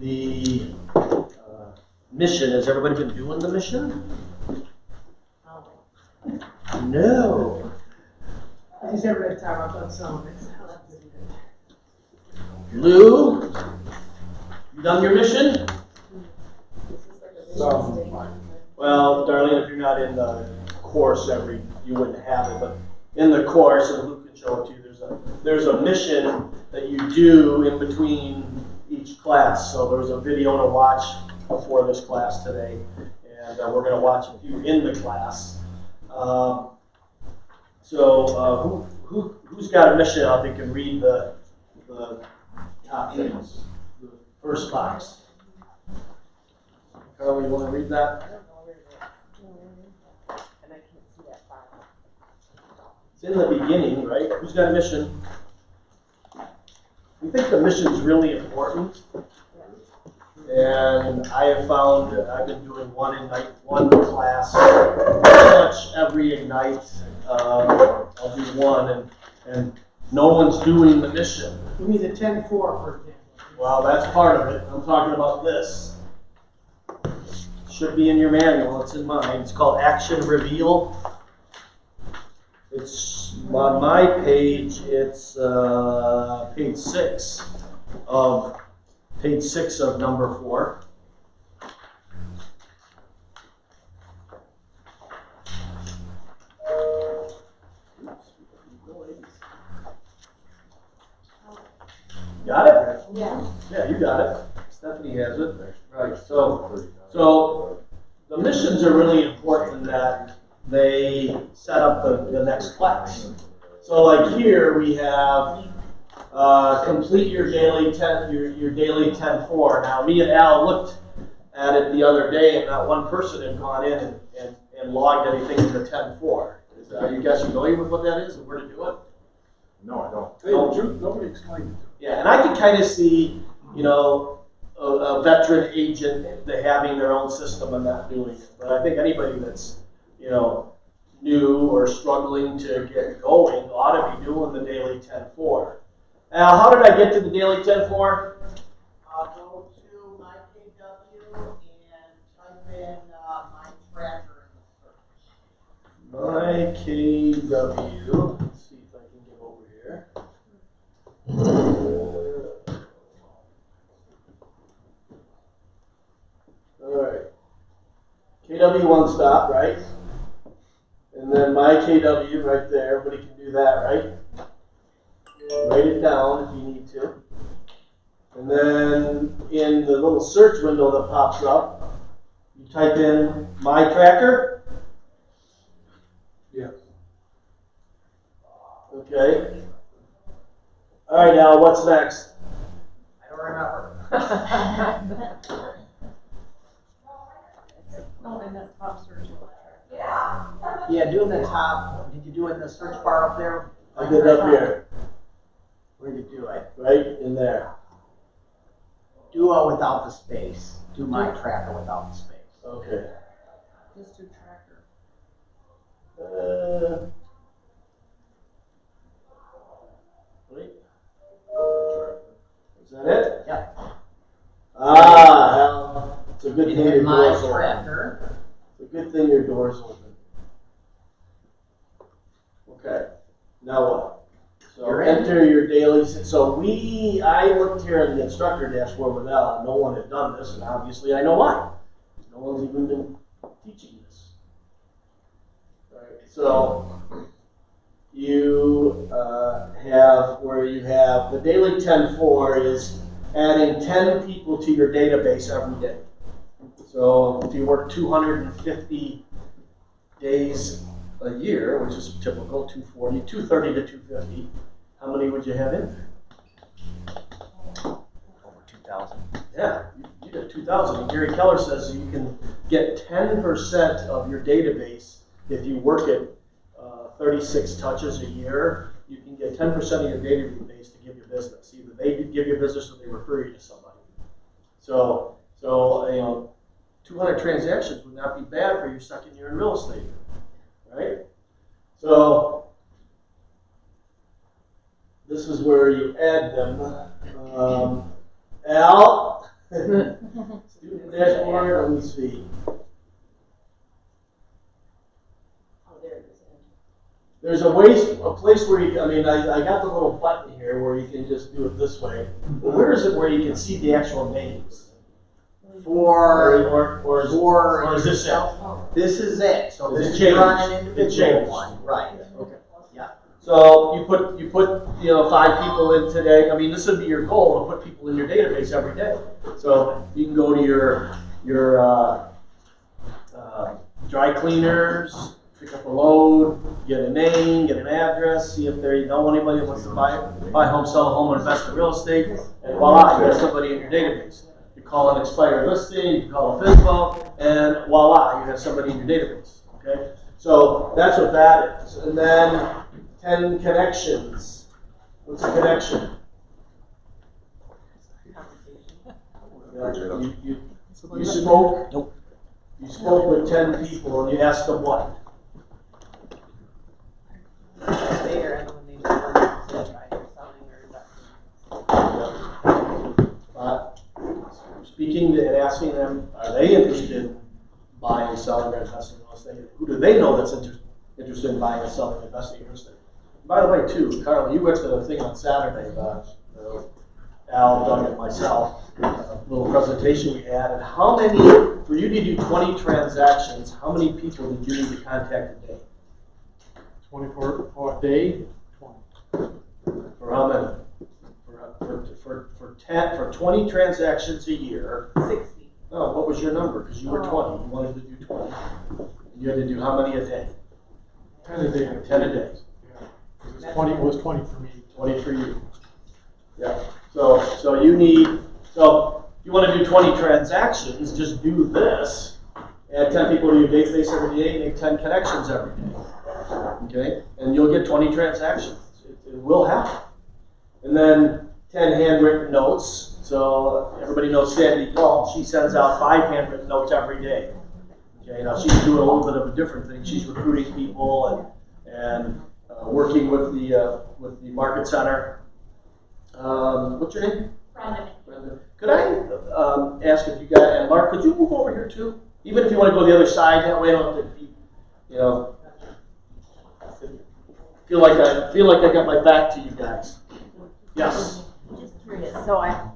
the mission. Has everybody been doing the mission? No. I just haven't had time. I've done some of it. Lou, you done your mission? Well, Darlene, if you're not in the course you wouldn't have it, but in the course, and Lou can show it to you, there's a mission that you do in between each class. So there's a video to watch before this class today, and we're going to watch a few in the class. Who's got a mission out that can read the top things? The first box. Carl, you want to read that? And I can't see that file. It's in the beginning, right? Who's got a mission? We think the mission's really important. And I have found that I've been doing one class pretty much every Ignite. I'll do one, and no one's doing the mission. You mean the 10-4, for example? Well, that's part of it. I'm talking about this. Should be in your manual. It's in mine. It's called Action Reveal. It's on my page. It's page 6 of number 4. Got it? Yeah. Yeah, you got it. Stephanie has it. Right. So the missions are really important in that they set up the next class. So like here we have complete your daily 10-4. Now me and Al looked at it the other day, and not one person had gone in and logged anything in the 10-4. Are you guys familiar with what that is and where to do it? No, I don't. Tell the truth, nobody explained it. Yeah, and I can kind of see, a veteran agent having their own system and not doing it. But I think anybody that's, new or struggling to get going ought to be doing the daily 10-4. Al, how did I get to the daily 10-4? Go to my KW and type in my tracker in the search. My KW. Let's see if I can get over here. All right. KW one stop, right? And then my KW right there. Everybody can do that, right? Write it down if you need to. And then in the little search window that pops up, you type in my tracker. Yes. Okay. All right, now what's next? I don't remember. Oh, and that's top search. Yeah, do the top. Did you do it in the search bar up there? I did it up here, Where did you do it? right in there. Do it without the space. Do my tracker without the space. Okay. Just do tracker. Wait. Is that it? Yep. Well, it's a good thing your My door's open. tracker. It's a good thing your door's open. Okay. Now what? So You're in. enter your daily. So I looked here at the instructor dashboard with Al, and no one had done this, and obviously I know why. No one's even been teaching this. Right. So you have where you have the daily 10-4 is adding 10 people to your database every day. So if you work 250 days a year, which is typical, 230 to 250, how many would you have in there? Over 2,000. Yeah, you get 2,000. And Gary Keller says you can get 10% of your database if you work it 36 touches a year. You can get 10% of your database to give you business. Either they give you business or they refer you to somebody. So 200 transactions would not be bad for your second year in real estate, right? So this is where you add them. Al, Student dashboard, let me see. Oh, there it is. There's a place where you, I got the little button here where you can just do it this way. But where is it where you can see the actual names? Or is this it? This is it, so It's this is changed. on an It individual changed. one, right. Okay. Yeah. So you put 5 people in today. This would be your goal to put people in your database every day. So you can go to your dry cleaners, pick up a load, get a name, get an address, see if they know anybody that wants to buy a home, sell a home, invest in real estate, and voila, you have somebody in your database. You call an expired listing, you call a FISBO, and voila, you have somebody in your database. Okay, so that's what that is. And then 10 connections. What's a connection? You spoke. Nope. You spoke with 10 people and you asked them what? There, and when they buy or selling or Speaking and asking them, are they interested in buying, selling, or investing in real estate? Who do they know that's interested in buying, selling, investing in real estate? By the way, too, Carla, you went to the thing on Saturday about Al, Doug, and myself, a little presentation we had, and how many, for you to do 20 transactions, how many people did you need to contact a day? 24 for a day, 20. For how many? For 20 transactions a year. 60. No, what was your number? Because you were 20. You wanted to do 20. You had to do how many a day? 10 a day. 10 a day. Yeah. It was 20 for me. 20 for you. Yeah. So you you want to do 20 transactions, just do this. Add 10 people to your database every day, make 10 connections every day. Okay? And you'll get 20 transactions. It will happen. And then 10 handwritten notes. So everybody knows Sandy Galt. She sends out 5 handwritten notes every day. Okay, now she's doing a little bit of a different thing. She's recruiting people and working with the market center. What's your name? Brenda. Could I ask if you guys, and Mark, could you move over here too? Even if you want to go the other side, that way I don't have to be, feel like I got my back to you guys. Yes. Just curious, so I'm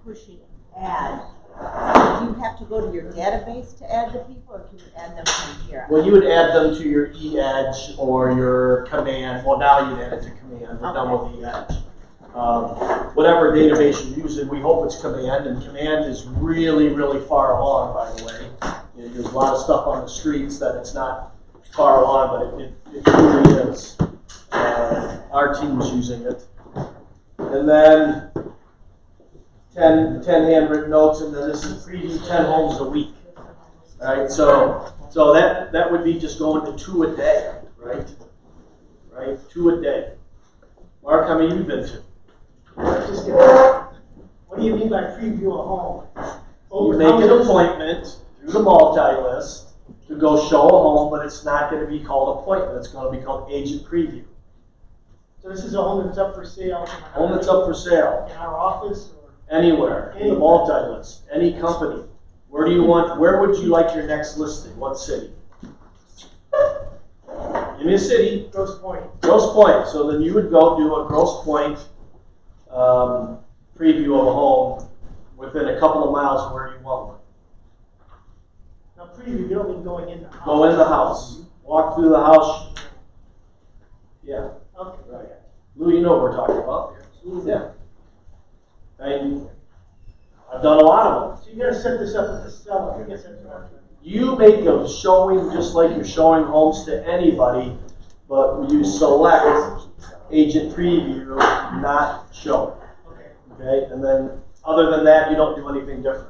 pushing add. Do you have to go to your database to add the people, or can you add them from here? Well, you would add them to your e-edge or your command. Well, now you'd add it to command. We're done with e-edge. Whatever database you're using, we hope it's command, and command is really, really far along, by the way. There's a lot of stuff on the streets that it's not far along, but it truly is. Our team's using it. And then 10 handwritten notes, and then this is preview 10 homes a week. All right, so that would be just going to 2 a day, right? Right, 2 a day. Mark, how many have you been to? Just get it. What do you mean by preview a home? You make an appointment through the multi-list to go show a home, but it's not going to be called appointment. It's going to be called agent preview. So this is a home that's up for sale. Home that's up for sale. In our office or? Anywhere, in the multi-list, any company. Where would you like your next listing? What city? Give me a city. Grosse Pointe. Grosse Pointe. So then you would go do a Grosse Pointe preview of a home within a couple of miles of where you want one. Now preview, you don't mean going in the house. Go in the house. Walk through the house. Yeah. Okay. Right. Lou, you know what we're talking about. Yeah. And I've done a lot of them. So you're gonna set this up with the seller. I guess that's what You make a showing just like you're showing homes to anybody, but you select agent preview, not show. Okay. Okay? And then other than that, you don't do anything different.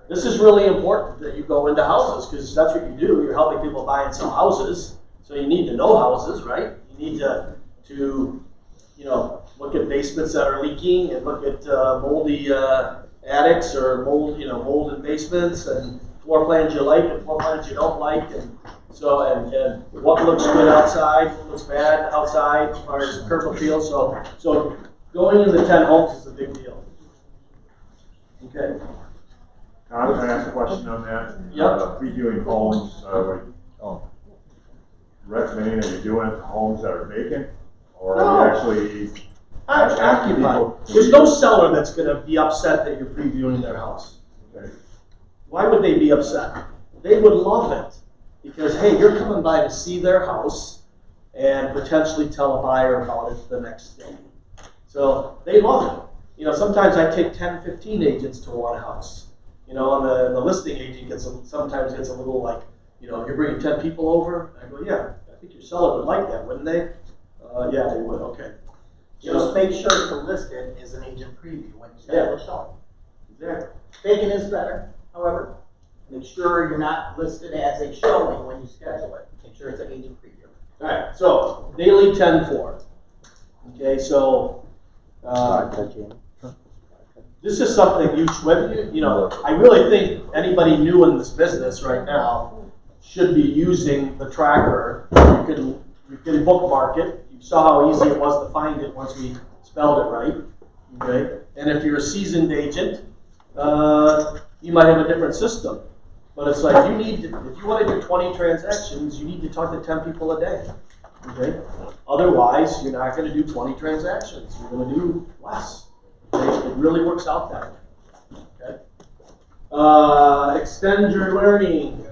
This is really important that you go into houses because that's what you do. You're helping people buy and sell houses. So you need to know houses, right? You need to look at basements that are leaking and look at moldy attics or mold in basements and floor plans you like and floor plans you don't like, and what looks good outside, what looks bad outside as far as curb appeal. So going into 10 homes is a big deal. Okay. Can I ask a question on that? Yep. Previewing homes, recommending that you're doing it to homes that are vacant? Or are you actually? Occupied. There's no seller that's gonna be upset that you're previewing their house. Okay. Why would they be upset? They would love it. Because, hey, you're coming by to see their house and potentially tell a buyer about it the next day. So they love it. You know, sometimes I take 10, 15 agents to one house. You know, and the listing agent sometimes gets a little like, you know, you're bringing 10 people over? I go, yeah, I think your seller would like that, wouldn't they? Yeah, they would, okay. Just make sure to list it as an agent preview when you schedule a showing. Exactly. Vacant is better, however, make sure you're not listed as a showing when you schedule it. Make sure it's an agent preview. All right, so daily 10-4. Okay, so this is something you should, you know, I really think anybody new in this business right now should be using the tracker. You can bookmark it. You saw how easy it was to find it once we spelled it right. Okay, and if you're a seasoned agent, you might have a different system. But it's like you need to, if you want to do 20 transactions, you need to talk to 10 people a day. Okay? Otherwise, you're not going to do 20 transactions. You're going to do less. Okay? It really works out that way. Okay? Extend your learning.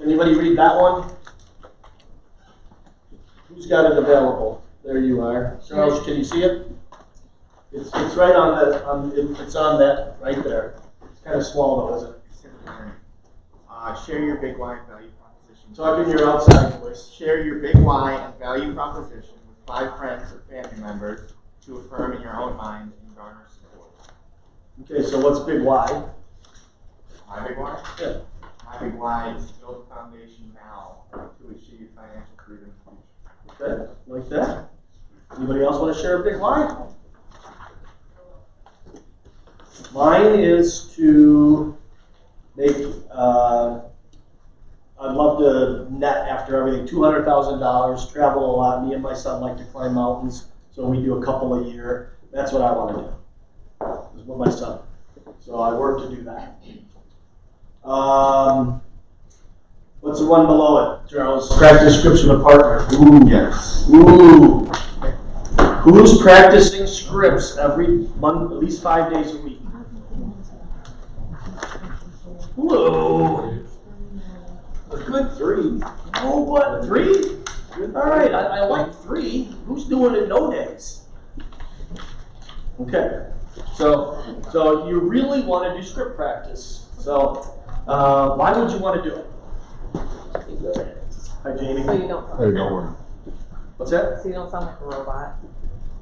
Anybody read that one? Who's got it available? There you are. Charles, can you see it? It's right on the, it's on that right there. It's kind of small though, isn't it? Share your big why and value proposition. Talk in your outside voice. Share your big why and value proposition with 5 friends or family members to affirm in your own mind and garner support. Okay, so what's big why? My big why? Yeah. My big why is to build a foundation now to achieve financial freedom in the future. Okay, like that. Anybody else want to share a big why? Mine is to make, I'd love to net after everything $200,000, travel a lot. Me and my son like to climb mountains, so we do a couple a year. That's what I want to do, is with my son. So I work to do that. What's the one below it, Charles? Practice description of partner. Ooh, yes. Ooh. Who's practicing scripts every month, at least 5 days a week? Whoa. A good 3. Oh, what? 3? All right, I like 3. Who's doing it no days? Okay. So you really want to do script practice. So why would you want to do it? Hi, Jamie. So you don't. There you go. What's that? So you don't sound like a robot.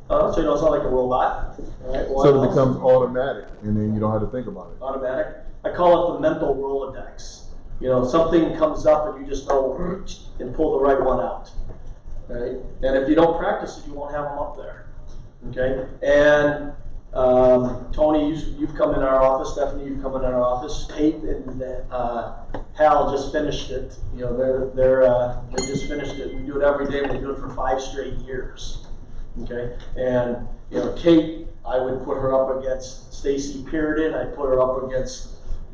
So you don't sound like a robot. All right, what So it else? becomes automatic, and then you don't have to think about it. Automatic. I call it the mental Rolodex. You know, something comes up and you just know and pull the right one out. Right? And if you don't practice it, you won't have them up there. Okay? And Tony, you've come in our office. Stephanie, you've come in our office. Kate and Hal just finished it. You know, they just finished it. We do it every day. We do it for 5 straight years. Okay? And you know, Kate, I would put her up against Stacy Pearden. I'd put her up against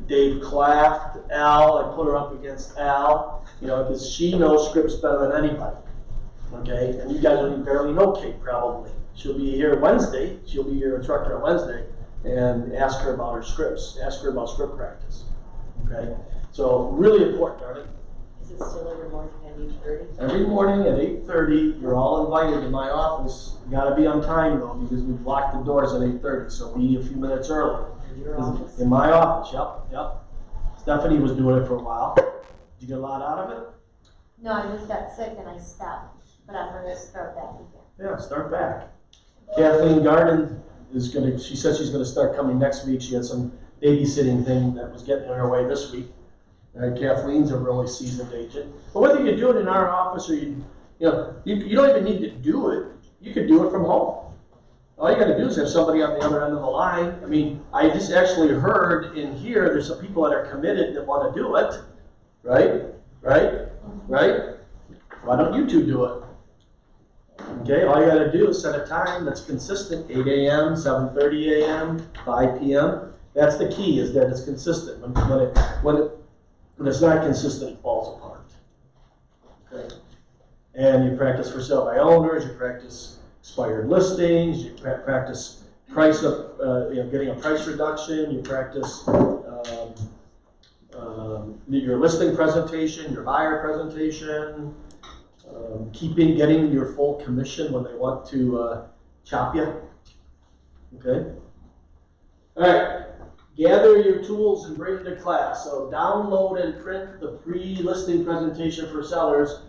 Dave Claft. Al, I'd put her up against Al. You know, because she knows scripts better than anybody. Okay? And you guys don't even barely know Kate probably. She'll be here Wednesday. She'll be your instructor on Wednesday, and ask her about her scripts. Ask her about script practice. Okay? So really important, Arnie. Is it still every morning at 8:30? Every morning at 8:30, you're all invited to my office. You gotta be on time though, because we've locked the doors at 8:30, so be a few minutes early. In your office? In my office, yep. Stephanie was doing it for a while. Did you get a lot out of it? No, I just got sick and I stopped, but I'm gonna start back again. Yeah, start back. Kathleen Garden is she said she's gonna start coming next week. She had some babysitting thing that was getting in her way this week. Kathleen's a really seasoned agent. But whether you do it in our office or you don't even need to do it. You could do it from home. All you got to do is have somebody on the other end of the line. I mean, I just actually heard in here there's some people that are committed that want to do it, right? Why don't you two do it? Okay, all you got to do is set a time that's consistent: 8 a.m., 7:30 a.m., 5 p.m. That's the key, is that it's consistent. When it's not consistent, it falls apart. Okay? And you practice for sale by owners, you practice expired listings, you practice price of, getting a price reduction, you practice your listing presentation, your buyer presentation, getting your full commission when they want to chop you. Okay? All right. Gather your tools and bring them to class. So download and print the pre-listing presentation for sellers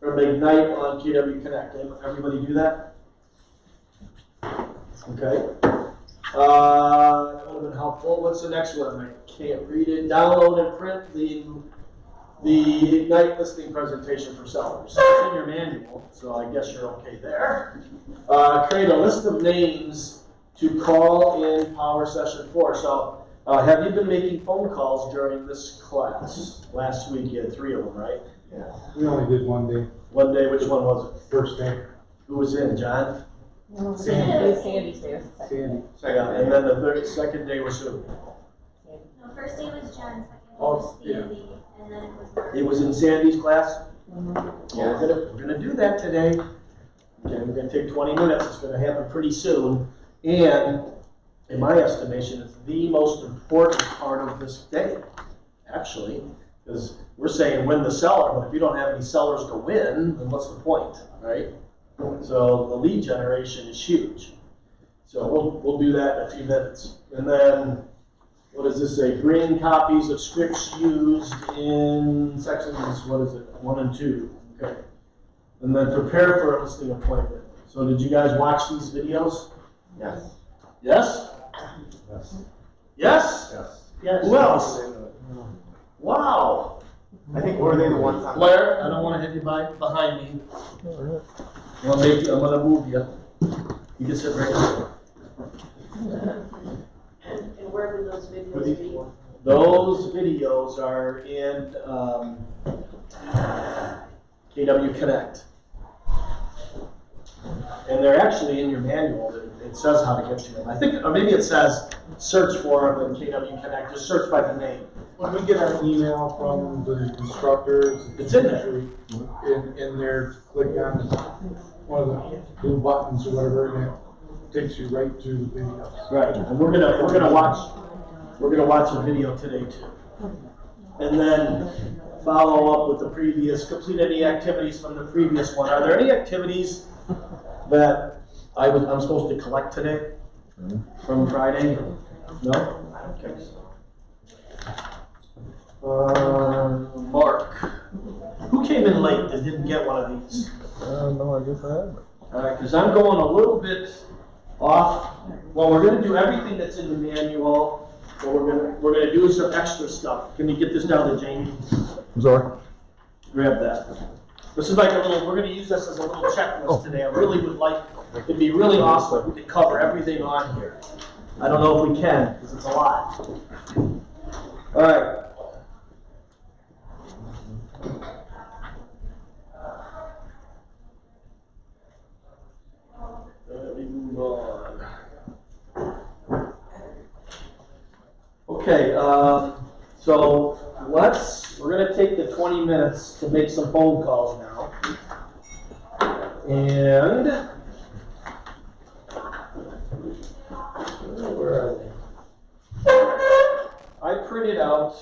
from Ignite on KW Connect. Everybody do that? Okay. That would have been helpful. What's the next one? I can't read it. Download and print the Ignite listing presentation for sellers. It's in your manual, so I guess you're okay there. Create a list of names to call in Power Session 4. So have you been making phone calls during this class? Last week you had 3 of them, right? Yeah. We only did one day, One day, which one was it? first day. Who was in, John? Sandy's there. Sandy. Yeah, and then the second day was who? No, first day was John, second day Oh, was Sandy, and then it was Mark. It was in Sandy's class? Yeah. We're gonna do that today. Okay, we're gonna take 20 minutes, it's gonna happen pretty soon. And in my estimation, it's the most important part of this day, actually, because we're saying win the seller, but if you don't have any sellers to win, then what's the point, right? So the lead generation is huge. So we'll do that in a few minutes. And then, what does this say? Bring copies of scripts used in sections, 1 and 2. Okay. And then prepare for a listing appointment. So did you guys watch these videos? Yes. Yes? Yes. Yes? Yes. Yes. Who else? Wow. I think, were they the ones on? Blair, I don't want to hit you behind me. I'm gonna move you. You can sit right here. And where would those videos be? Those videos are in KW Connect. And they're actually in your manual. It says how to get to them. I think, or maybe it says search for them in KW Connect. Just search by the name. When we get our email from the instructors, It's in there. in there, click on one of the blue buttons or whatever, and it takes you right to the videos. Right. And we're gonna watch a video today too. And then follow up with the previous, complete any activities from the previous one. Are there any activities that I'm supposed to collect today from Friday? No? Okay. Mark, who came in late that didn't get one of these? No, I guess I haven't. All right, because I'm going a little bit off. Well, we're going to do everything that's in the manual, but we're gonna do some extra stuff. Can you get this down to Jamie? I'm sorry. Grab that. This is like a little. We're going to use this as a little checklist today. I really would like. It'd be really awesome if we could cover everything on here. I don't know if we can because it's a lot. All right. Let me move on. Okay, so we're gonna take the 20 minutes to make some phone calls now. And, where are they? I printed out,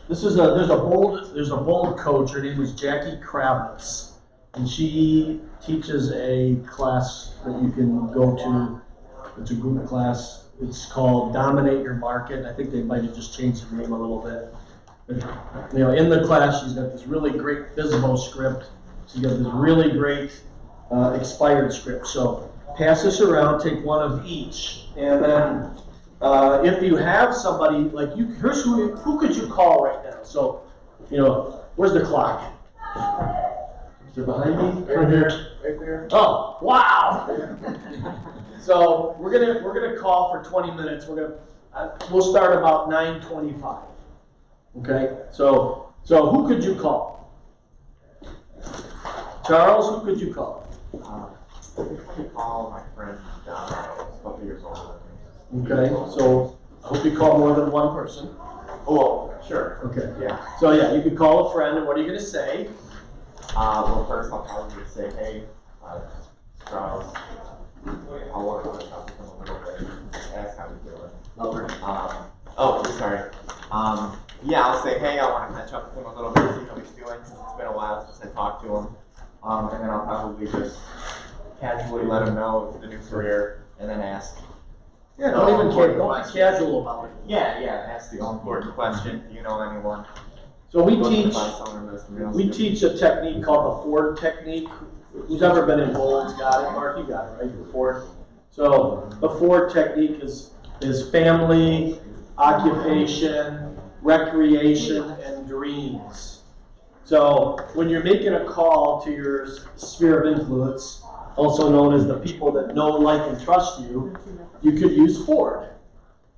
there's a bold coach, her name is Jackie Kravitz. And she teaches a class that you can go to. It's a group class. It's called Dominate Your Market. I think they might have just changed the name a little bit. But, in the class, she's got this really great Visibo script. She's got this really great expired script. So pass this around, take one of each, and then if you have somebody like you, here's who could you call right now? So, where's the clock? Is it behind me? Right here. Right there. Oh, wow! So we're gonna call for 20 minutes. We'll start about 9:25. Okay. So who could you call? Charles, who could you call? I call my friend John, he's a couple years older than me. Okay. So I hope you call more than one person. Oh, sure. Okay. Yeah. So yeah, you could call a friend, and what are you gonna say? Well, first I'll probably say, hey, Charles, I'll work on it with him a little bit, ask how he's doing. Sorry. Yeah, I'll say, hey, I want to catch up with him a little bit, see how he's doing, since it's been a while since I talked to him. And then I'll probably just casually let him know of the new career, and then ask. Yeah, don't be casual about it. Yeah, ask the all-important question, do you know anyone? So we Looking to find someone that's real teach a technique called the Ford technique. Who's ever been involved got it? Mark, you got it, right? The Ford. So the Ford technique is family, occupation, recreation, and dreams. So when you're making a call to your sphere of influence, also known as the people that know, like, and trust you, you could use Ford.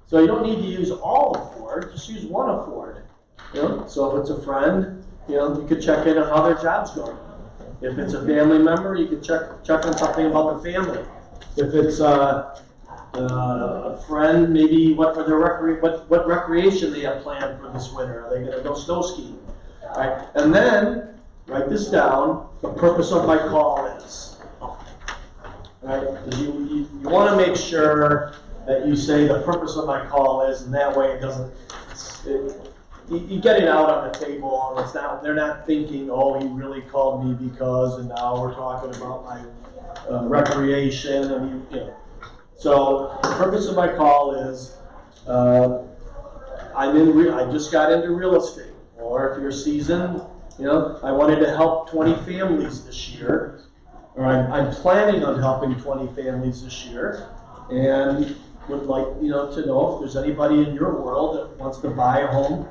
So you don't need to use all of Ford, just use one of Ford. You know? So if it's a friend, you could check in on how their job's going. If it's a family member, you could check on something about the family. If it's a friend, maybe what recreation they have planned for this winter. Are they going to go snow skiing? Right? And then write this down. The purpose of my call is. Right? You want to make sure that you say the purpose of my call is, and that way it doesn't. You get it out on the table, and they're not thinking, oh, he really called me because, and now we're talking about my recreation, and So the purpose of my call is, I just got into real estate, or if you're seasoned, I wanted to help 20 families this year, or I'm planning on helping 20 families this year, and would like, to know if there's anybody in your world that wants to buy a home,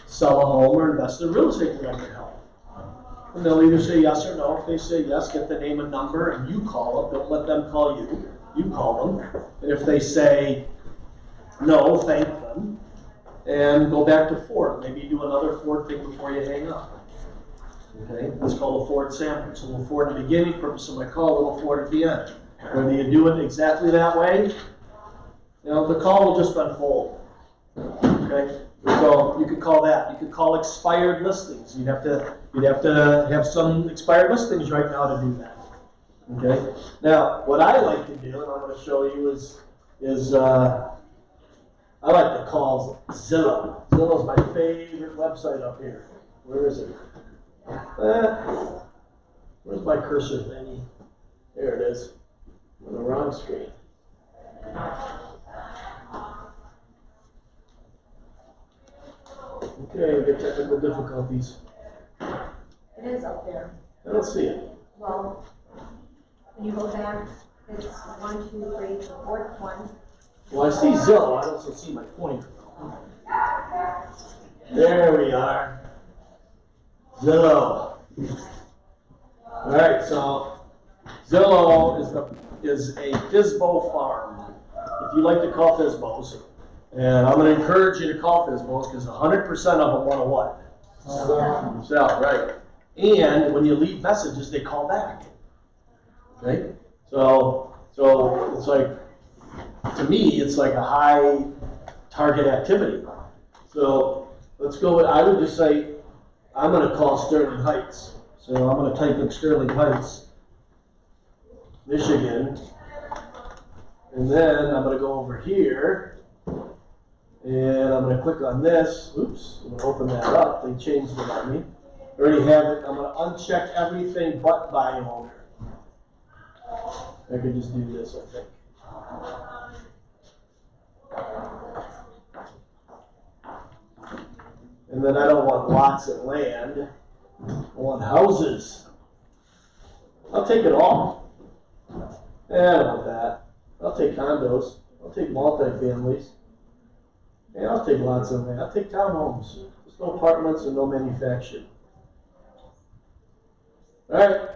sell a home, or invest in real estate that I can help. And they'll either say yes or no. If they say yes, get the name and number, and you call them. Don't let them call you. You call them. And if they say no, thank them, and go back to Ford. Maybe do another Ford thing before you hang up. Okay, that's called a Ford sandwich. A little Ford in the beginning, purpose of my call, a little Ford at the end. Whether you do it exactly that way, the call will just unfold. Okay, so you could call that. You could call expired listings. You'd have to have some expired listings right now to do that. Okay. Now, what I like to do, and I'm going to show you, is I like to call Zillow. Zillow's my favorite website up here. Where is it? Where's my cursor thingy? There it is. I'm on the wrong screen. Okay, we get technical difficulties. It is up there. I don't see it. Well, when you go back, it's 1, 2, 3, the fourth one. Well, I see Zillow. I also see my pointer. There we are. Zillow. All right, so Zillow is a FSBO farm. If you like to call FSBOs, and I'm going to encourage you to call FSBOs because 100% of them want to what? Sell, right? And when you leave messages, they call back. Okay, so it's like, to me, it's like a high target activity. So let's go with, I would just say, I'm going to call Sterling Heights. So I'm going to type in Sterling Heights, Michigan. And then I'm going to go over here. And I'm going to click on this. Oops, I'm going to open that up. They changed it on me. I already have it. I'm going to uncheck everything but buy owner. I could just do this, I think. And then I don't want lots of land. I want houses. I'll take it all. I don't want that. I'll take condos. I'll take multi-families. And I'll take lots of land. I'll take townhomes. There's no apartments and no manufacturing. All right.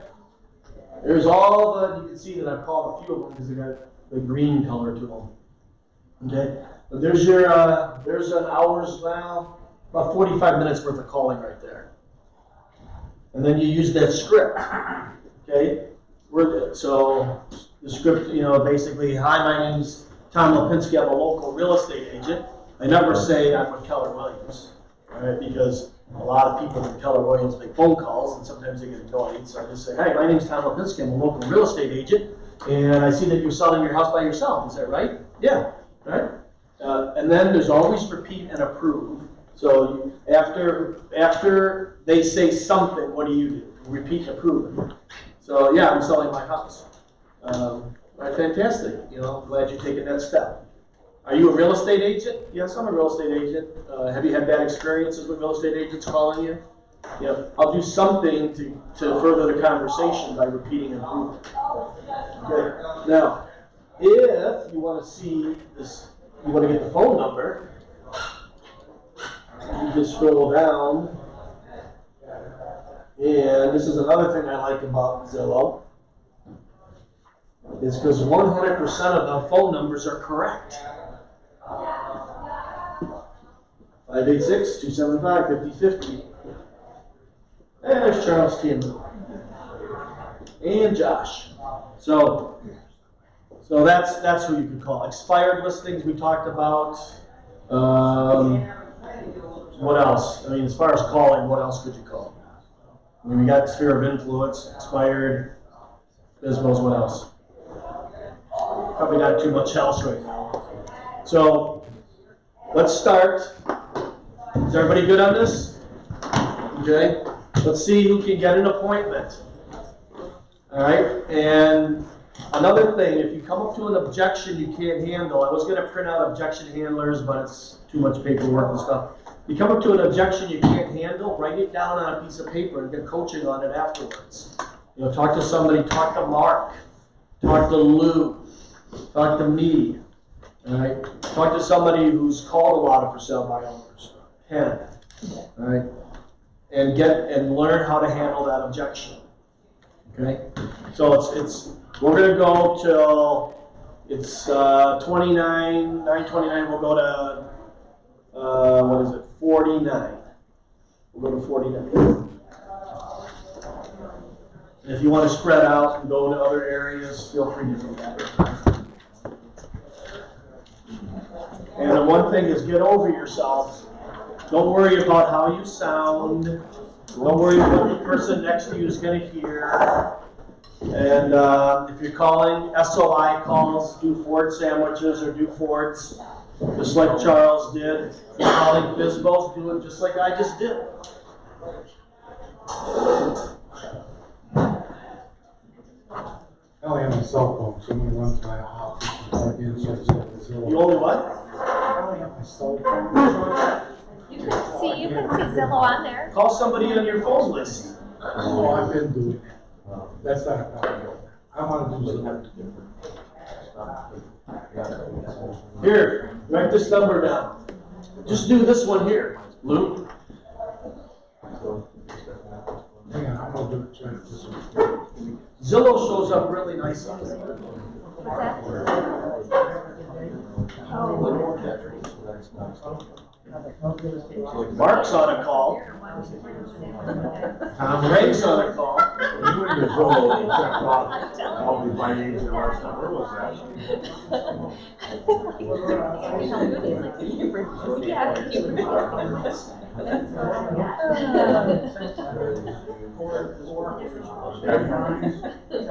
There's all the, you can see that I've called a few of them because they got the green color to them. Okay. But there's your, there's an hour's now, about 45 minutes worth of calling right there. And then you use that script. Okay. So the script, basically, hi, my name's Tom Lipinski. I'm a local real estate agent. I never say I'm with Keller Williams, right? Because a lot of people from Keller Williams make phone calls and sometimes they get annoyed. So I just say, hey, my name's Tom Lipinski. I'm a local real estate agent, and I see that you're selling your house by yourself. Is that right? Yeah. Right. And then there's always repeat and approve. So after they say something, what do? Repeat and approve. So yeah, I'm selling my house. Right, fantastic. You know, glad you're taking that step. Are you a real estate agent? Yes, I'm a real estate agent. Have you had bad experiences with real estate agents calling you? Yeah, I'll do something to further the conversation by repeating and proving. Okay. Now, if you want to see this, you want to get the phone number, you just scroll down. And this is another thing I like about Zillow. Is because 100% of the phone numbers are correct. 586-275-5050. And there's Charles Campbell. And Josh. So that's who you could call. Expired listings we talked about. What else? I mean, as far as calling, what else could you call? I mean, we got sphere of influence, expired, Bismos, what else? Probably not too much else right now. So let's start. Is everybody good on this? Okay. Let's see who can get an appointment. All right. And another thing, if you come up to an objection you can't handle, I was going to print out objection handlers, but it's too much paperwork and stuff. You come up to an objection you can't handle, write it down on a piece of paper and get coaching on it afterwards. You know, talk to somebody, talk to Mark, talk to Lou, talk to me. All right, talk to somebody who's called a lot of for sale by owners. Ken. All right, and learn how to handle that objection. Okay, so we're gonna go till it's 9:29. We'll go to what is it? 49. We'll go to 49. And if you want to spread out and go to other areas, feel free to do that. And the one thing is, get over yourself. Don't worry about how you sound. Don't worry about what the person next to you is going to hear. And if you're calling SOI calls, do Ford sandwiches or do Fords, just like Charles did. If you're calling Bisbos, do it just like I just did. I only have my cell phone, so when it runs my office, plug in, so it's Zillow. You only what? I only have my cell phone. You can see Zillow on there. Call somebody on your phone list. Oh, I've been doing that. That's not a problem. I want to do something different. Here, write this number down. Just do this one here, Lou. Hang on, I'm going to do it. Try this one. Zillow shows up really nice on there. What's that? Mark's on a call. Ray's on a call. I'll be my age and last time. Where was that? It's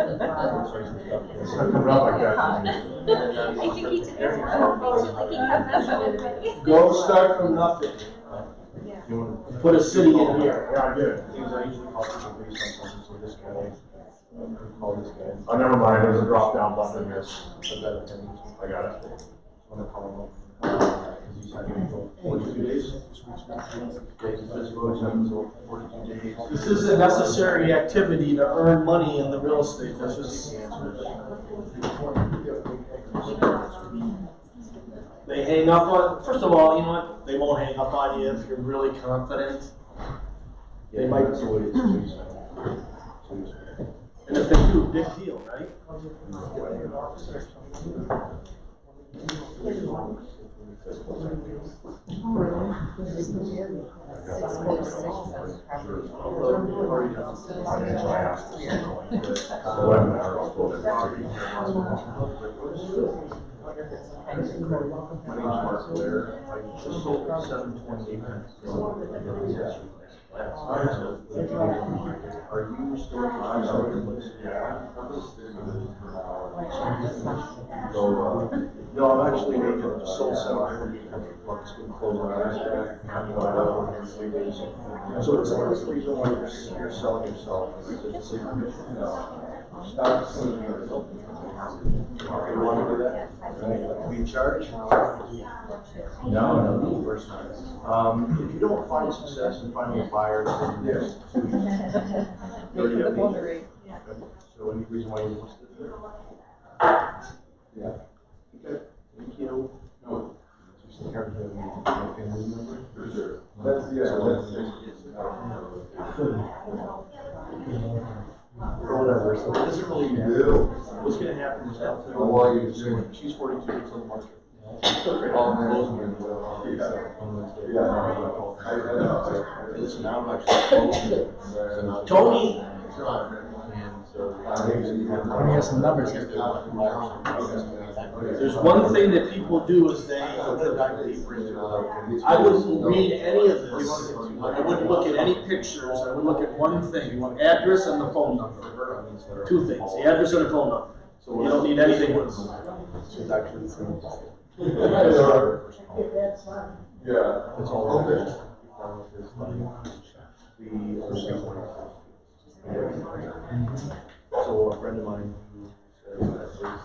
not coming up like that. I think he did this one. Like he kept messing with me. Go start from nothing. Put a city in here. Yeah, I did. Oh, never mind. There's a drop down button in this. I got it. This is a necessary activity to earn money in the real estate business. They hang up on, first of all, you know what? They won't hang up on you if you're really confident. They might. And if they do, big deal, right? there's some kind of recording. My name's Mark Blair. I just sold 728. Are you still trying to no, I'm actually an agent. I just sold 728. It's been closed on. So what's the reason why you're selling yourself? Is it stop selling yourself? You want to do that? Right. We charge? No, of course not. If you don't find success in finding buyers, then yes. So any reason why you listed it? Yeah. Okay. Thank you. No. Just in terms of my family member? For sure. Or whatever. So it doesn't really matter. What's going to happen is that she's 42 weeks on the market. Listen, now I'm actually Tony. He has some numbers here. There's one thing that people do is they, I wouldn't read any of this. I wouldn't look at any pictures. I would look at one thing, address and the phone number. Two things, the address and the phone number. So you don't need anything else. She's actually Yeah. That's all. So a friend of mine who says that there's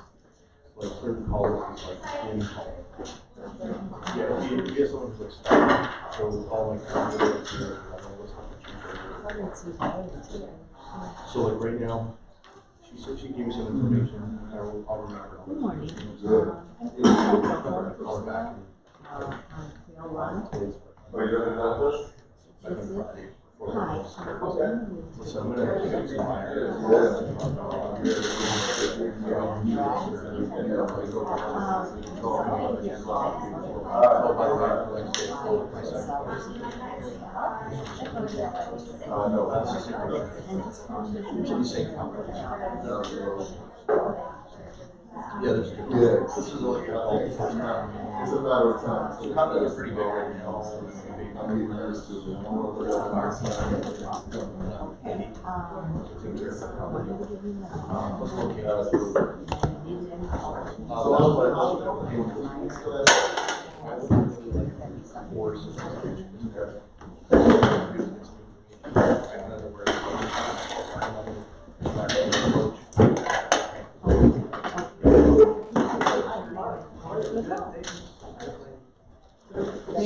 like certain callers is like any call. Yeah, if you get someone who's like stuck, so all my friends so like right now, she said she gave me some information. I'll remember. Good morning. Call her back. Are you gonna help us? Hi. So I'm gonna get some yeah, there's this is like it's a matter of time. So condos are pretty big right now. I'm getting used to it.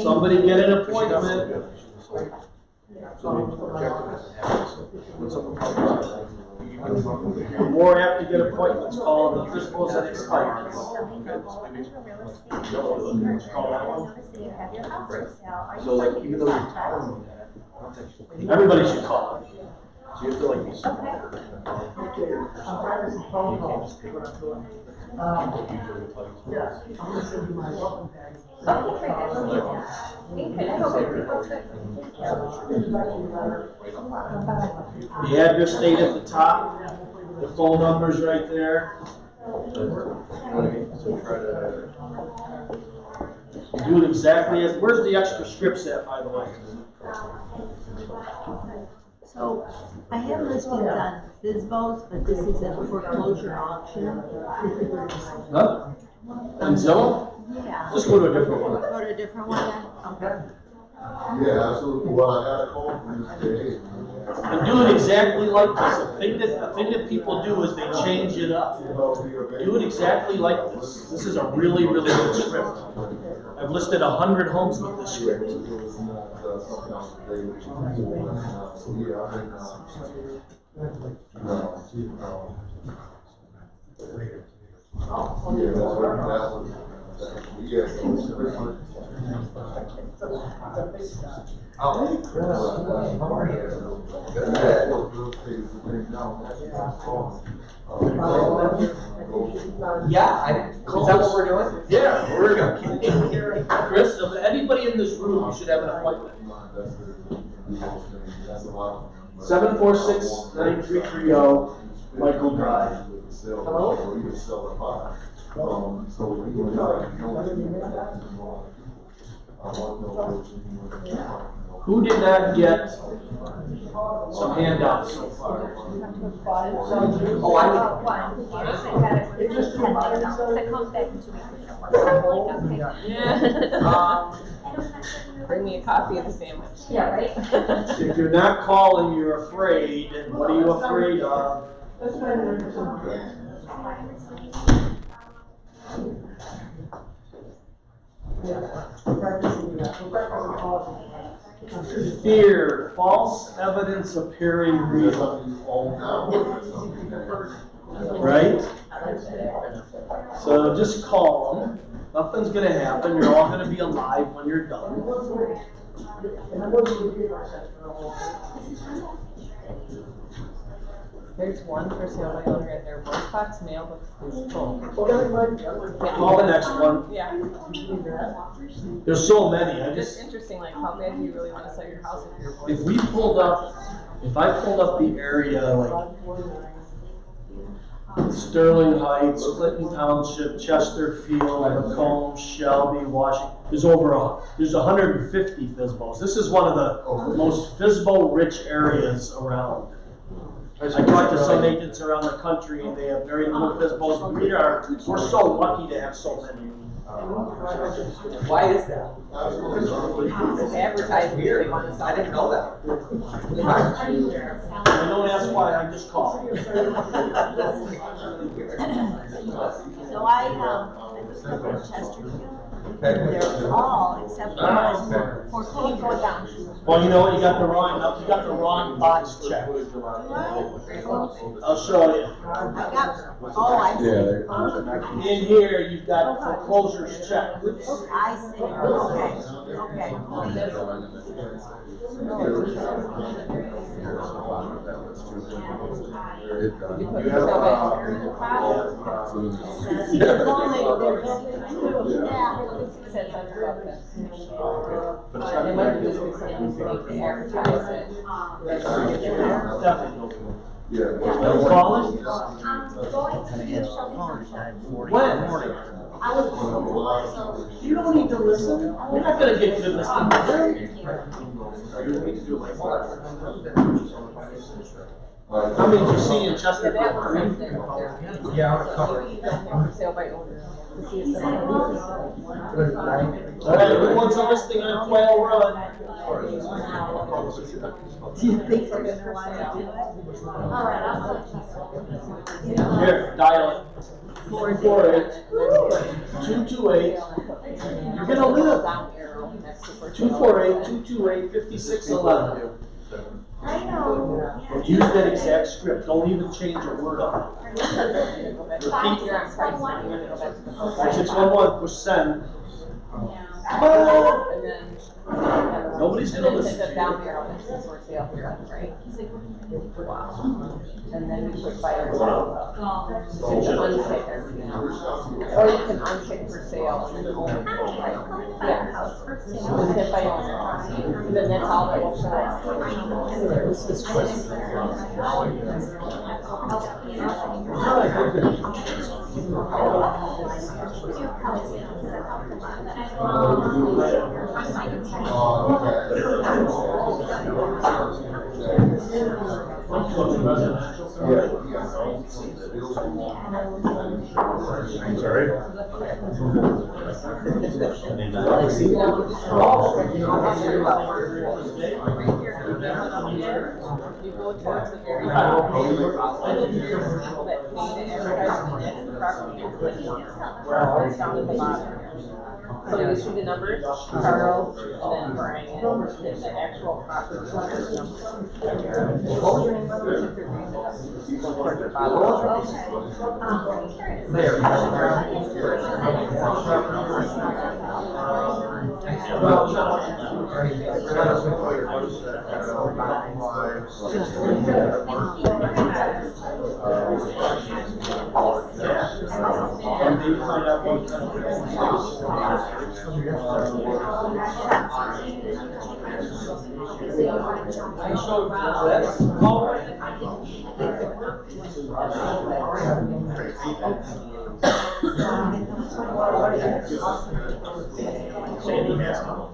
Somebody get an appointment. You're more apt to get appointments calling the physicals and expires. So like even though you're telling me that, Everybody should call it. so you have to like be smart. You can't just take it. People usually tell The address stayed at the top, the phone number's right there. So try to. Do it exactly as, where's the extra strips at, by the way? So I have listings on Fizbo's, but this is a foreclosure auction. Huh? And Zillow? Yeah. Just go to a different one. Go to a different one then? Okay. Yeah, absolutely. Well, I got a call from this day. And do it exactly like this. The thing that people do is they change it up. Do it exactly like this. This is a really, really good script. I've listed 100 homes with this script. Yeah, is that what we're doing? Yeah, we're going. Chris, if anybody in this room, you should have an appointment. 746-9330, Michael Drive. Hello? So Who did not get some handouts so far? Oh, I It just comes back in 2 weeks. Bring me a coffee and a sandwich. Yeah, right? If you're not calling, you're afraid, and what are you afraid of? Fear, false evidence appearing reasonable. Right? So just call them. Nothing's gonna happen. You're all gonna be alive when you're done. There's one for sale by owner and their one box mailbox is full. Call the next one. Yeah. There's so many. It's interesting, like how bad do you really want to sell your house if you're going? If I pulled up the area like Sterling Heights, Clinton Township, Chesterfield, Macomb, Shelby, Washington, there's 150 FSBOs. This is one of the most FSBO rich areas around. I talked to some agents around the country, and they have very little FSBOs. We're so lucky to have so many. Why is that? It's advertising. Weird. I didn't know that. I don't ask why, I just call. So I just looked at Chesterfield. They're all except for Four KWL. Well, you know what? You got the wrong box checked. I'll show you. I see. In here, you've got foreclosures checked. I see, okay. You put for sale by owner in the file? They're only, yeah. It says under about this. They might be using something to advertise it. Definitely. Yeah. Calling? When? You don't need to listen. You're not gonna get good listening. How many did you see in Chesterfield? Yeah, for sale by owner. All right, who wants a listing on Quail Run? Do you think they're gonna want to do it? Here, dial it. 448-228. You're gonna live. 248-228-5611. I know. Use that exact script. Don't even change a word on it. Repeat. 611, push send. And then. Nobody's gonna listen The to down you. arrow next to for sale here on the right. Wow. And then you put buyer. So you can untick everything else. Or you can untick for sale and then only, right? Yeah. Just hit by owner. And then that's all that will show up. Sorry? You go towards the very bottom. That pay to advertise the property. It's down at the bottom. So you see the numbers, Charles, and then Brian, and the actual property owner's number. What was your name, brother? If you're reading it, go towards the bottom. And then you find out what country. I showed this. Sandy has to.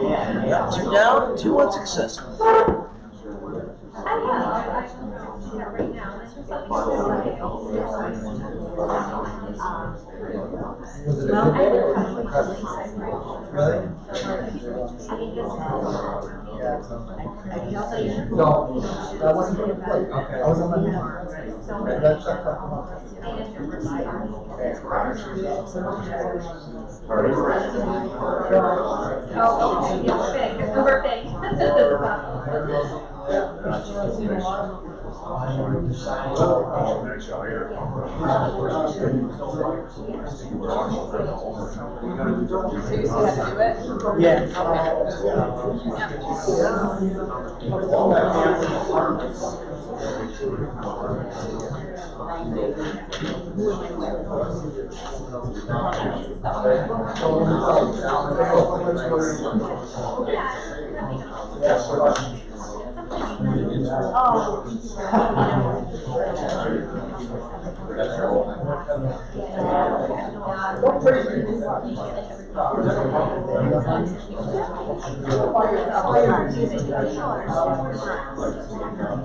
Yeah, 2 down, 2 unsuccessful. Right now. No, that wasn't gonna play. I was on my phone. That's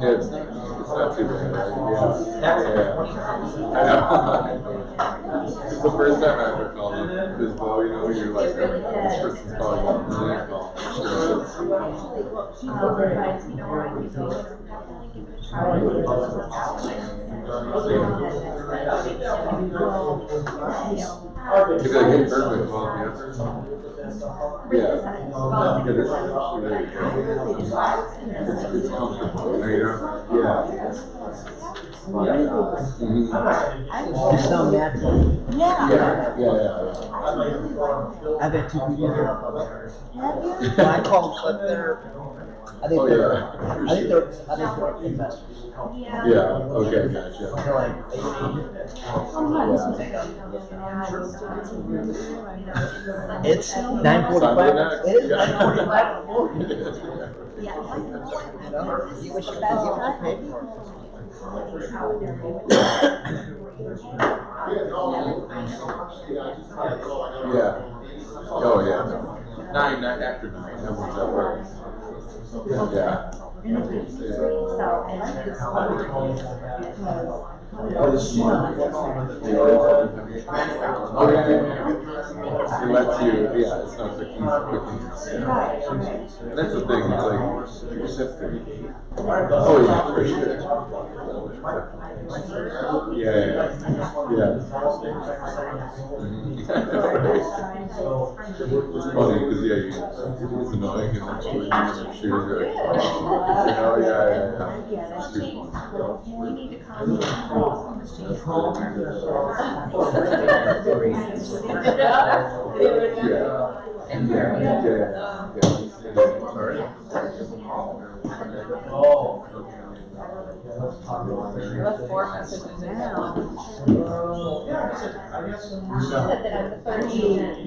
It's not too bad, right? Yeah. I know. It's the first time I ever called him this low, you know, you're like, this person's calling me, and I call. He'd be like, hey, perfect, well, yeah. It's comfortable, you know? Yeah. You sound natural. Yeah. I've had 2 people here. Have you? I called, but I think they're investors. Yeah, okay, gotcha. They're like, it's 9:45. It is 9:45 in the morning. You know, you wish you paid for it. Yeah. Oh, yeah. 9 after 9. Everyone's at work. Yeah. Oh, yeah. It lets you, yeah, it's not the cookies. And that's the thing, it's like, you're shifting. Oh, yeah, for sure. Yeah. It's funny, because, it's annoying, and then when you're shooting, you're like, oh, yeah. It's too We need to come. Left 4 messages now. She said that I'm the 13th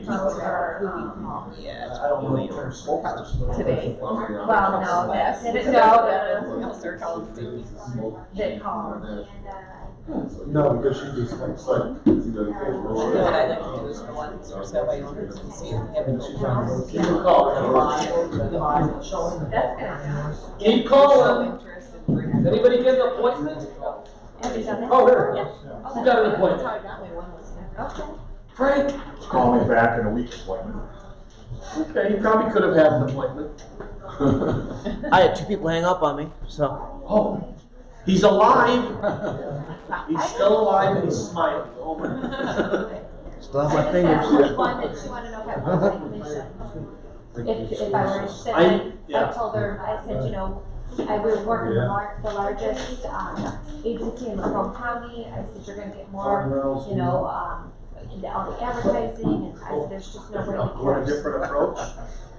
Today. Well, no, Yes. no, Search all of the they called. No, because she just like, What I like to do is the ones for sale by owners and see if they have any problems. Keep calling. That's good. Keep calling. Interested in bringing. Anybody get an appointment? Have you done that? Oh, here. Yeah. Who got an That's appointment? how I got my one was. Okay. Frank? Just call me back in a week appointment. Okay, you probably could have had an appointment. I had 2 people hang up on me, so. Oh, he's alive. He's still alive and he's smiling. Oh my. Still have my I fingers. just asked one that she wanted to know if I wanted commission. If I were interested, I told her, I said, you know, I was working the largest, agency in Macomb County. I said, you're gonna get more, you know, into all the advertising, and I said, there's just no way to. Want a different approach?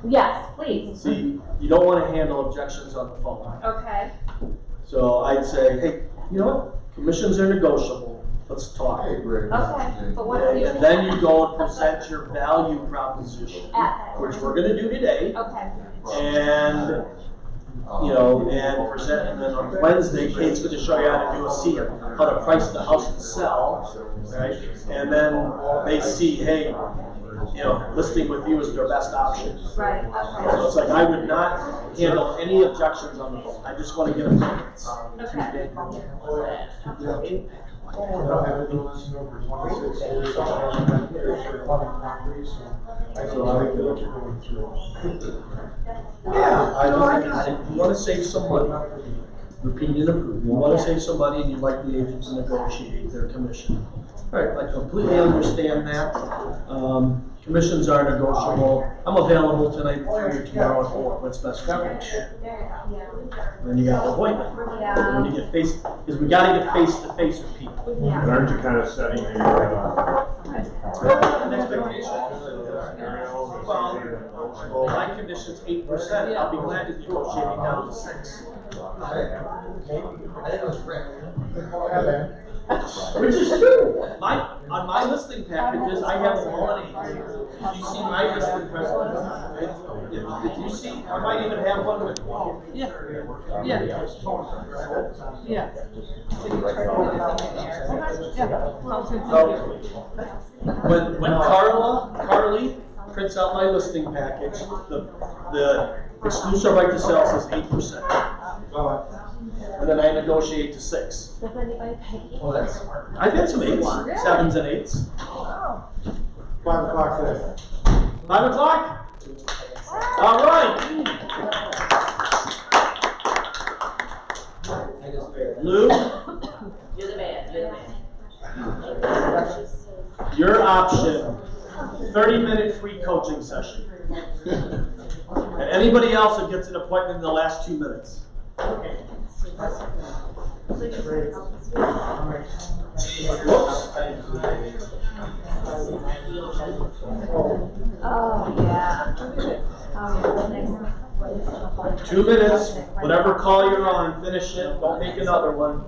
Yes, please. See, you don't want to handle objections on the phone. Okay. So I'd say, hey, you know what? Commissions are negotiable. let's talk. Okay, but what's the? And then you go and present your value proposition, which we're gonna do today. Okay. And, you know, and present, and then on Wednesday, Kate's gonna show you how to do a C, how to price the house to sell, right? And then they see, hey, you know, listing with you is their best option. Right, okay. So it's like, I would not handle any objections on the phone, I just wanna get appointments. Okay. Yeah, you wanna save some money, repeat and approve, you wanna save some money and you'd like the agent to negotiate their commission. Alright, I completely understand that, commissions are negotiable, I'm available tonight at 3 or tomorrow at 4, what's best for you? Then you got an appointment, when you get face, because we gotta get face to face with people. And aren't you kind of setting a, An expectation. Well, my condition's 8%, I'll be glad to negotiate it down to 6. Which is true. On my listing packages, I have them all in 8. You see my listing packages? Did you see? I might even have one with you. Yeah. Yeah. Yeah. When Carly prints out my listing package, the exclusive right to sell says 8%. And then I negotiate to 6. Does anybody pay? Oh, that's smart. I've had some 8s, 7s and 8s. 5 o'clock today. 5 o'clock? All right. Lou? You're the man, you're the man. Your option, 30-minute free coaching session. And anybody else that gets an appointment in the last 2 minutes. Oh, yeah. 2 minutes, whatever call you're on, finish it, don't make another one.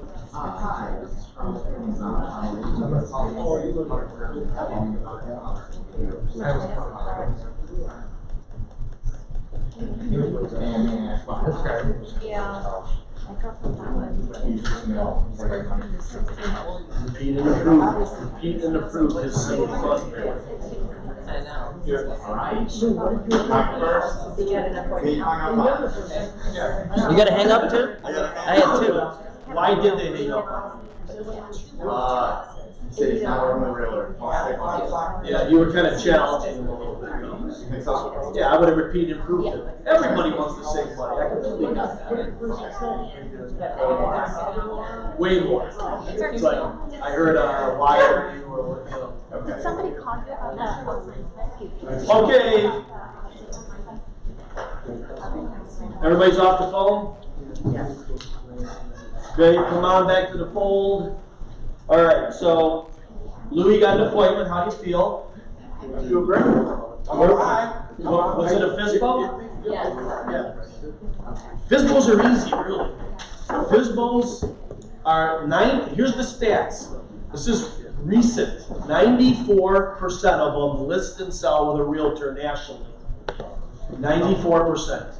Yeah. Repeat and approve. Repeat and approve is so fun. I know. You gotta hang up too? I had 2. Why did they hang up? City's not on the regular. Yeah, you were kind of challenging them a little bit ago. Yeah, I would have repeated and proved it. Everybody wants to save money. I completely got that. Way more. It's like, I heard why are you or you know. Did somebody call you about that? Okay. Everybody's off the phone? Yes. Okay, come on back to the fold. All right, so Louis got an appointment. How do you feel? I feel great. Was it a FISBO? Yes. Yeah. FISBOs are easy, really. FISBOs are here's the stats. This is recent. 94% of them list and sell with a realtor nationally. 94%.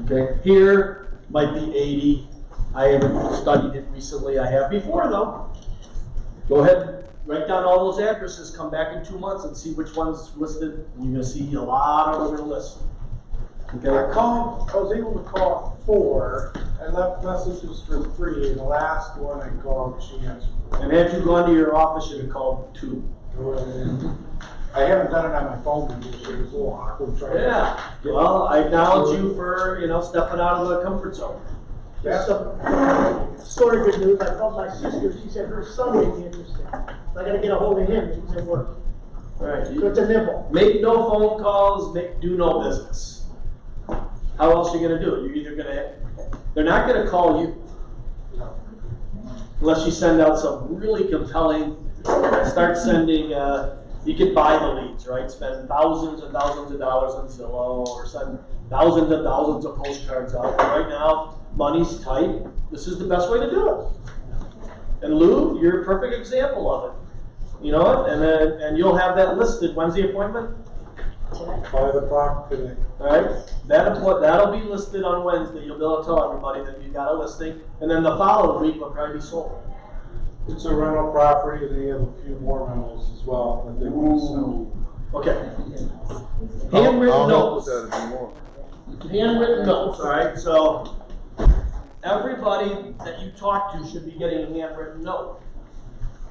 Okay, here might be 80. I haven't studied it recently. I have before though. Go ahead, write down all those addresses, come back in 2 months and see which one's listed. And you're gonna see a lot of them are gonna list. Okay. I was able to call 4. I left messages for 3, and the last one I called, she answered. And had you gone to your office, you'd have called 2. I haven't done it on my phone because it was a little awkward trying. Yeah. Well, I acknowledge you for stepping out of the comfort zone. There's some story good news. I called my sister. She said her son may be interested. I gotta get a hold of him. He's at work. All right. So it's a nibble. Make no phone calls. Do no business. How else are you gonna do it? You're either they're not gonna call you unless you send out some really compelling. Start sending. You can buy the leads, right? Spend thousands and thousands of dollars on Zillow, or send thousands and thousands of postcards out. Right now, money's tight. This is the best way to do it. And Lou, you're a perfect example of it. You know what? And you'll have that listed. When's the appointment? 5 o'clock today. All right. That'll be listed on Wednesday. You'll be able to tell everybody that you got a listing, and then the following week will probably be sold. It's a rental property, and they have a few more rentals as well that they want to sell. Okay. Handwritten I'll help with notes. that if you want. Handwritten notes. All right. So everybody that you talk to should be getting a handwritten note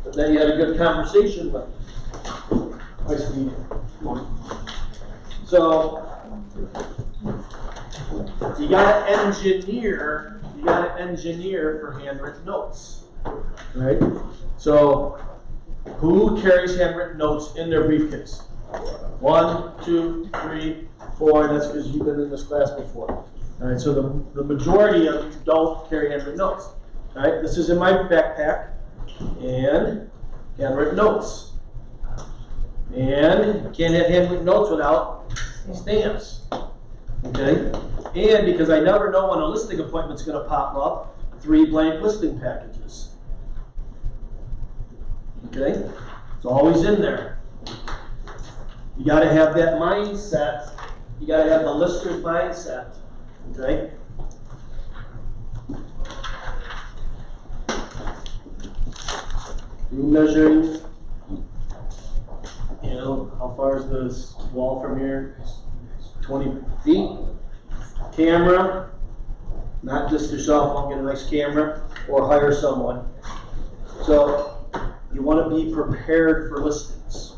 that you had a good conversation with. Nice to meet you. So you gotta engineer for handwritten notes. Right? So who carries handwritten notes in their briefcase? 1, 2, 3, 4, that's because you've been in this class before. All right, so the majority of you don't carry handwritten notes. All right, this is in my backpack, and handwritten notes. And you can't have handwritten notes without stamps. Okay? And because I never know when a listing appointment's going to pop up, 3 blank listing packages. Okay? It's always in there. You got to have that mindset. You got to have the lister's mindset. Okay? Room measuring. You know, how far is this wall from here? 20 feet. Camera. Not just your cell phone, get a nice camera or hire someone. So you want to be prepared for listings.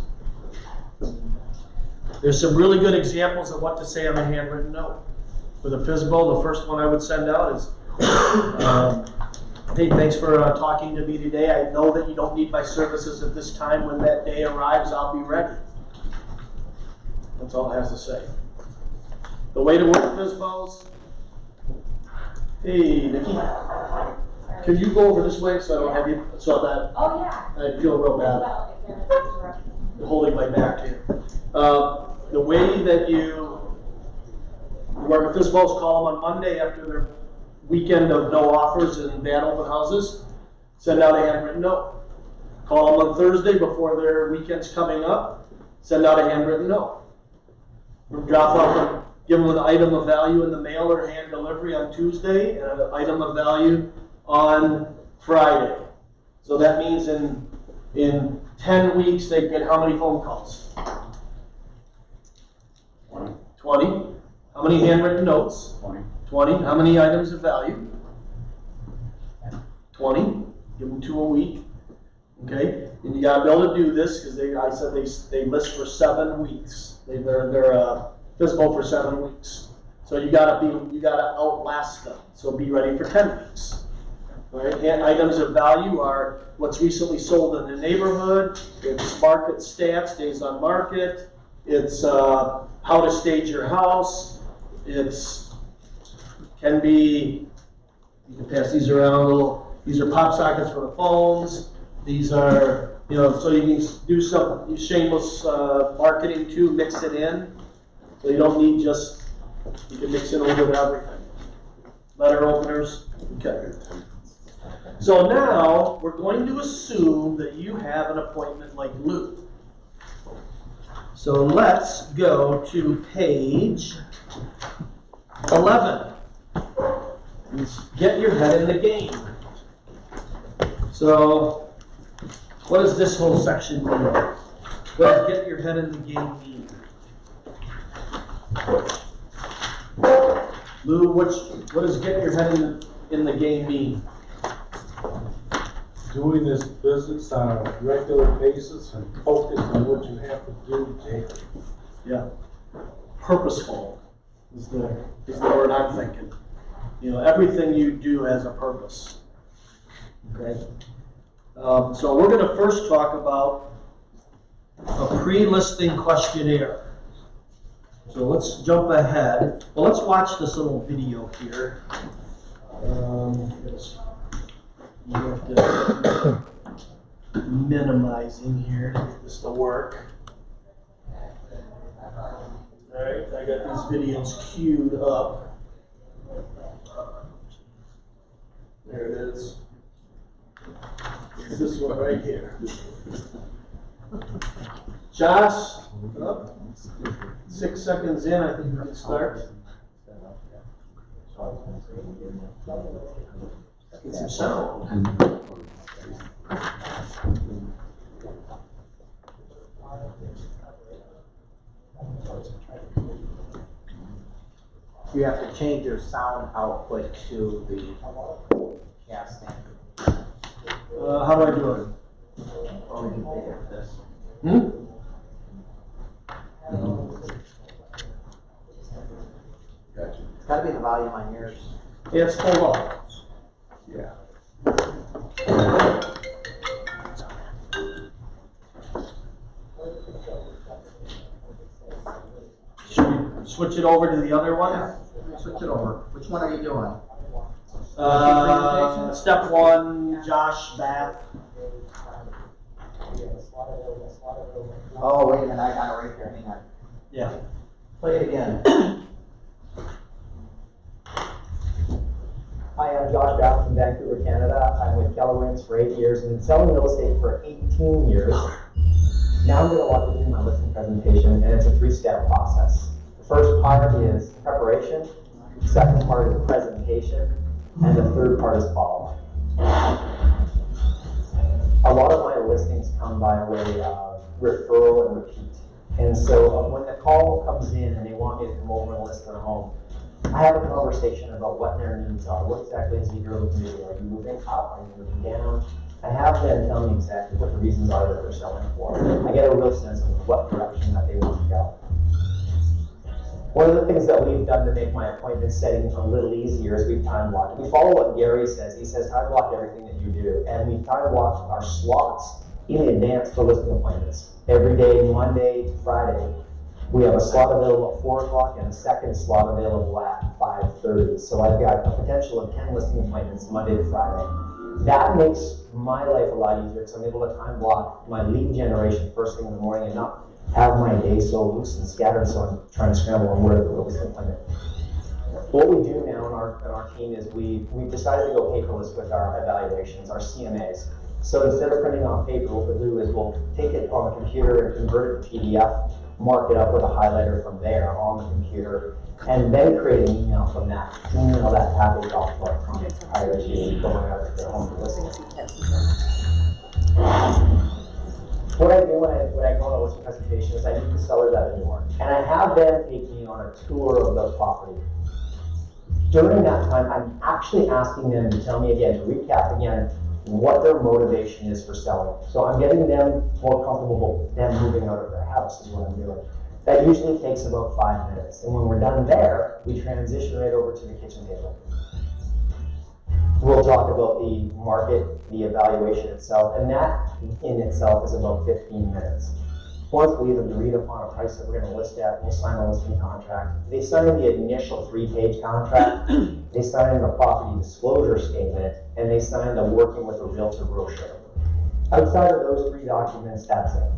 There's some really good examples of what to say on a handwritten note. For the FSBO, the first one I would send out is, hey, thanks for talking to me today. I know that you don't need my services at this time. When that day arrives, I'll be ready. That's all it has to say. The way to work FSBOs. Hey, Nikki, can you go over this way so I don't have you, so that Oh, yeah. I feel real bad holding my back to you. The way that you work with FSBOs, call them on Monday after their weekend of no offers and bad open houses, send out a handwritten note. Call them on Thursday before their weekend's coming up, send out a handwritten note. Drop off, give them an item of value in the mail or hand delivery on Tuesday, and an item of value on Friday. So that means in 10 weeks they get how many phone calls? 20. How many handwritten notes? 20. How many items of value? 20. Give them 2 a week. Okay, and you gotta be able to do this because I said they list for 7 weeks. They're FSBO for 7 weeks. So you gotta outlast them. So be ready for 10 weeks. All right. And items of value are what's recently sold in the neighborhood. It's market stats, days on market. It's how to stage your house. It's can be, you can pass these around. These are pop sockets for the phones. These are, you know, so you can do some shameless marketing too, mix it in. So you don't need just, you can mix it over with everything. Letter openers, okay. So now we're going to assume that you have an appointment like Lou. So let's go to page 11. Let's get your head in the game. So what does this whole section mean? What does get your head in the game mean? Lou, what does get your head in the game mean? Doing this business on a regular basis and focus on what you have to do daily. Yeah. Purposeful is the word I'm thinking. You know, everything you do has a purpose. Okay? So we're going to first talk about a pre-listing questionnaire. So let's jump ahead. Well, let's watch this little video here. You have to minimizing here to get this to work. Alright, I got these videos queued up. There it is. This one right here. Josh, up. 6 seconds in, I think we can start. Get some sound. You have to change your sound output to the casting. How do I do it? Or you can pick this. Gotcha. It's gotta be the volume on yours. Yeah, it's full up. Yeah. Should we switch it over to the other one? Switch it over. Which one are you doing? Step 1, Josh, Bath. Oh, wait a minute, I got it right here, hang on. Yeah. Play it again. Hi, I'm Josh Bath from Vancouver, Canada. I'm with Keller Williams for 8 years and been selling real estate for 18 years. Now I'm going to walk you through my listing presentation, and it's a 3-step process. The first part is preparation, the second part is presentation, and the third part is follow-up. A lot of my listings come by way of referral and repeat. And so when the call comes in and they want me to come over and list their home, I have a conversation about what their needs are. What exactly is it you're looking to do? Are you moving up? Are you moving down? I have them tell me exactly what the reasons are that they're selling for. I get a real sense of what direction that they want to go. One of the things that we've done to make my appointment setting a little easier is we've time blocked. We follow what Gary says. He says time block everything that you do. And we time block our slots in advance for listing appointments. Every day, Monday to Friday, we have a slot available at 4 o'clock and a second slot available at 5:30. So I've got a potential of 10 listing appointments Monday to Friday. That makes my life a lot easier because I'm able to time block my lead generation first thing in the morning and not have my day so loose and scattered, so I'm trying to scramble on where to go listing appointment. What we do now in our team is we've decided to go paperless with our evaluations, our CMAs. So instead of printing off paper, what we'll do is we'll take it on the computer and convert it to PDF, mark it up with a highlighter from there on the computer, and then create an email from that. Email that package off to our client prior to going out to their home to listen. What I do when I go on a listing presentation is I meet the sellers at the door, and I have them take me on a tour of the property. During that time, I'm actually asking them to tell me again, to recap again, what their motivation is for selling. So I'm getting them more comfortable with them moving out of their house is what I'm doing. That usually takes about 5 minutes. And when we're done there, we transition right over to the kitchen table. We'll talk about the market, the evaluation itself, and that in itself is about 15 minutes. Once we've agreed upon a price that we're going to list at, we'll sign a listing contract. They sign the initial 3-page contract, they sign the property disclosure statement, and they sign the working with a realtor brochure. Outside of those 3 documents, that's it.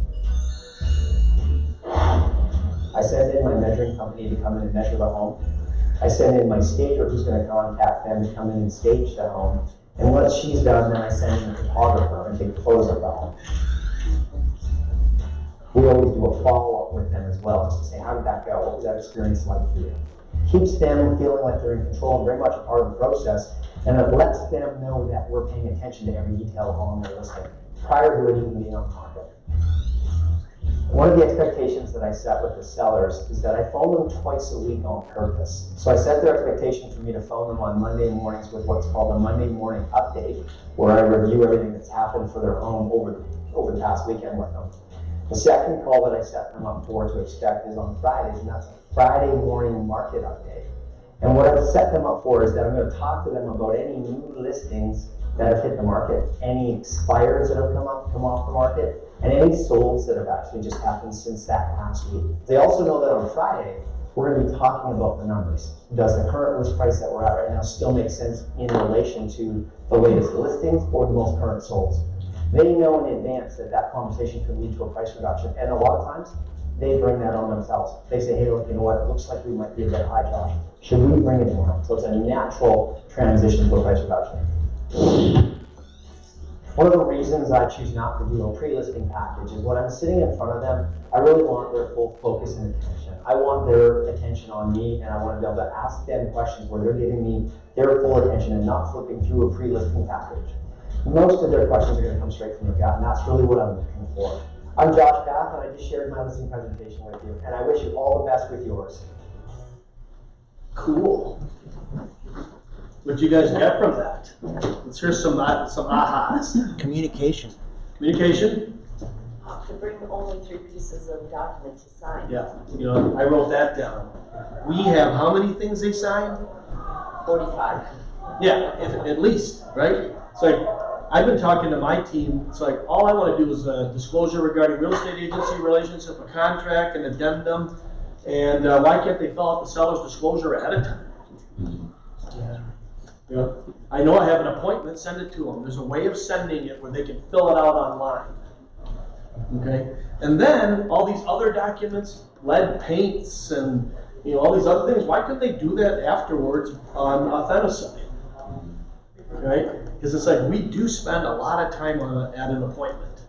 I send in my measuring company to come in and measure the home. I send in my stager who's going to contact them to come in and stage the home. And once she's done, then I send in a photographer and take photos of the home. We always do a follow-up with them as well, just to say, how did that go? What was that experience like for you? Keeps them feeling like they're in control and very much a part of the process, and it lets them know that we're paying attention to every detail on their listing prior to it even being on the market. One of the expectations that I set with the sellers is that I phone them twice a week on purpose. So I set their expectation for me to phone them on Monday mornings with what's called a Monday morning update, where I review everything that's happened for their home over the past weekend with them. The second call that I set them up for to expect is on Fridays, and that's a Friday morning market update. And what I've set them up for is that I'm going to talk to them about any new listings that have hit the market, any expires that have come off the market, and any solds that have actually just happened since that past week. They also know that on Friday, we're going to be talking about the numbers. Does the current list price that we're at right now still make sense in relation to the latest listings or the most current solds? They know in advance that that conversation could lead to a price reduction, and a lot of times, they bring that on themselves. They say, hey, look, you know what, it looks like we might be a bit high, Josh. Should we bring it down? So it's a natural transition to a price reduction. One of the reasons I choose not to do a pre-listing package is when I'm sitting in front of them, I really want their full focus and attention. I want their attention on me, and I want to be able to ask them questions where they're giving me their full attention and not flipping through a pre-listing package. Most of their questions are going to come straight from the gut, and that's really what I'm looking for. I'm Josh Bath, and I just shared my listing presentation with you, and I wish you all the best with yours. Cool. What'd you guys get from that? Let's hear some ahas. Communication. Communication? To bring only 3 pieces of documents to sign. Yeah, you know, I wrote that down. We have how many things they sign? 45. Yeah, at least, right? It's like, I've been talking to my team, it's like, all I want to do is a disclosure regarding real estate agency relationship, a contract, an addendum, and why can't they fill out the seller's disclosure ahead of time? Yeah. You know, I know I have an appointment, send it to them. There's a way of sending it where they can fill it out online. Okay? And then all these other documents, lead paints and all these other things, why couldn't they do that afterwards on Authenticite? Right? Because it's like we do spend a lot of time at an appointment.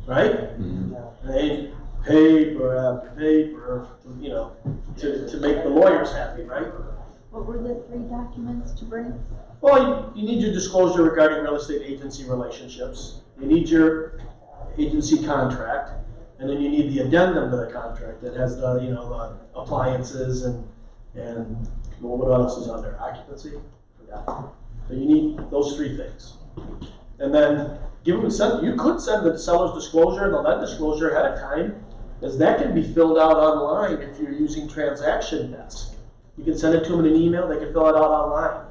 Right? Right? Paper after paper, to make the lawyers happy, right? What were the 3 documents to bring? Well, you need your disclosure regarding real estate agency relationships. You need your agency contract, and then you need the addendum to the contract that has the the appliances and what else is on there? Occupancy. Forgot. So you need those 3 things, and then you could send the seller's disclosure and the lead disclosure ahead of time, as that can be filled out online if you're using Transaction Desk. You can send it to them in an email, they can fill it out online.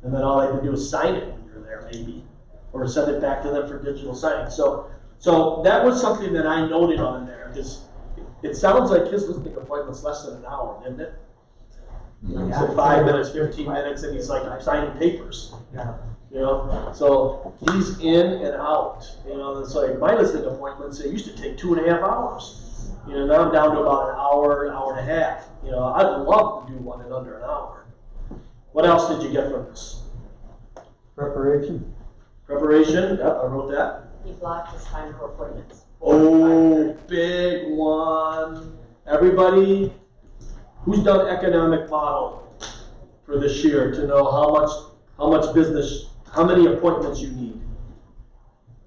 And then all they have to do is sign it when you're there, maybe. Or send it back to them for digital signing. So that was something that I noted on there, because it sounds like his listing appointment's less than an hour, didn't it? He said 5 minutes, 15 minutes, and he's like, I'm signing papers. Yeah. So he's in and out. It's like my listing appointments, it used to take 2.5 hours. Now I'm down to about an hour and a half. I'd love to do one in under an hour. What else did you get from this? Preparation. Preparation, yep, I wrote that. He blocked his time for appointments. Oh, big one. Everybody who's done economic model for this year to know how much business, how many appointments you need.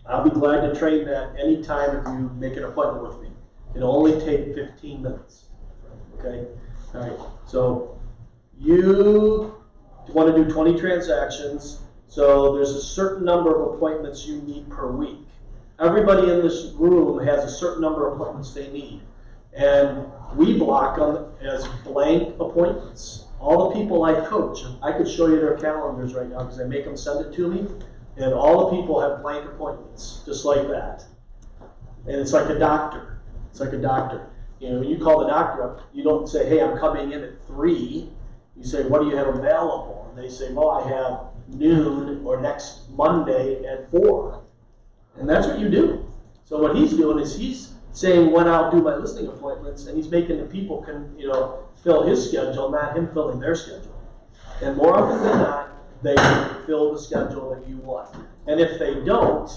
I'll be glad to train that anytime if you make an appointment with me. It'll only take 15 minutes. Okay? All right. So you want to do 20 transactions. So there's a certain number of appointments you need per week. Everybody in this room has a certain number of appointments they need. And we block them as blank appointments. All the people I coach, I could show you their calendars right now because I make them send it to me. And all the people have blank appointments, just like that. And it's like a doctor. It's like a doctor. When you call the doctor up, you don't say, hey, I'm coming in at 3. You say, what do you have available? And they say, well, I have noon or next Monday at 4. And that's what you do. So what he's doing is he's saying when I'll do my listing appointments, and he's making the people can, fill his schedule, not him filling their schedule. And more often than not, they fill the schedule that you want. And if they don't,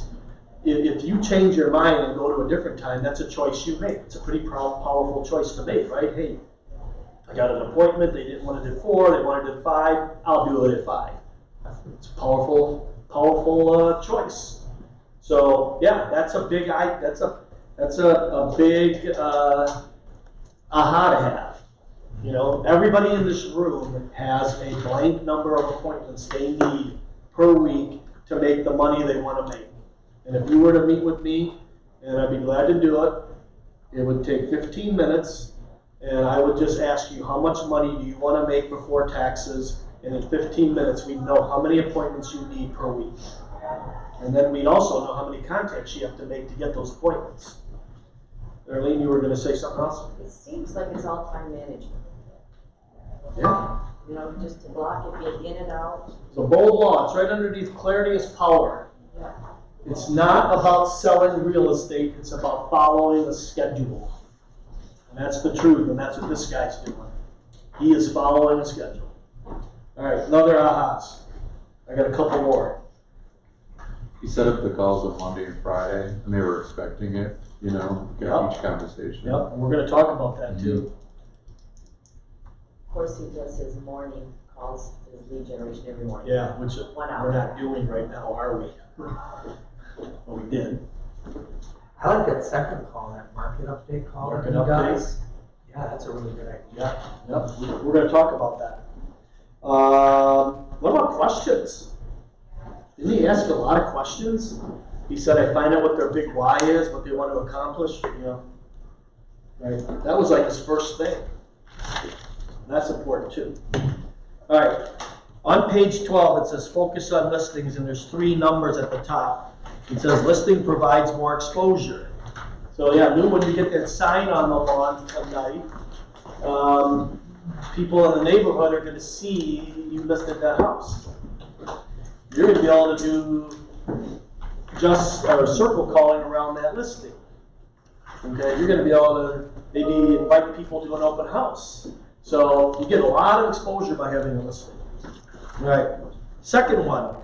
if you change your mind and go to a different time, that's a choice you make. It's a pretty powerful choice to make, right? Hey, I got an appointment, they didn't want it at 4, they wanted it at 5, I'll do it at 5. It's a powerful choice. So yeah, that's a big big aha to have. Everybody in this room has a blank number of appointments they need per week to make the money they want to make. And if you were to meet with me, and I'd be glad to do it, it would take 15 minutes, and I would just ask you how much money do you want to make before taxes, and in 15 minutes we'd know how many appointments you need per week. And then we'd also know how many contacts you have to make to get those appointments. Arlene, you were going to say something else? It seems like it's all time management. Yeah. Just to block it, get in and out. It's a bold law. It's right underneath clarity is power. Yeah. It's not about selling real estate. It's about following a schedule. And that's the truth, and that's what this guy's doing. He is following a schedule. All right, another ahas. I got a couple more. He set up the calls on Monday and Friday, and they were expecting it, you know, get each conversation. Yep, and we're gonna talk about that too. Of course, he does his morning calls, his lead generation every morning. Yeah, which 1 hour. we're not doing right now, are we? Well, we did. I like that second call, that market update call. Market you update. guys. Yeah, that's a really good idea. Yep, we're gonna talk about that. What about questions? Didn't he ask a lot of questions? He said, I find out what their big why is, what they want to accomplish, you know. Right, that was like his first thing. That's important too. All right, on page 12, it says focus on listings, and there's 3 numbers at the top. It says listing provides more exposure. So yeah, when you get that sign on the lawn at night, people in the neighborhood are gonna see you listed that house. You're gonna be able to do just circle calling around that listing. Okay, you're gonna be able to maybe invite people to an open house. So you get a lot of exposure by having a listing. All right, second one,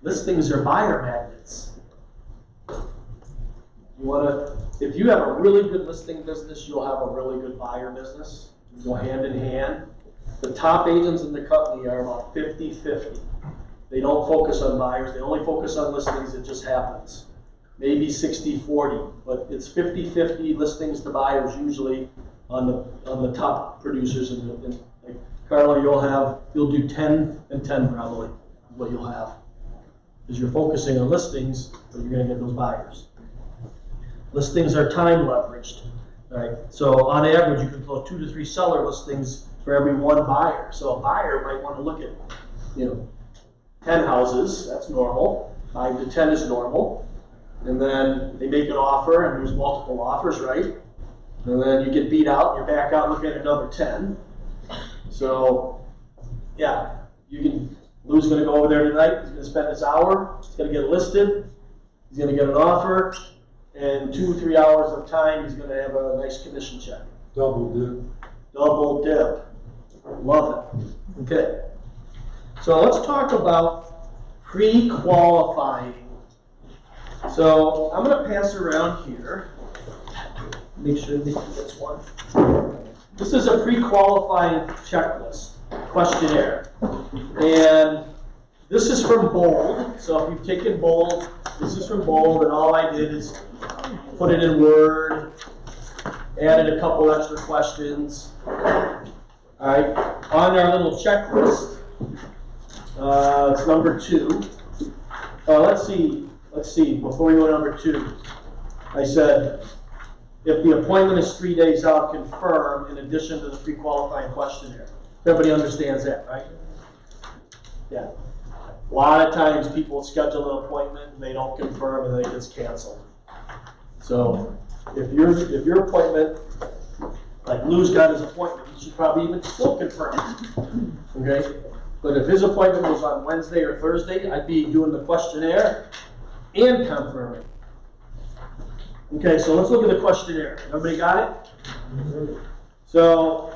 listings are buyer magnets. You wanna, if you have a really good listing business, you'll have a really good buyer business. You go hand in hand. The top agents in the company are about 50-50. They don't focus on buyers, they only focus on listings, it just happens. Maybe 60-40, but it's 50-50 listings to buyers usually on the top producers. And like Carla, you'll do 10 and 10 probably, is what you'll have. Because you're focusing on listings, but you're gonna get those buyers. Listings are time leveraged, right? So on average, you can close 2 to 3 seller listings for every 1 buyer. So a buyer might want to look at, 10 houses, that's normal. 5 to 10 is normal. And then they make an offer, and there's multiple offers, right? And then you get beat out, you're back out looking at another 10. So, yeah, Lou's gonna go over there tonight, he's gonna spend his hour, he's gonna get listed, he's gonna get an offer, and 2 or 3 hours of time, he's gonna have a nice commission check. Double dip. Double dip. Love it. Okay. So let's talk about pre-qualifying. So I'm going to pass around here. Make sure that gets one. This is a pre-qualifying checklist questionnaire. And this is from Bold. So if you've taken Bold, this is from Bold, and all I did is put it in Word, added a couple extra questions. All right, on our little checklist, it's number 2. Let's see, before we go to number 2, I said, if the appointment is 3 days out, confirm in addition to the pre-qualifying questionnaire. Everybody understands that, right? Yeah. A lot of times people schedule an appointment and they don't confirm and then it gets canceled. So if your appointment, like Lou's got his appointment, he should probably even still confirm it. Okay? But if his appointment was on Wednesday or Thursday, I'd be doing the questionnaire and confirming. Okay, so let's look at the questionnaire. Everybody got it? So,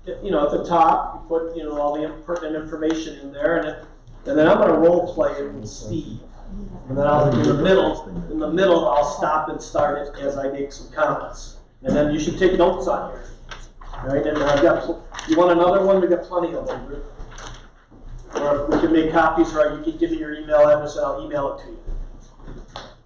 at the top, you put, all the pertinent information in there, and then I'm going to role play it with Steve. And then in the middle, I'll stop and start it as I make some comments. And then you should take notes on here. All right, and I've got, you want another one? We've got plenty of them. Or we can make copies, or you can give me your email address and I'll email it to you.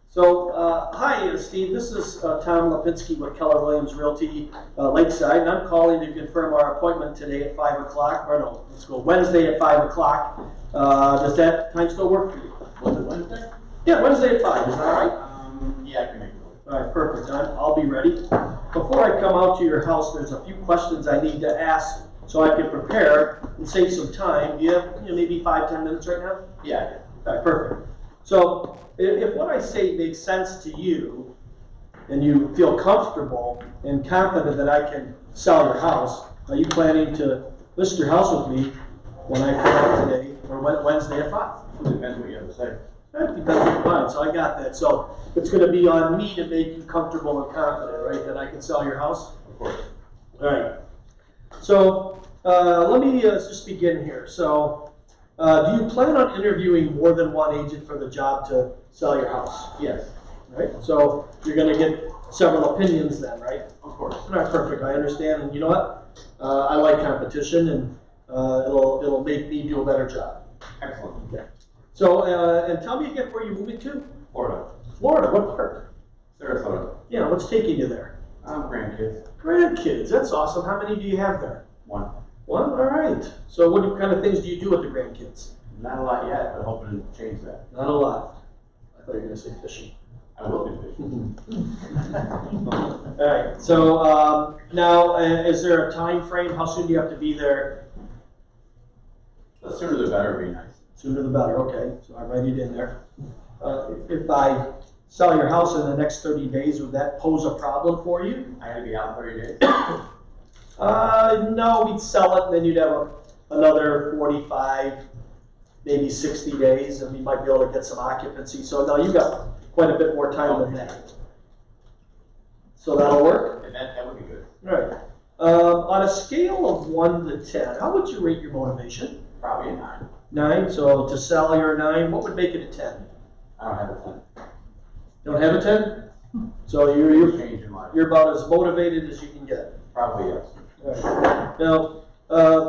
So, hi Steve, this is Tom Lipinski with Keller Williams Realty Lakeside, and I'm calling to confirm our appointment today at 5 o'clock, or no, let's go Wednesday at 5 o'clock. Does that time still work for you? Was it Wednesday? Yeah, Wednesday at 5, is that all right? Yeah, I can make it. All right, perfect, I'll be ready. Before I come out to your house, there's a few questions I need to ask so I can prepare and save some time. Do you have maybe 5-10 minutes right now? Yeah. All right, perfect. So, if what I say makes sense to you, and you feel comfortable and confident that I can sell your house, are you planning to list your house with me when I come out today, or Wednesday at 5? It depends what you have to say. That depends on your mind, so I got that. So, it's going to be on me to make you comfortable and confident, right, that I can sell your house? Of course. All right. So, let me just begin here. So, Do you plan on interviewing more than one agent for the job to sell your house? Yes, Right? So you're gonna get several opinions then, right? of course. All right, perfect, I understand, and you know what? I like competition, and it'll make me do a better job. Excellent. So, and tell me again where you're moving to? Florida, Florida, what part? Sarasota, Yeah, what's taking you there? grandkids, Grandkids, that's awesome. How many do you have there? one. One, all right. So what kind of things do you do with the grandkids? Not a lot yet, but hoping to change that. Not a lot. I thought you were gonna say fishing. I will be fishing. All right, so, now, is there a time frame? How soon do you have to be there? The sooner the better would be nice. Sooner the better, okay, so I write it in there. If I sell your house in the next 30 days, would that pose a problem for you? I gotta be out 30 days. No, we'd sell it, and then you'd have another 45, maybe 60 days, and we might be able to get some occupancy. So no, you've got quite a bit more time than that. So that'll work? And that would be good. All right. On a scale of 1 to 10, how would you rate your motivation? Probably a 9. 9, so to sell you're a 9, what would make it a 10? I don't have a 10. Don't have a 10? So you're Change in life. you're about as motivated as you can get. Probably yes. All right. Now,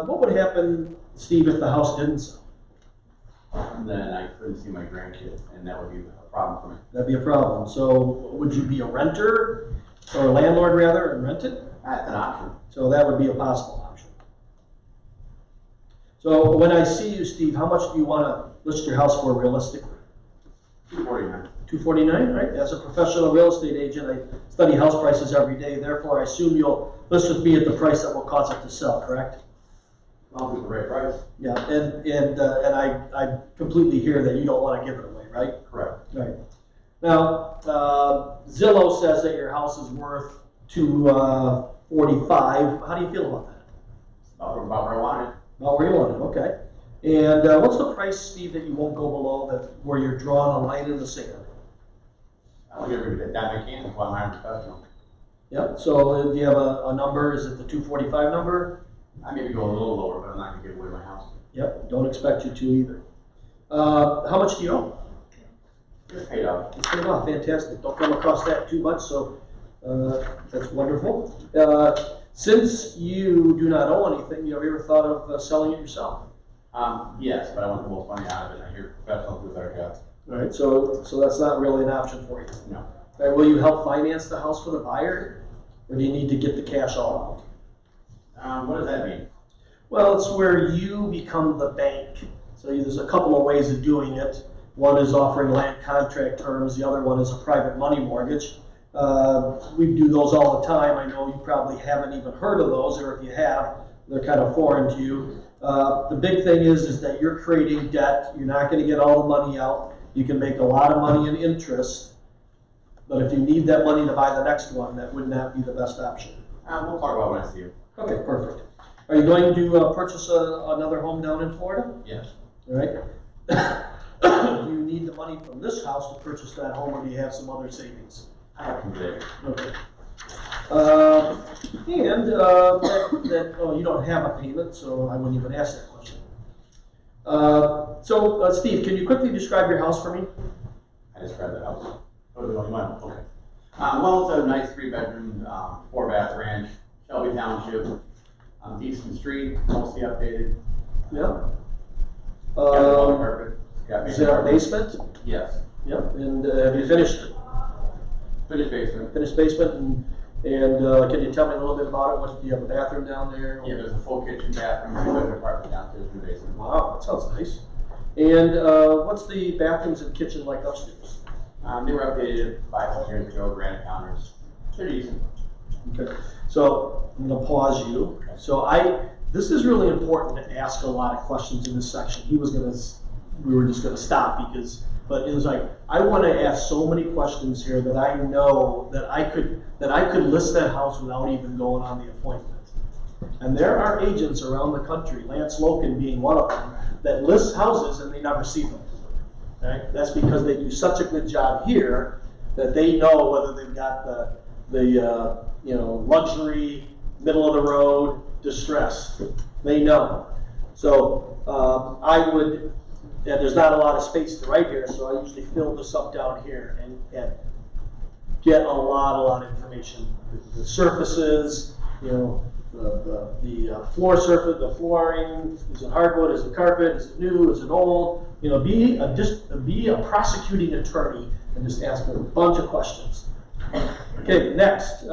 what would happen, Steve, if the house didn't sell? Then I couldn't see my grandkids, and that would be a problem for me. That'd be a problem. So would you be a renter, or a landlord rather, and rent it? That's an option. So that would be a possible option. So when I see you, Steve, how much do you want to list your house for realistically? $249. $249, right? As a professional real estate agent, I study house prices every day. Therefore, I assume you'll list with me at the price that will cause it to sell, correct? I'll do the right price. Yeah, and I completely hear that you don't want to give it away, right? Correct. Right. Now, Zillow says that your house is worth $245. How do you feel about that? About where I want it. About where you want it, okay. And what's the price, Steve, that you won't go below, that where you're drawing a line in the sand? I'll give it that I can while I'm professional. Yep, so do you have a number? Is it the 245 number? I maybe go a little lower, but I'm not gonna give away my house. Yep, don't expect you to either. How much do you owe? It's paid off. It's paid off, fantastic. Don't come across that too much, so that's wonderful. Since you do not owe anything, you ever thought of selling it yourself? Yes, but I want the most money out of it. I hear professionals do a better job. All right, so that's not really an option for you. No. All right, will you help finance the house for the buyer, or do you need to get the cash all out? What does that mean? Well, it's where you become the bank. So there's a couple of ways of doing it. One is offering land contract terms. The other one is a private money mortgage. We do those all the time. I know you probably haven't even heard of those, or if you have, they're kind of foreign to you. The big thing is that you're creating debt. You're not going to get all the money out. You can make a lot of money in interest, but if you need that money to buy the next one, that would not be the best option. We'll talk about when I see you. Okay, perfect. Are you going to purchase another home down in Florida? Yes. All right. Do you need the money from this house to purchase that home, or do you have some other savings? I have some savings. Okay. You don't have a payment, so I wouldn't even ask that question. Steve, can you quickly describe your house for me? I described the house. Oh, you want? Okay. Well, it's a nice 3-bedroom, 4-bath ranch, Shelby Township, decent street, mostly updated. Yeah. Got a lawn carpet. Is there a basement? Yes. Yep. And have you finished it? Finished basement. Finished basement, and can you tell me a little bit about it? Do you have a bathroom down there? Yeah, there's a full kitchen, bathroom, 2-bedroom apartment downstairs in the basement. Wow, that sounds nice. And what's the bathrooms and kitchen like upstairs? They were updated 5 years ago, granite counters. They're decent. Okay, so I'm gonna pause you. So this is really important to ask a lot of questions in this section. We were just gonna stop but it was like, I wanna ask so many questions here that I know that I could list that house without even going on the appointment. And there are agents around the country, Lance Loken being one of them, that list houses and they never see them. Okay? That's because they do such a good job here that they know whether they've got the luxury, middle of the road, distress. They know. So, I would, and there's not a lot of space to write here, so I usually fill this up down here and get a lot of information. The surfaces, you know, the floor surface, the flooring, is it hardwood, is it carpet, is it new, is it old? You know, be a prosecuting attorney and just ask a bunch of questions. Okay, next.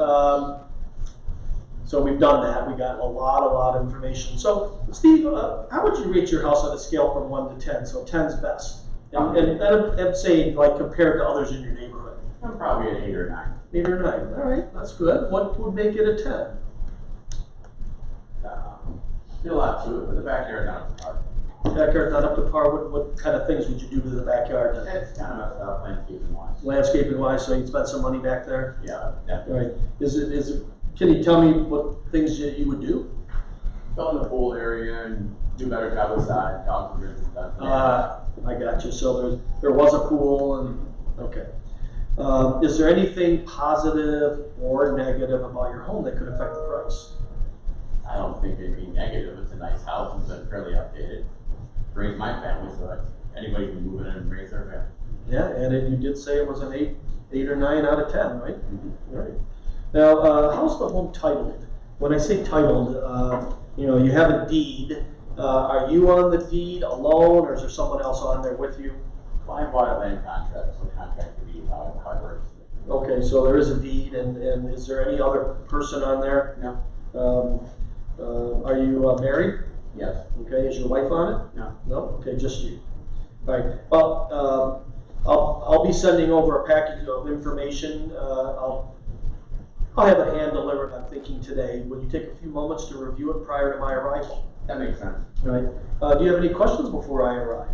So we've done that. We got a lot of information. So, Steve, how would you rate your house on a scale from 1 to 10? So 10's best. And I'd say, like, compared to others in your neighborhood. I'm probably an 8 or 9. 8 or 9. All right, that's good. What would make it a 10? Still a lot to it, but the backyard not up to par. Backyard not up to par. What kind of things would you do to the backyard? It's kind of messed up landscaping wise. Landscaping wise, so you'd spend some money back there? Yeah, definitely. Right. Is it? Can you tell me what things you would do? Fill in the pool area and do a better job outside, dogs and stuff. I got you. So there was a pool and, okay. Is there anything positive or negative about your home that could affect the price? I don't think it'd be negative. It's a nice house. It's been fairly updated. Raise my family, so anybody can move in and raise their family. Yeah, and you did say it was an 8 or 9 out of 10, right? Mm-hmm. All right. Now, how's the home titled? When I say titled, you know, you have a deed. Are you on the deed alone, or is there someone else on there with you? Well, I bought a land contract, so contract to be how it works. Okay, so there is a deed, and is there any other person on there? No. Are you married? Yes. Okay, is your wife on it? No. No? Okay, just you. All right. Well, I'll be sending over a package of information. I'll have a hand delivered, I'm thinking, today. Would you take a few moments to review it prior to my arrival? That makes sense. All right. Do you have any questions before I arrive?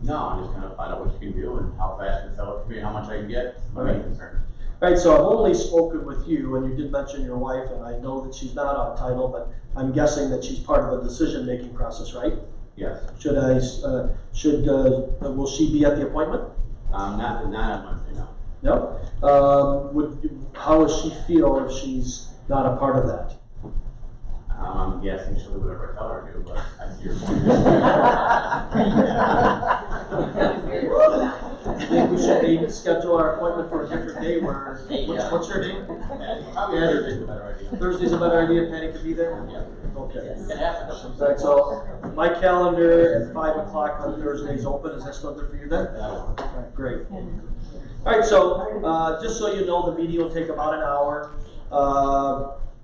No, I'm just gonna find out what you can do and how fast you sell it for me and how much I can get. My main concern. All right, so I've only spoken with you, and you did mention your wife, and I know that she's not on title, but I'm guessing that she's part of the decision-making process, right? Yes. Will she be at the appointment? Not on Wednesday, no. No? How does she feel if she's not a part of that? I'm guessing she'll do whatever I tell her to, but I see your point. I think we should maybe schedule our appointment for a different day where, what's your name? Thursday's a better idea. Thursday's a better idea, Patty could be there? Yeah. Okay. It happens. Right, so my calendar at 5 o'clock on Thursday is open. Is that still good for you then? All right, great. All right, so just so you know, the meeting will take about an hour.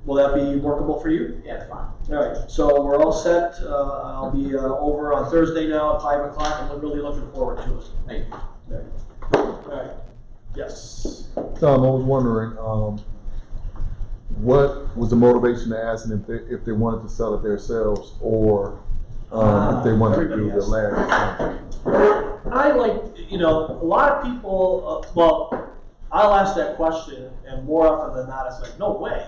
Will that be workable for you? Yeah, it's fine. All right, so we're all set. I'll be over on Thursday now at 5 o'clock, and we're really looking forward to it. Thank you. All right. Yes. Tom, I was wondering, what was the motivation to ask them if they wanted to sell it themselves, or if they wanted to do the land contract? I like, you know, a lot of people, well, I'll ask that question, and more often than not, it's like, no way.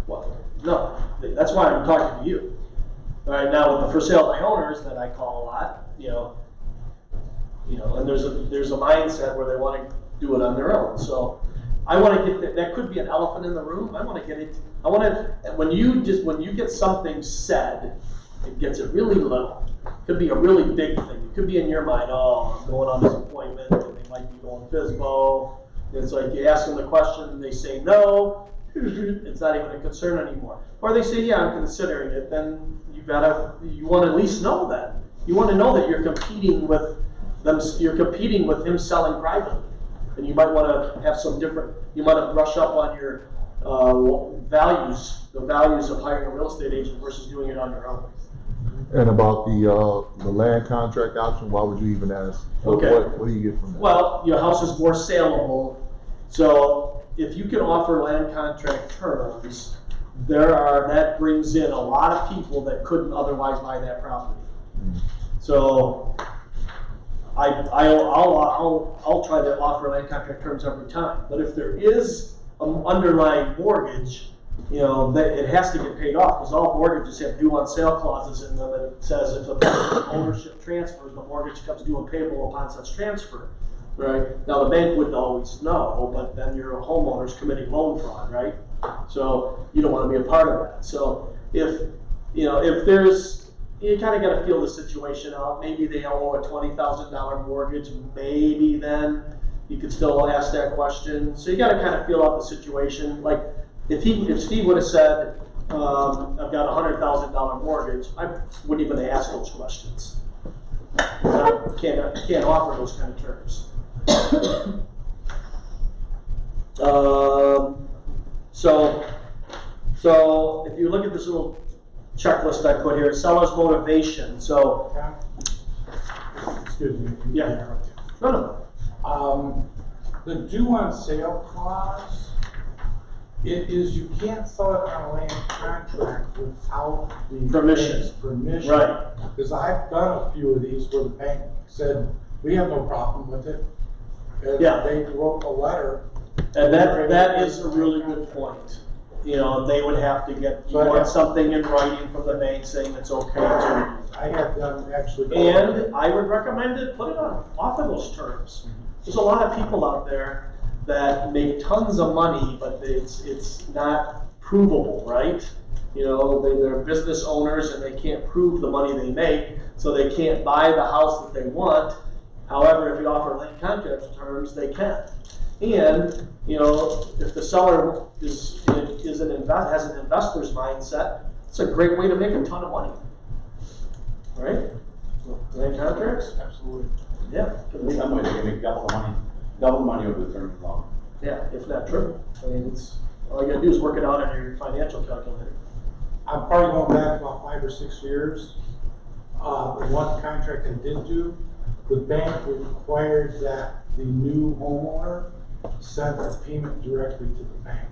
Well, no, that's why I'm talking to you. All right, now with the for sale by owners that I call a lot, you know, and there's a mindset where they want to do it on their own. So I want to get that could be an elephant in the room. I want to get it. I want to when you get something said, it gets it really little. It could be a really big thing. It could be in your mind, oh, I'm going on this appointment, and they might be going FISBO. It's like you ask them the question, and they say no. It's not even a concern anymore. Or they say, yeah, I'm considering it. Then you want to at least know that. You want to know that you're competing with them. You're competing with him selling privately, and you might want to have some different. You might have brush up on your values, the values of hiring a real estate agent versus doing it on your own. And about the land contract option, why would you even ask? Okay. What do you get from that? Well, your house is more saleable, so if you can offer land contract terms, that brings in a lot of people that couldn't otherwise buy that property. So I'll try to offer land contract terms every time. But if there is an underlying mortgage, you know, that it has to get paid off, because all mortgages have due on sale clauses in them, and it says if the ownership transfers, the mortgage becomes due and payable upon such transfer. Right? Now the bank wouldn't always know, but then your homeowner's committing loan fraud, right? So you don't want to be a part of that. So if there's you kind of got to feel the situation out. Maybe they owe a $20,000 mortgage. Maybe then you could still ask that question. So you got to kind of feel out the situation. Like if Steve would have said, I've got a $100,000 mortgage, I wouldn't even ask those questions. I can't offer those kind of terms. So if you look at this little checklist I put here, seller's motivation. So, Excuse me. yeah, no. The due on sale clause, it is, you can't sell it on a land contract without the Permission. bank's permission. Right. Because I've done a few of these where the bank said, we have no problem with it. And Yeah. they wrote a letter. And that is a really good point. You know, they would have to get, you want something in writing from the bank saying it's okay to. I had them actually. And I would recommend it, put it on, offer those terms. There's a lot of people out there that make tons of money, but it's not provable, right? You know, they're business owners and they can't prove the money they make, so they can't buy the house that they want. However, if you offer land contract terms, they can. And, you know, if the seller has an investor's mindset, it's a great way to make a ton of money. Right? Land contracts? Absolutely. Yeah. Some way they can make double the money over the term of law. Yeah, if not triple. I mean, it's, all you gotta do is work it out on your financial calculator. I'm probably going back about 5 or 6 years. The one contract I did do, the bank required that the new homeowner send a payment directly to the bank.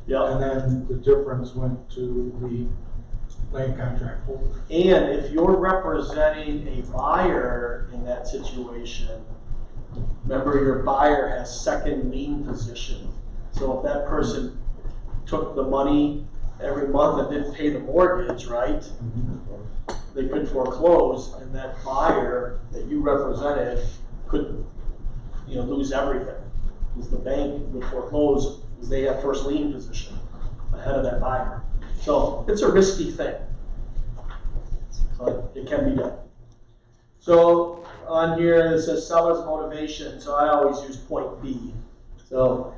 Yeah. And then the difference went to the land contract holder. And if you're representing a buyer in that situation, remember your buyer has second lien position. So if that person took the money every month and didn't pay the mortgage, right? They could foreclose, and that buyer that you represented could, you know, lose everything. Because the bank would foreclose because they have first lien position ahead of that buyer. So it's a risky thing, but it can be done. So on here it says seller's motivation. So I always use point B. So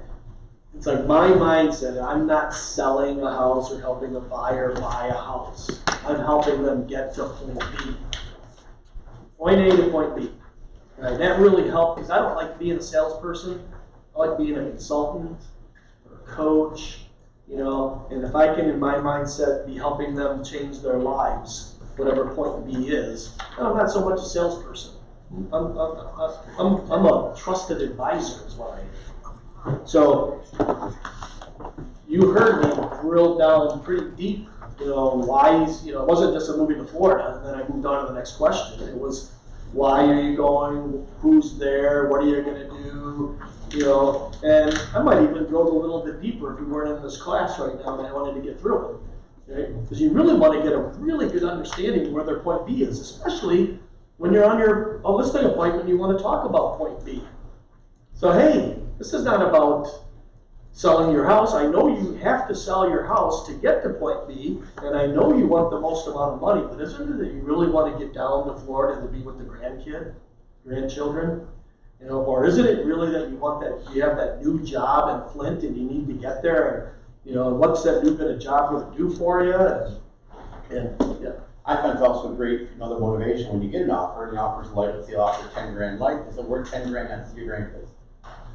it's like my mindset, I'm not selling a house or helping a buyer buy a house. I'm helping them get to point B. Point A to point B. Right, that really helped because I don't like being a salesperson. I like being a consultant or a coach, you know, and if I can, in my mindset, be helping them change their lives, whatever point B is, I'm not so much a salesperson. I'm a trusted advisor is what I am. So you heard me drill down pretty deep, you know, why he's, you know, it wasn't just a moving to Florida and then I moved on to the next question. It was, why are you going? Who's there? What are you going to do? You know, and I might even go a little bit deeper if we weren't in this class right now and I wanted to get through it. Right? Because you really want to get a really good understanding of where their point B is, especially when you're on a listing appointment, you want to talk about point B. So hey, this is not about selling your house. I know you have to sell your house to get to point B, and I know you want the most amount of money, but isn't it that you really want to get down to Florida to be with the grandchildren? You know, or isn't it really that you want that, you have that new job in Flint and you need to get there, and, you know, what's that new bit of job going to do for you? And yeah. I find it's also great, another motivation when you get an offer, and the offer's light, let's say you offer 10 grand light, they said, we're 10 grand, that's your grandkids.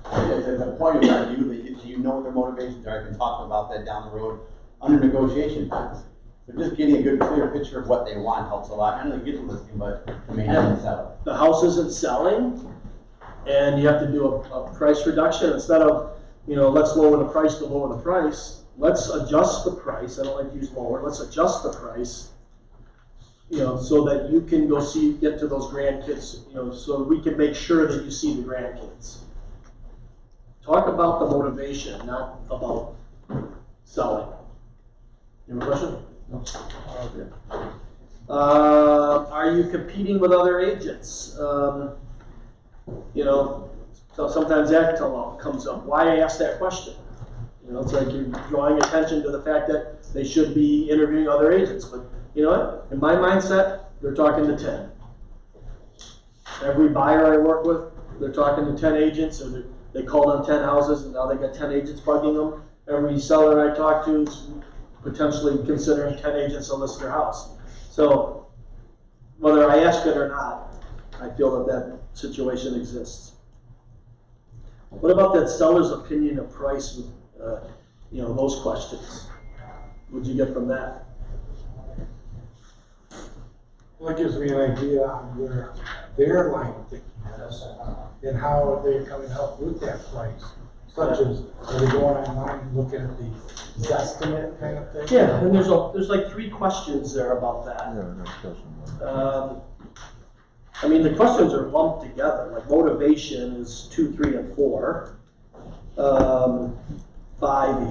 At the point of that, do you know what their motivations are? I've been talking about that down the road under negotiation times. So just getting a good, clear picture of what they want helps a lot. Not only get the listing, but to maintain and sell it. The house isn't selling, and you have to do a price reduction. Instead of, you know, let's lower the price to lower the price, let's adjust the price. I don't like to use lower. Let's adjust the price, you know, so that you can go get to those grandkids, you know, so we can make sure that you see the grandkids. Talk about the motivation, not about selling. You have a question? No. Okay. Are you competing with other agents? You know, so sometimes that comes up. Why I ask that question? You know, it's like you're drawing attention to the fact that they should be interviewing other agents, but you know what, in my mindset, they're talking to 10. Every buyer I work with, they're talking to 10 agents, or they called on 10 houses, and now they got 10 agents bugging them. Every seller I talk to is potentially considering 10 agents to list their house. So whether I ask it or not, I feel that situation exists. What about that seller's opinion of price with, you know, those questions? What'd you get from that? Well, it gives me an idea on where their line of thinking is and how they're coming up with that price. Such as, are they going online and looking at the estimate kind of thing? Yeah, and there's like 3 questions there about that. I mean, the questions are lumped together. Like motivation is 2, 3, and 4. 5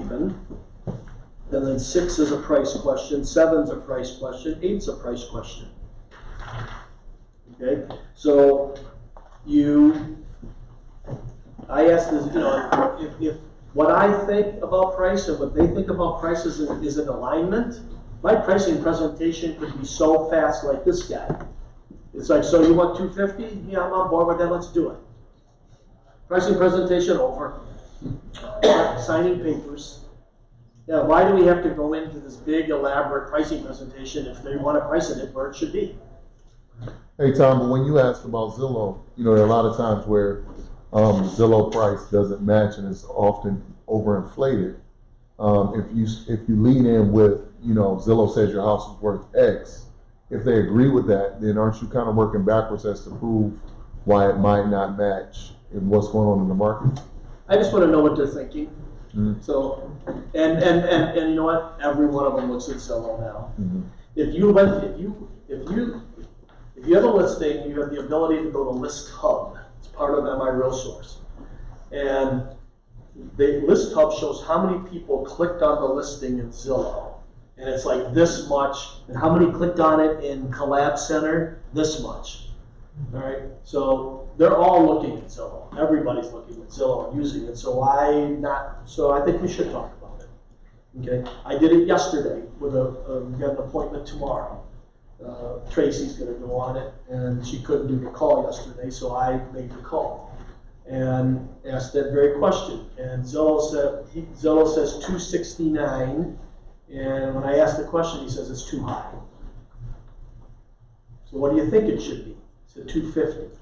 even. And then 6 is a price question, 7's a price question, 8's a price question. Okay, so I asked this, you know, if what I think about price and what they think about price is in alignment, my pricing presentation could be so fast like this guy. It's like, so you want 250? Yeah, I'm on board with that, let's do it. Pricing presentation over. Signing papers. Yeah, why do we have to go into this big elaborate pricing presentation if they want to price it where it should be? Hey Tom, but when you ask about Zillow, you know, there are a lot of times where Zillow price doesn't match and it's often overinflated. If you lean in with, you know, Zillow says your house is worth X, if they agree with that, then aren't you kind of working backwards as to prove why it might not match in what's going on in the market? I just want to know what they're thinking. So, and you know what? Every one of them looks at Zillow now. If you have a listing, you have the ability to go to List Hub. It's part of MI Real Source, and the List Hub shows how many people clicked on the listing in Zillow, and it's like this much, and how many clicked on it in Collab Center, this much. All right, so they're all looking at Zillow. Everybody's looking at Zillow and using it. So I think we should talk about it. Okay, I did it yesterday with we got an appointment tomorrow. Tracy's going to go on it, and she couldn't do the call yesterday, so I made the call and asked that very question. And Zillow says 269, and when I asked the question, he says it's too high. So what do you think it should be? It's at 250.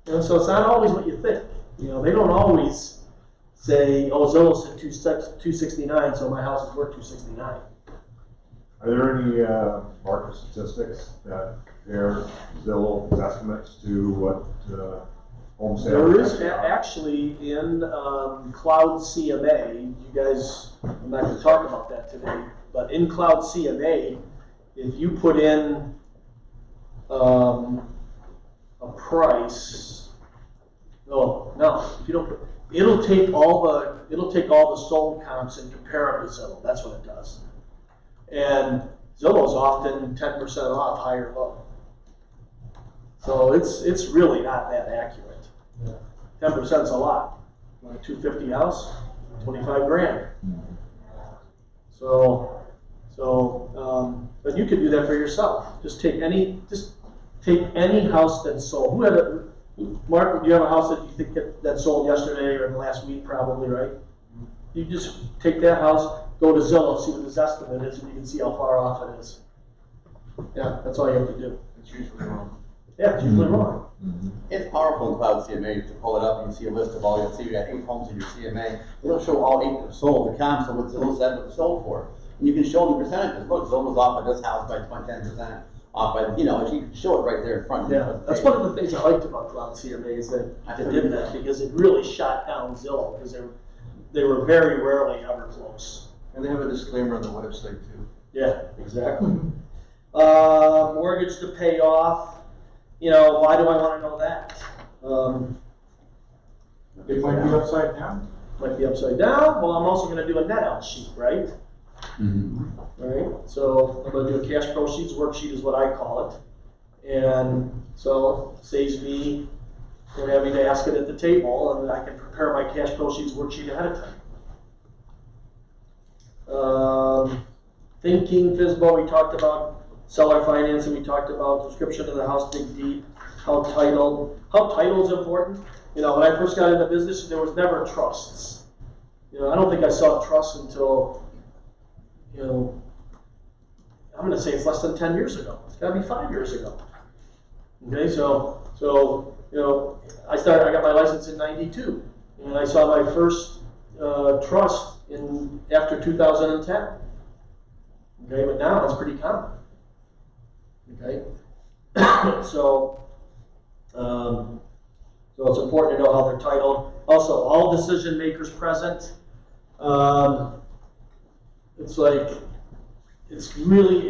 You know, so it's not always what you think. You know, they don't always say, "Oh, Zillow said 269, so my house is worth 269." Are there any market statistics that compare Zillow's estimates to what home sales? There is actually in Cloud CMA. You guys, I'm not going to talk about that today, but in Cloud CMA, if you put in a price, no, if you don't, it'll take all the sold comps and compare them to Zillow. That's what it does. And Zillow's often 10% off high or low. So it's really not that accurate. 10% is a lot. Want a 250 house, 25 grand. But you could do that for yourself. Just take any house that's sold. Mark, do you have a house that you think that sold yesterday or in the last week, probably, right? You just take that house, go to Zillow, see what his estimate is, and you can see how far off it is. Yeah, that's all you have to do. It's usually wrong. Yeah, it's usually wrong. It's powerful in Cloud CMA to pull it up and you see a list of all, you'll see you got 8 homes in your CMA. It'll show all 8 that have sold, the comps of what Zillow said what sold for. And you can show the percentages. Look, Zillow's off by this house by 10%, off by, you know, you can show it right there in front of you. Yeah, that's one of the things I liked about Cloud CMA is that they did that because it really shot down Zillow because they were very rarely ever close. And they have a disclaimer on the website too. Yeah, exactly. Mortgage to pay off. You know, why do I want to know that? It might be upside down. Might be upside down. Well, I'm also going to do a net out sheet, right? Right. So I'm going to do a cash proceeds worksheet, is what I call it, and so saves me from having to ask it at the table, and I can prepare my cash proceeds worksheet ahead of time. thinking FISBO, we talked about seller financing, we talked about description of the house, dig deep, how title is important. You know, when I first got into business, there was never trusts. You know, I don't think I saw trusts until, you know, I'm gonna say it's less than 10 years ago. It's gotta be 5 years ago. Okay, so, you know, I got my license in '92, and I saw my first trust after 2010. Okay, but now it's pretty common. Okay, so it's important to know how they're titled. Also, all decision makers present. It's like, it's really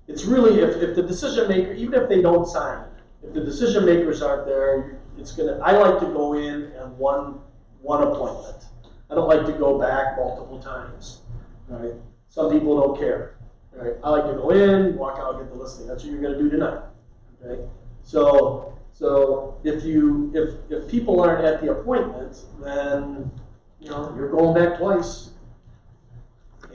if the decision maker, even if they don't sign, if the decision makers aren't there, I like to go in and one appointment. I don't like to go back multiple times. Right? Some people don't care. Right? I like to go in, walk out, get the listing. That's what you're going to do tonight. Okay? So if people aren't at the appointment, then you know you're going back twice,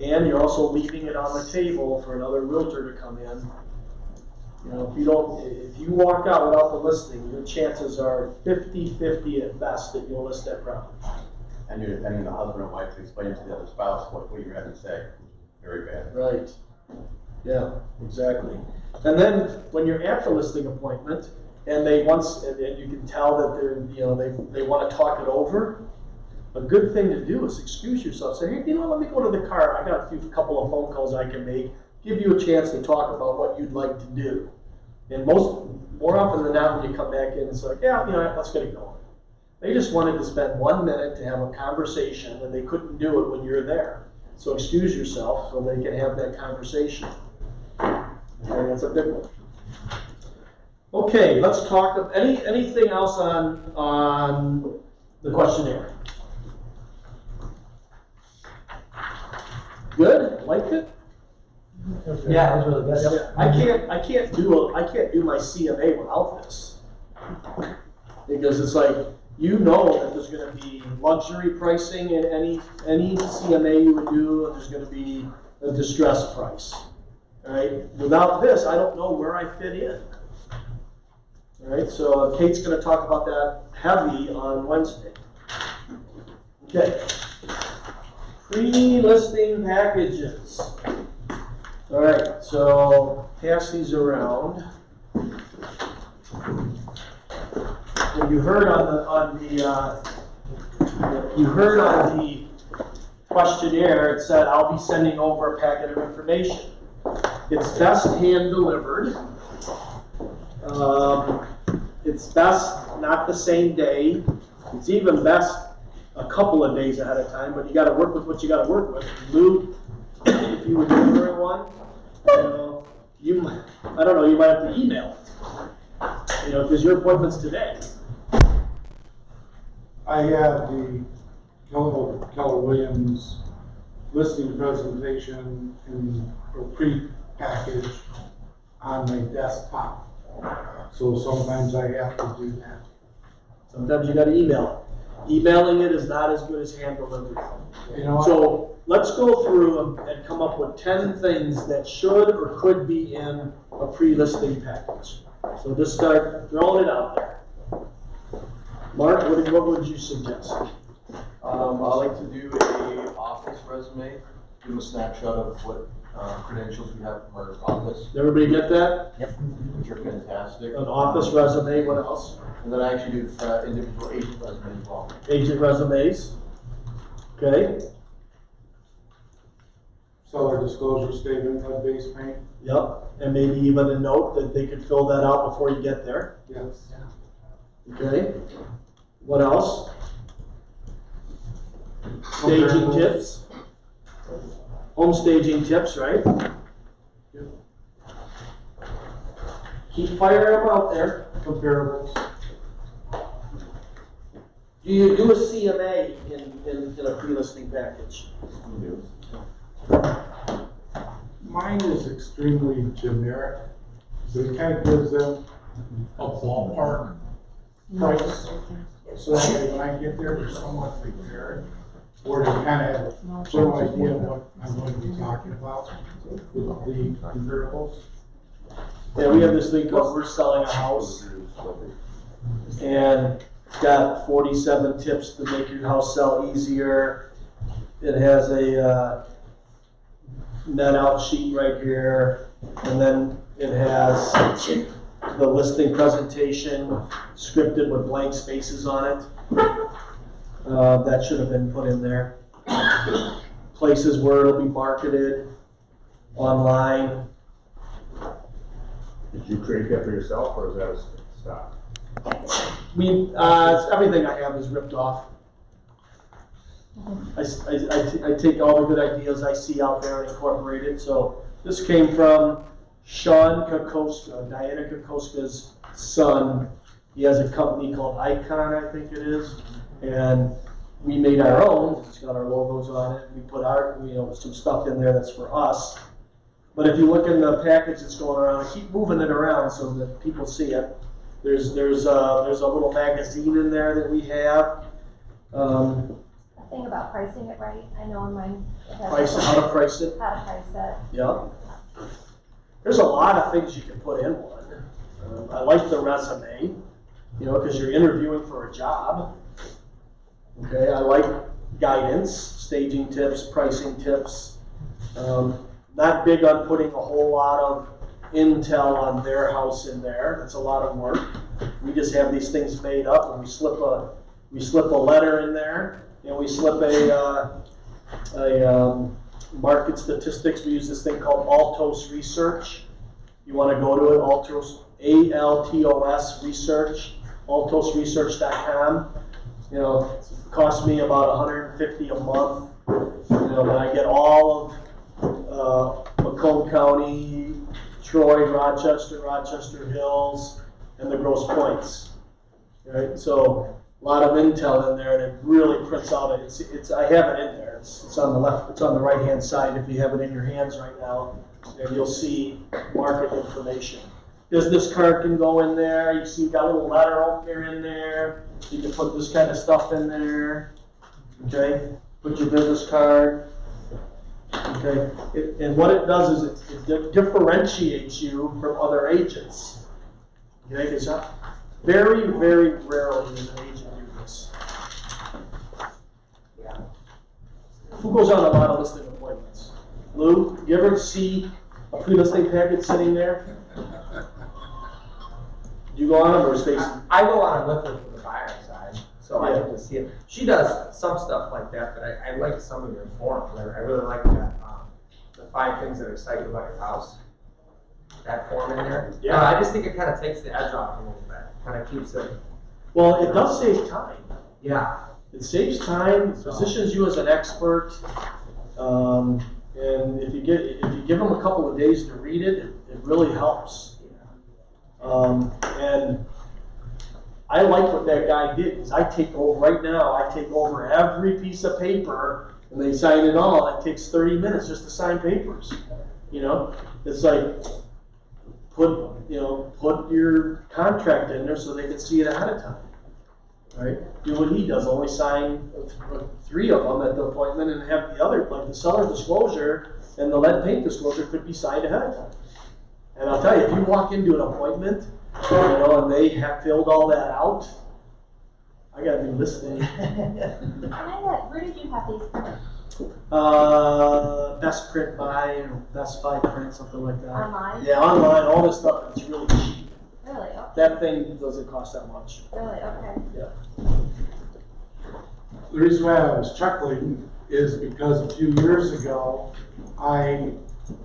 and you're also leaving it on the table for another realtor to come in. You know, if you walk out without the listing, your chances are 50-50 at best that you'll list that property. And you're depending on the husband or wife to explain to the other spouse what you're having to say. Very bad. Right. Yeah, exactly. And then when you're at the listing appointment, and and you can tell that they want to talk it over. A good thing to do is excuse yourself. Say, hey, let me go to the car. I got a couple of phone calls I can make. Give you a chance to talk about what you'd like to do. And more often than not, when you come back in, it's like, yeah, let's get it going. They just wanted to spend 1 minute to have a conversation, and they couldn't do it when you're there. So excuse yourself so they can have that conversation. Okay, that's a big one. Okay, let's talk of anything else on the questionnaire. Good, liked it. Yeah, it was really good. I can't do my CMA without this, because it's like, you know that there's going to be luxury pricing in any CMA you would do, and there's going to be a distressed price. All right. Without this, I don't know where I fit in. All right. So Kate's going to talk about that heavy on Wednesday. Okay. Pre-listing packages. All right. So pass these around. And you heard on the questionnaire, it said I'll be sending over a packet of information. It's best hand delivered. It's best not the same day. It's even best a couple of days ahead of time, but you got to work with what you got to work with. Lou, if you were delivering one, you might have to email it. Because your appointment's today. I have the Keller Williams listing presentation or pre-package on my desktop. So sometimes I have to do that. Sometimes you got to email it. Emailing it is not as good as hand delivery. So let's go through and come up with 10 things that should or could be in a pre-listing package. So just start throwing it out there. Mark, what would you suggest? I like to do a office resume, do a snapshot of what credentials we have from our office. Did everybody get that? Yep. Which are fantastic. An office resume, what else? And then I actually do individual agent resumes as well. Agent resumes. Okay. Seller disclosure statement, lead-based paint. Yep. And maybe even a note that they could fill that out before you get there. Yes. Okay. What else? Staging tips. Home staging tips, right? Yep. Keep firing them out there. Comparables. Do you do a CMA in a pre-listing package? Mine is extremely generic, so it kind of gives them a ballpark price. So that way when I get there, they're somewhat prepared. or to kind of have a general idea of what I'm going to be talking about with the convertibles. Yeah, we have this thing called We're Selling a House. And it's got 47 tips to make your house sell easier. It has a net out sheet right here. And then it has the listing presentation scripted with blank spaces on it. That should have been put in there. Places where it'll be marketed online. Did you create that for yourself, or is that a stock? Everything I have is ripped off. I take all the good ideas I see out there and incorporate it. So this came from Sean Kokoska, Diana Kokoska's son. He has a company called Icon, I think it is. And we made our own. It's got our logos on it. We put some stuff in there that's for us. But if you look in the package that's going around, I keep moving it around so that people see it. There's a little magazine in there that we have. A thing about pricing it right. I know in mine. How to price it. How to price it. Yeah. There's a lot of things you can put in one. I like the resume, because you're interviewing for a job. Okay, I like guidance, staging tips, pricing tips. Not big on putting a whole lot of intel on their house in there. That's a lot of work. We just have these things made up, and we slip a letter in there, and we slip a market statistics. We use this thing called Altos Research. You want to go to it, Altos, ALTOS Research, altosresearch.com. It costs me about $150 a month. But I get all of Macomb County, Troy, Rochester Hills, and the Grosse Pointes. Right? So a lot of intel in there, and it really prints out. I have it in there. It's on the left. It's on the right hand side. If you have it in your hands right now, and you'll see market information. Business card can go in there. You see, got a little letter opener in there. You can put this kind of stuff in there. Okay, put your business card. Okay, and what it does is it differentiates you from other agents. Okay, because very, very rarely does an agent do this. Yeah. Who goes on a lot of listing appointments? Lou, you ever see a pre-listing package sitting there? Do you go on them or Stacy? I go on and look from the buyer side, so I get to see it. She does some stuff like that, but I like some of your forums. I really like that, the 5 things that excite you about your house. That form in there. Yeah. I just think it kind of takes the edge off a little bit. Kind of keeps it. Well, it does save time. Yeah. It saves time, positions you as an expert, and if you give them a couple of days to read it, it really helps. And I like what that guy did, because I take over every piece of paper, and they sign it all. It takes 30 minutes just to sign papers. It's like put your contract in there so they can see it ahead of time. Right? Do what he does. Only sign 3 of them at the appointment, and have the other, like the seller disclosure and the lead paint disclosure, could be signed ahead of time. And I'll tell you, if you walk into an appointment, and they have filled all that out, I gotta be listening. Where did you have these printed? Best Print Buy or Best Buy Print, something like that. Online? Yeah, online, all this stuff, it's really cheap. Really? Okay. That thing doesn't cost that much. Really? Okay. Yeah. The reason why I was chuckling is because a few years ago, I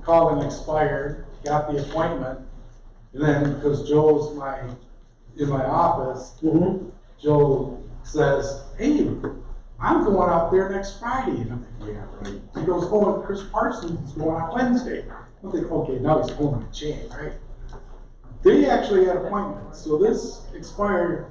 called and expired, got the appointment, and then because Joe's in my office, Joe says, "Hey, I'm going out there next Friday." And I'm like, "Yeah, right." He goes, "Oh, Chris Parsons is going out Wednesday." I'm thinking, okay, now he's pulling a chain, right? They actually had appointments. So this expired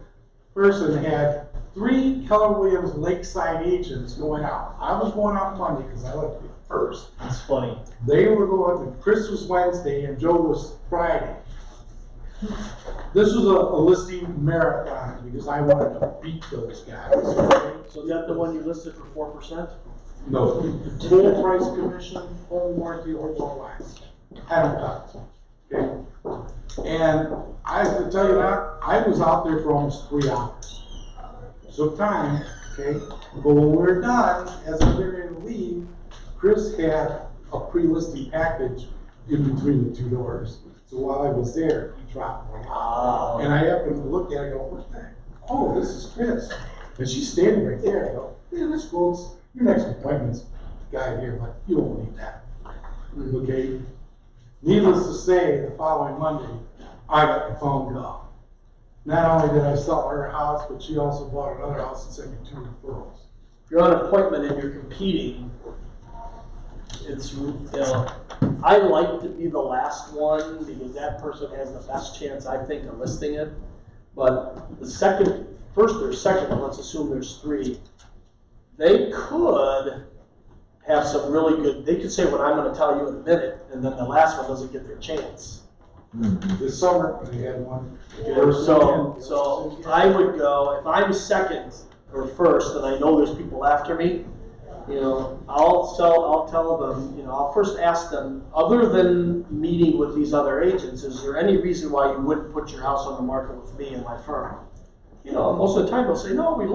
person had 3 Keller Williams Lakeside agents going out. I was going out Monday because I like to be first. That's funny. They were going, Chris was Wednesday and Joe was Friday. This was a listing marathon because I wanted to beat those guys. Okay? So is that the one you listed for 4%? No, full price commission, full warranty, or full last. Haven't touched. Okay? And I have to tell you that, I was out there for almost 3 hours. Took time, okay? But when we were done, as I'm getting ready to leave, Chris had a pre-listing package in between the 2 doors. So while I was there, he dropped one off. And I happened to look at it and go, what the heck? Oh, this is Chris. And she's standing right there. I go, yeah, this quote's your next appointment's guy here, but you don't need that. Okay? Needless to say, the following Monday, I got the phone call. Not only did I sell her house, but she also bought another house and sent me 2 referrals. You're on appointment and you're competing. It's, you know, I like to be the last one because that person has the best chance, I think, of listing it. But the first or second, let's assume there's 3, they could have some really good, they could say what I'm going to tell you in a minute, and then the last one doesn't get their chance. This summer, they had one. So I would go, if I'm second or first, and I know there's people after me, you know, I'll tell them, you know, I'll first ask them, other than meeting with these other agents, is there any reason why you wouldn't put your house on the market with me and my firm? You know, most of the time they'll say, no, we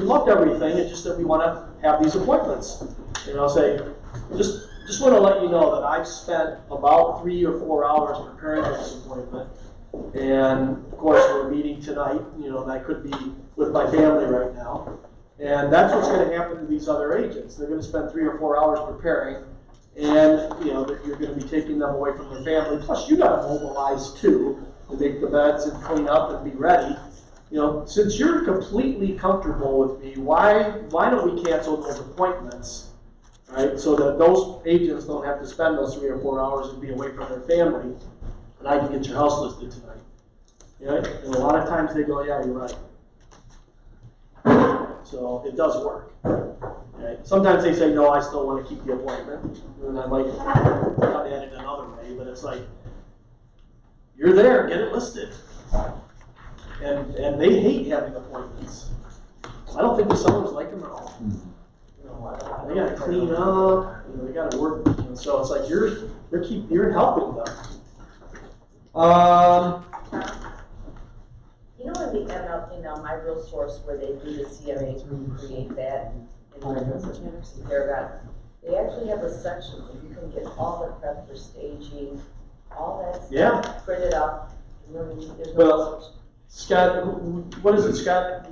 loved everything, it's just that we want to have these appointments. And I'll say, just want to let you know that I've spent about 3 or 4 hours preparing for this appointment. And of course, we're meeting tonight, you know, and I could be with my family right now. And that's what's going to happen to these other agents. They're going to spend 3 or 4 hours preparing, and you know that you're going to be taking them away from their family. Plus, you got to mobilize too to make the beds and clean up and be ready. You know, since you're completely comfortable with me, why don't we cancel those appointments, right? So that those agents don't have to spend those 3 or 4 hours and be away from their family, and I can get your house listed tonight. Yeah, and a lot of times they go, yeah, you're right. So it does work. Okay. Sometimes they say, no, I still want to keep the appointment. And I might cut at it another way, but it's like, you're there, get it listed. And they hate having appointments. I don't think the sellers like them at all. You know, they got to clean up, you know, they got to work. You know, so it's like you're helping them. You know, in the My Real Source where they do the CMAs, where you create that in Paragon, they actually have a section where you can get all the prep for staging, all that stuff printed up. There's well, Scott, what is it, Scott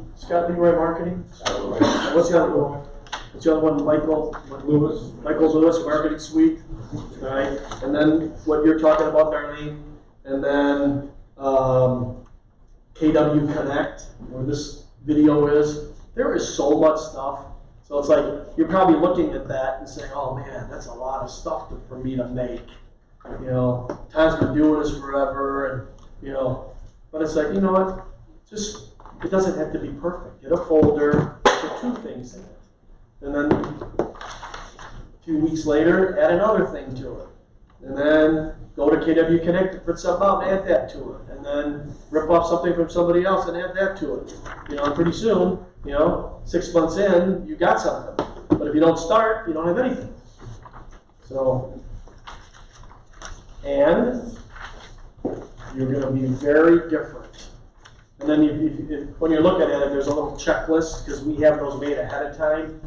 Leroy Marketing? What's the other one? What's the other one? Michael Lewis Marketing Suite, right? And then what you're talking about, Darlene, and then KW Connect, where this video is. There is so much stuff. So it's like, you're probably looking at that and saying, oh man, that's a lot of stuff for me to make. You know, times been doing this forever, and you know, but it's like, you know what, it doesn't have to be perfect. Get a folder, put 2 things in it. And then 2 weeks later, add another thing to it. And then go to KW Connect and print something out and add that to it. And then rip off something from somebody else and add that to it. You know, and pretty soon, you know, 6 months in, you got something. But if you don't start, you don't have anything. So, and you're going to be very different. And then when you're looking at it, there's a little checklist, because we have those made ahead of time.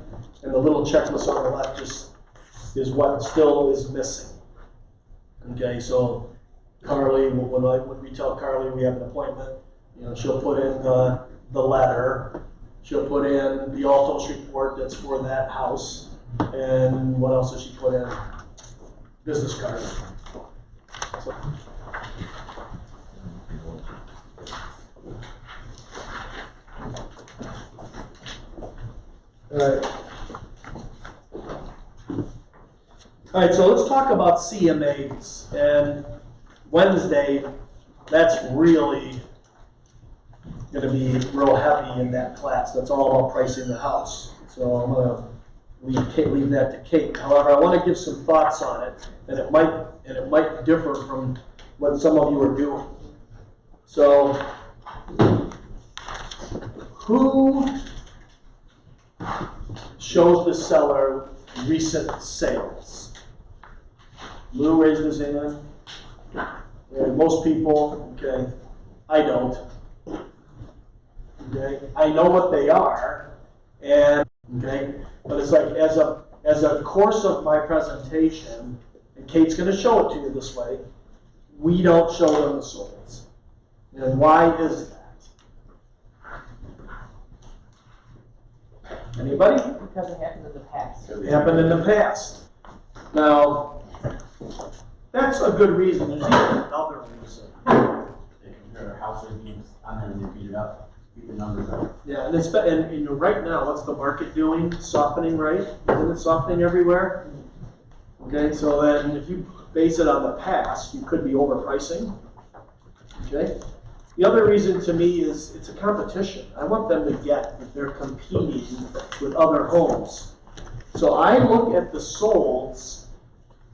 And the little checklist on the left just is what still is missing. Okay, so Carly, when we tell Carly we have an appointment, you know, she'll put in the letter, she'll put in the Altos report that's for that house, and what else does she put in? Business card. So. All right, so let's talk about CMAs. And Wednesday, that's really going to be real heavy in that class. That's all about pricing the house. So I'm going to leave that to Kate. However, I want to give some thoughts on it, and it might differ from what some of you are doing. So, who shows the seller recent sales? Lou raised his hand. And most people, okay, I don't. Okay, I know what they are, and okay, but it's like as a course of my presentation, and Kate's going to show it to you this way. We don't show them the solds. And why is that? Anybody? Because it happened in the past. It happened in the past. Now, that's a good reason. There's even another reason. They compare houses names and then they beat it up, beat the numbers up. Yeah, and it's and you know right now, what's the market doing? Softening, right? Isn't it softening everywhere? Okay, so then if you base it on the past, you could be overpricing. Okay. The other reason to me is it's a competition. I want them to get that they're competing with other homes. So I look at the solds.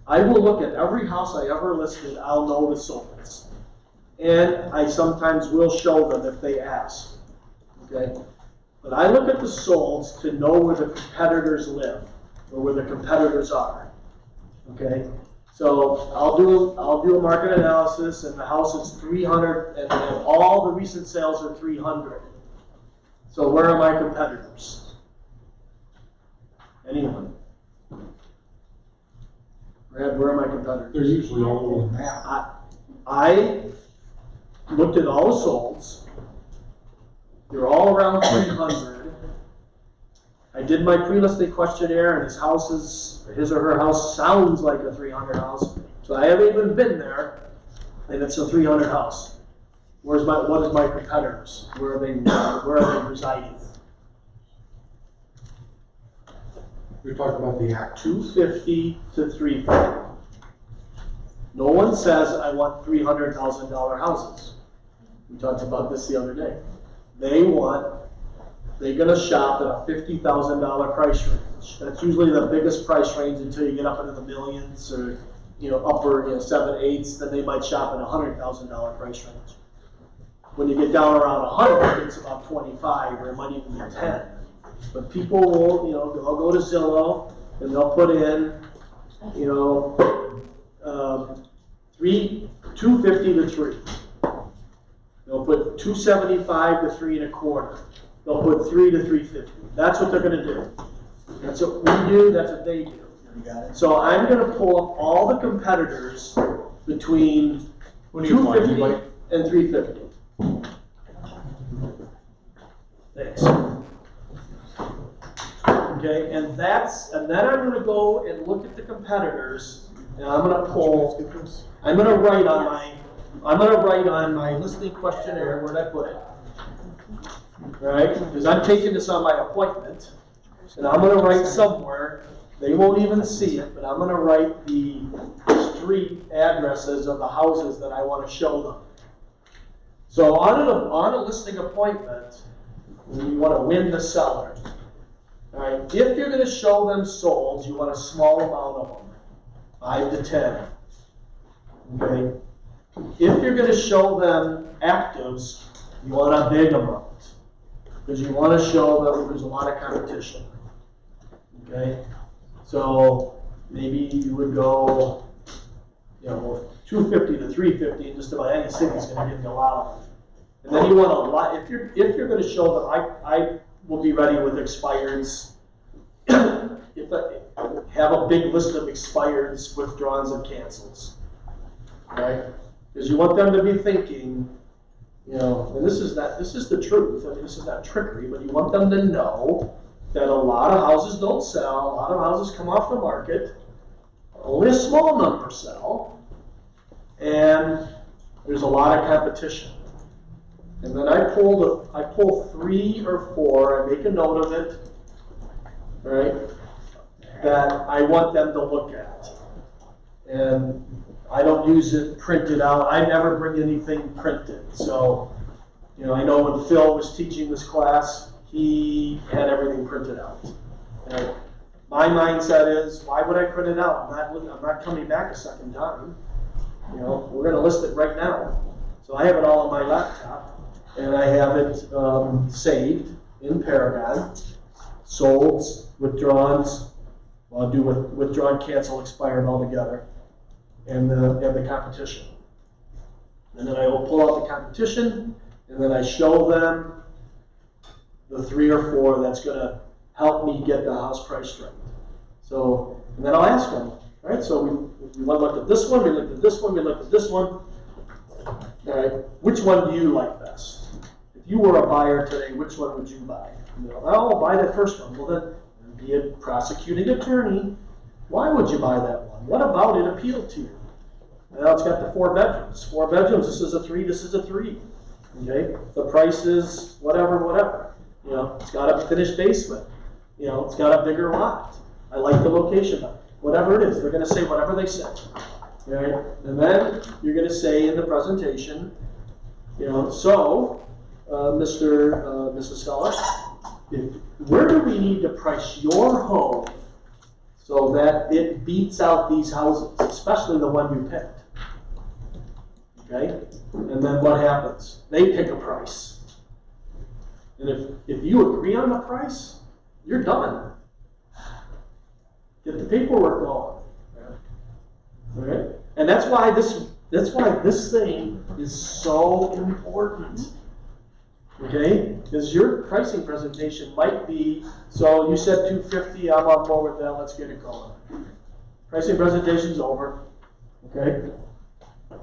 I will look at every house I ever listed. I'll know the solds, and I sometimes will show them if they ask. Okay, but I look at the solds to know where the competitors live or where the competitors are. Okay. So I'll do a market analysis, and the house is 300, and all the recent sales are 300. So where are my competitors? Anyone? Brad, where are my competitors? They're usually all over the map. I looked at all the solds. They're all around 300. I did my pre-listing questionnaire, and his or her house sounds like a 300 house. So I haven't even been there, and it's a 300 house. What is my competitors? Where are they residing? We talked about the act. 250 to 350. No one says I want $300,000 houses. We talked about this the other day. They're going to shop at a $50,000 price range. That's usually the biggest price range until you get up into the millions or, upper, 7, 8s, then they might shop at a $100,000 price range. When you get down around 100, it's about 25 or it might even be 10. But people will, they'll go to Zillow and they'll put in, 250 to 3. They'll put 275 to 3 1/4. They'll put 3 to 350. That's what they're going to do. That's what we do. That's what they do. So I'm going to pull up all the competitors between 250 and 350. Thanks. Okay, and then I'm going to go and look at the competitors, and I'm going to write on my listing questionnaire. Where'd I put it? Right? Because I'm taking this on my appointment, and I'm going to write somewhere. They won't even see it, but I'm going to write the street addresses of the houses that I want to show them. So on a listing appointment, you want to win the seller. All right. If you're going to show them solds, you want a small amount of them, 5 to 10. Okay. If you're going to show them actives, you want a big amount. Because you want to show that there's a lot of competition. Okay? So maybe you would go, 250 to 350, and just about any city is going to give you a lot of them. And then you want a lot, if you're going to show them, I will be ready with expireds. Have a big list of expireds, withdrawals, and cancels. Right? Because you want them to be thinking, and this is the truth. I mean, this is not trickery, but you want them to know that a lot of houses don't sell, a lot of houses come off the market, only a small number sell, and there's a lot of competition. And then I pull 3 or 4, I make a note of it, right, that I want them to look at. And I don't use it printed out. I never bring anything printed. So, I know when Phil was teaching this class, he had everything printed out. And my mindset is, why would I print it out? I'm not coming back a second time. We're going to list it right now. So I have it all on my laptop, and I have it saved in Paragon, sold, withdrawns, well, I'll do withdrawn, cancel, expired all together, and the competition. And then I will pull out the competition, and then I show them the 3 or 4 that's going to help me get the house price straight. So, and then I'll ask them, right? So we looked at this one, we looked at this one, we looked at this one. All right, which one do you like best? If you were a buyer today, which one would you buy? You know, I'll buy the first one. Well, then be a prosecuting attorney. Why would you buy that one? What about it appealed to you? Well, it's got the 4 bedrooms. 4 bedrooms. This is a 3. This is a 3. Okay. The price is whatever, whatever. You know, it's got a finished basement. You know, it's got a bigger lot. I like the location. Whatever it is, they're going to say whatever they say. Right? And then you're going to say in the presentation, you know, so, Mrs. Seller, where do we need to price your home so that it beats out these houses, especially the one you picked? Okay? And then what happens? They pick a price. And if you agree on the price, you're done. Get the paperwork going. Okay? And that's why this thing is so important. Okay? Because your pricing presentation might be, so you said 250, I'm on board with that, let's get it going. Pricing presentation's over. Okay? All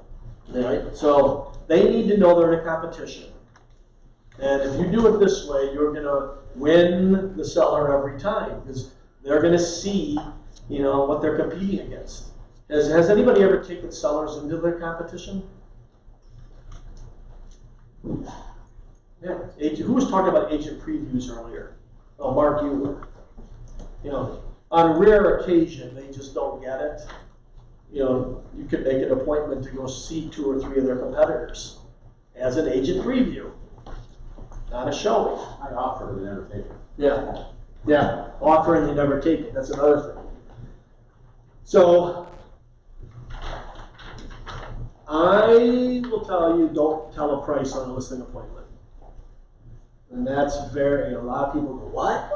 right? So they need to know they're in a competition. And if you do it this way, you're going to win the seller every time because they're going to see, you know, what they're competing against. Has anybody ever taken sellers into their competition? Yeah. Who was talking about agent previews earlier? Oh, Mark, you were. You know, on rare occasion, they just don't get it. You know, you could make an appointment to go see 2 or 3 of their competitors as an agent preview. Not a showing. I offer, but never take it. Yeah. Yeah. Offer and you never take it. That's another thing. So, I will tell you, don't tell a price on a listing appointment. And that's a lot of people go, what?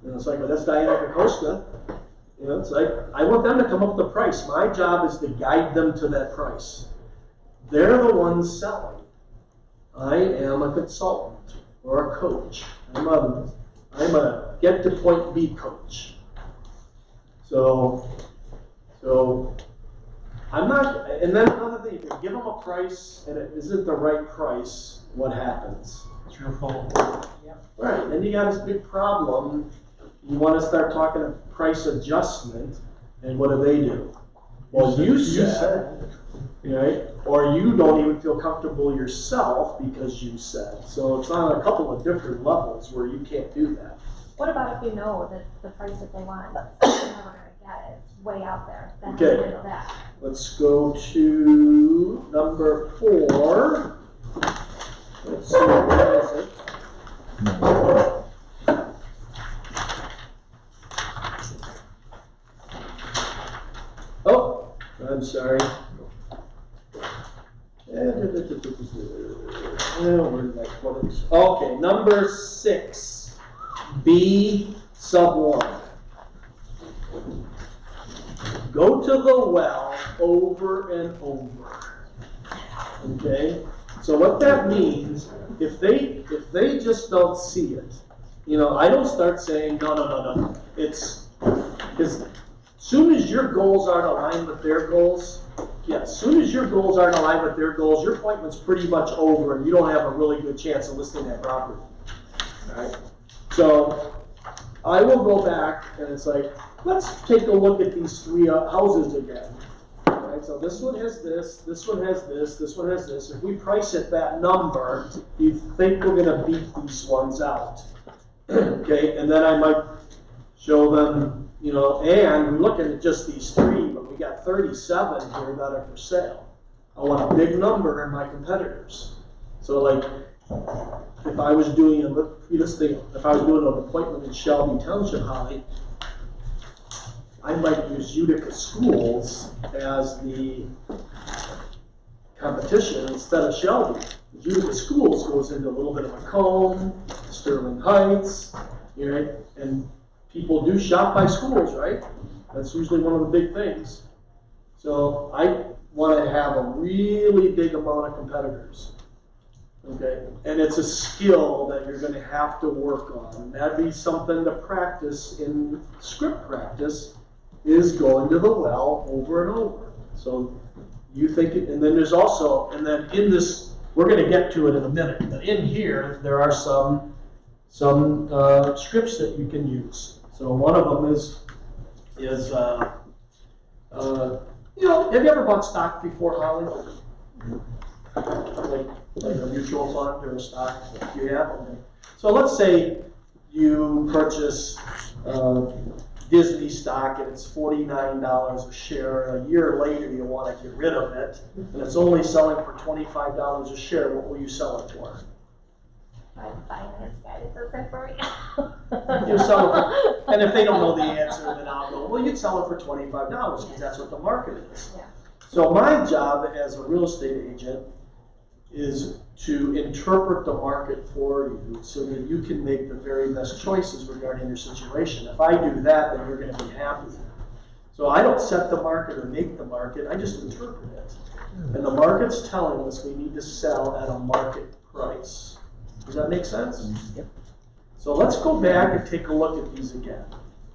And it's like, well, that's Diana Kokoska. You know, it's like, I want them to come up with a price. My job is to guide them to that price. They're the ones selling. I am a consultant or a coach. I'm a get to point B coach. So I'm not, and then another thing, if you give them a price and it isn't the right price, what happens? It's your fault. Yeah. Right, then you got this big problem. You want to start talking a price adjustment, and what do? Well, you said. Right? Or you don't even feel comfortable yourself because you said. So it's on a couple of different levels where you can't do that. What about if you know that the price that they want, they're never going to get it? It's way out there. Then Okay. how do you handle that? Let's go to number 4. Let's see, what is it? Oh, I'm sorry. Where did I put it? Okay, number 6, B sub 1. Go to the well over and over. Okay? So what that means, if they just don't see it, you know, I don't start saying, no. It's, because as soon as your goals aren't aligned with their goals, as soon as your goals aren't aligned with their goals, your appointment's pretty much over and you don't have a really good chance of listing that property. All right? So I will go back and it's like, let's take a look at these 3 houses again. All right, so this one has this one has this one has this. If we price it that number, you think we're going to beat these ones out. Okay, and then I might show them, you know, and we're looking at just these 3, but we got 37 here that are for sale. I want a big number in my competitors. So like, if I was doing an appointment in Shelby Township High, I might use Utica Schools as the competition instead of Shelby. Usually the schools goes into a little bit of a cone, Sterling Heights, right? And people do shop by schools, right? That's usually one of the big things. So I want to have a really big amount of competitors. Okay, and it's a skill that you're going to have to work on. And that'd be something to practice in script practice, is going to the well over and over. So you think it, and then there's also, and then in this, we're going to get to it in a minute, but in here, there are some scripts that you can use. So one of them is you know, have you ever bought stock before, Holly? Like a mutual fund or a stock? You have? Okay. So let's say you purchase Disney stock and it's $49 a share. A year later you want to get rid of it and it's only selling for $25 a share. What will you sell it for? My finance guy that does that for me. You sell it for, and if they don't know the answer, then I'll go, well, you'd sell it for $25 because that's what the market is. Yeah. So my job as a real estate agent is to interpret the market for you so that you can make the very best choices regarding your situation. If I do that, then you're going to be happy. So I don't set the market or make the market, I just interpret it. And the market's telling us we need to sell at a market price. Does that make sense? Yep. So let's go back and take a look at these again.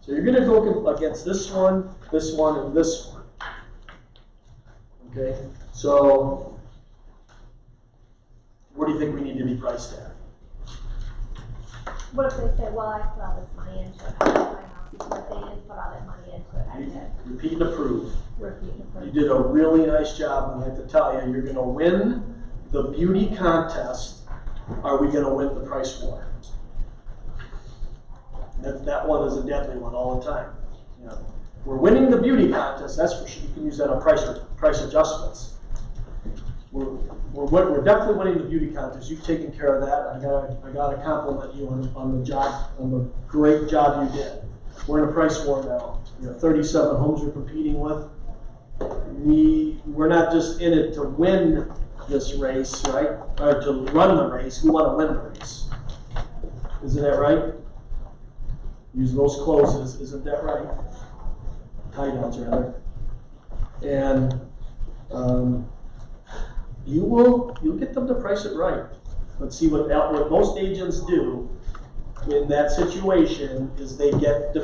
So you're going to go against this one, and this one. Okay, so where do you think we need to be priced at? What if they say, well, I put all this money into it, I bought my house, but they didn't put all that money into it, I did. Repeat and approve. Repeat and approve. You did a really nice job, and I have to tell you, you're going to win the beauty contest. Are we going to win the price war? That one is a deadly one all the time. You know, we're winning the beauty contest, that's for sure. You can use that on price adjustments. We're definitely winning the beauty contest. You've taken care of that. I got to compliment you on the job, on the great job you did. We're in a price war now. You know, 37 homes you're competing with. We're not just in it to win this race, right? Or to run the race. We want to win the race. Isn't that right? Use those closes. Isn't that right? Tie downs rather. And you'll get them to price it right. Let's see what most agents do in that situation is they get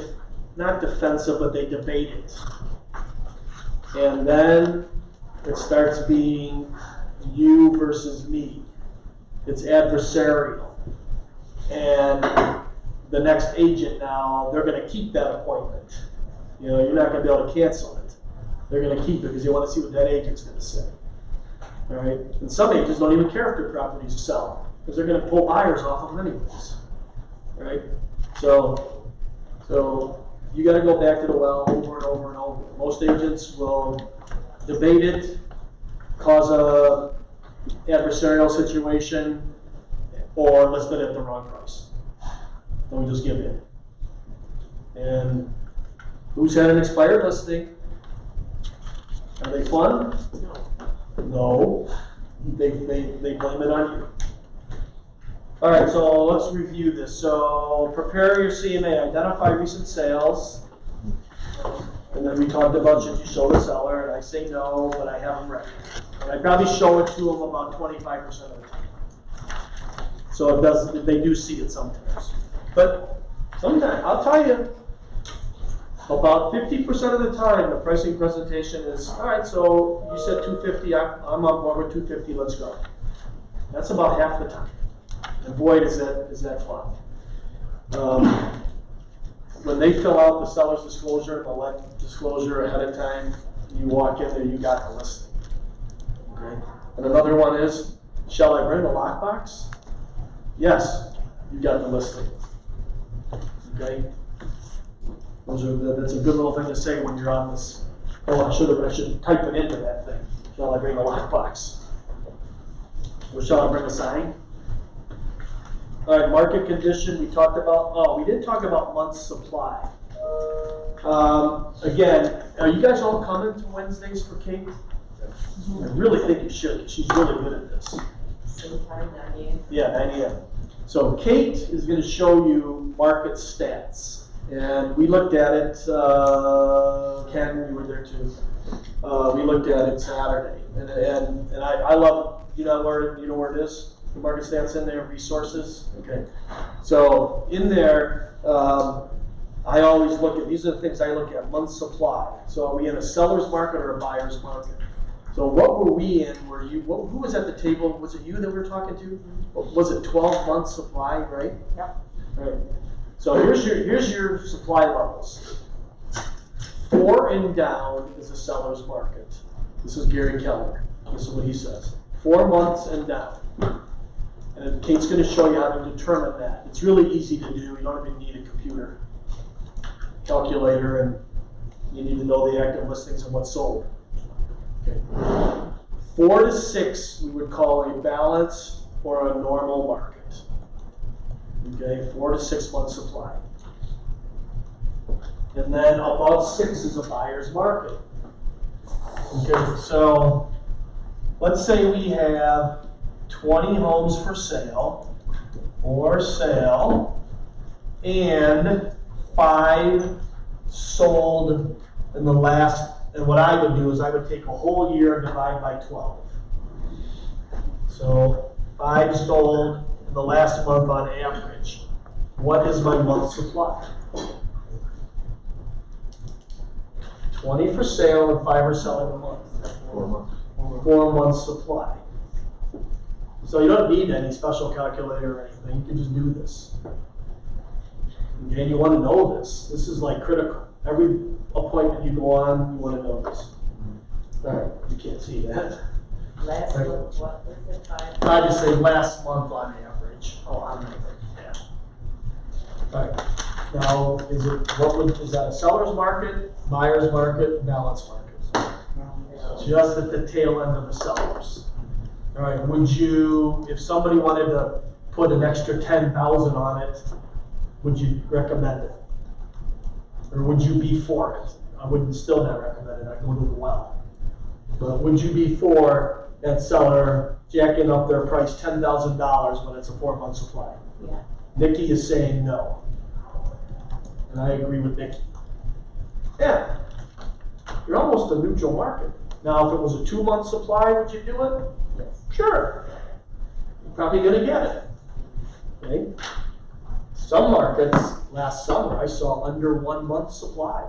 not defensive, but they debate it. And then it starts being you versus me. It's adversarial. And the next agent now, they're going to keep that appointment. You know, you're not going to be able to cancel it. They're going to keep it because they want to see what that agent's going to say. All right? And some agents don't even care if their properties sell because they're going to pull buyers off of them anyways. All right? So you got to go back to the well over and over and over. Most agents will debate it, cause a adversarial situation, or list it at the wrong price. Then we just give in. And who's had an expired listing? Are they fun? No. They blame it on you. All right, so let's review this. So prepare your CMA, identify recent sales. And then we talked about should you show the seller, and I say no, but I have them ready. And I probably show it to them about 25% of the time. So it does, they do see it sometimes. But sometimes, I'll tell you, about 50% of the time, the pricing presentation is, all right, so you said 250, I'm on board with 250, let's go. That's about half the time. And boy, is that fun. When they fill out the seller's disclosure and the let disclosure ahead of time, you walk in there, you got the listing. Okay? And another one is, shall I bring the lockbox? Yes, you got the listing. Okay? That's a good little thing to say when you're on this. Oh, I should type it into that thing. Shall I bring the lockbox? Or shall I bring a sign? All right, market condition, we talked about, we didn't talk about month's supply. Again, are you guys all coming to Wednesdays for Kate? I really think you should, she's really good at this. Same time, 9 a.m. Yeah, 9 a.m. So Kate is gonna show you market stats. And we looked at it, Ken, you were there too. We looked at it Saturday. And I love it. You know where it is? The market stats in there, resources. Okay. So in there, I always look at, these are the things I look at, month supply. So are we in a seller's market or a buyer's market? So what were we in? Who was at the table? Was it you that we were talking to? Was it 12 months supply, right? Yep. Right. So here's your supply levels. 4 and down is a seller's market. This is Gary Keller. This is what he says. 4 months and down. And Kate's going to show you how to determine that. It's really easy to do. You don't even need a computer calculator, and you need to know the active listings and what's sold. Okay. 4 to 6 we would call a balance or a normal market. Okay, 4 to 6 months supply. And then above 6 is a buyer's market. Okay, so let's say we have 20 homes for sale, and 5 sold in the last, and what I would do is I would take a whole year and divide by 12. So 5 sold in the last month on average. What is my month supply? 20 for sale and 5 are selling a month. 4 months. 4 months supply. So you don't need any special calculator or anything. You can just do this. Okay, you want to know this. This is like critical. Every appointment you go on, you want to know this. All right, you can't see that. Last month, what was it, 5? I just say last month on average. Oh, on average. Yeah. All right. Now, is that a seller's market, buyer's market, balance market? Just at the tail end of the sellers. All right. Would you, if somebody wanted to put an extra 10,000 on it, would you recommend it? Or would you be for it? I wouldn't still not recommend it. I'd go to the well. But would you be for that seller jacking up their price $10,000 when it's a 4-month supply? Yeah. Nikki is saying no. And I agree with Nikki. Yeah. You're almost a neutral market. Now, if it was a 2-month supply, would you do it? Yes. Sure. You're probably going to get it. Okay? Some markets, last summer, I saw under 1 month supply.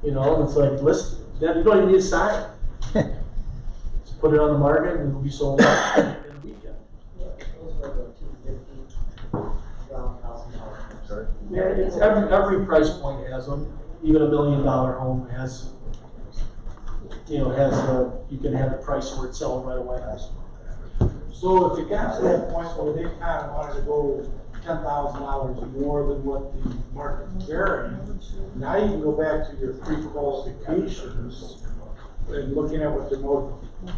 You know, and it's like, listen, you don't even need a sign. Just put it on the market and it'll be sold in a weekend. Yeah, those were the 250, around $1,000. Sorry? Yeah, it's every price point has them. Even $1 million home has, you can have a price where it's selling right away. So if you got to that point where they kind of wanted to go $10,000 more than what the market's bearing, now you can go back to your pre-qualifications and looking at what their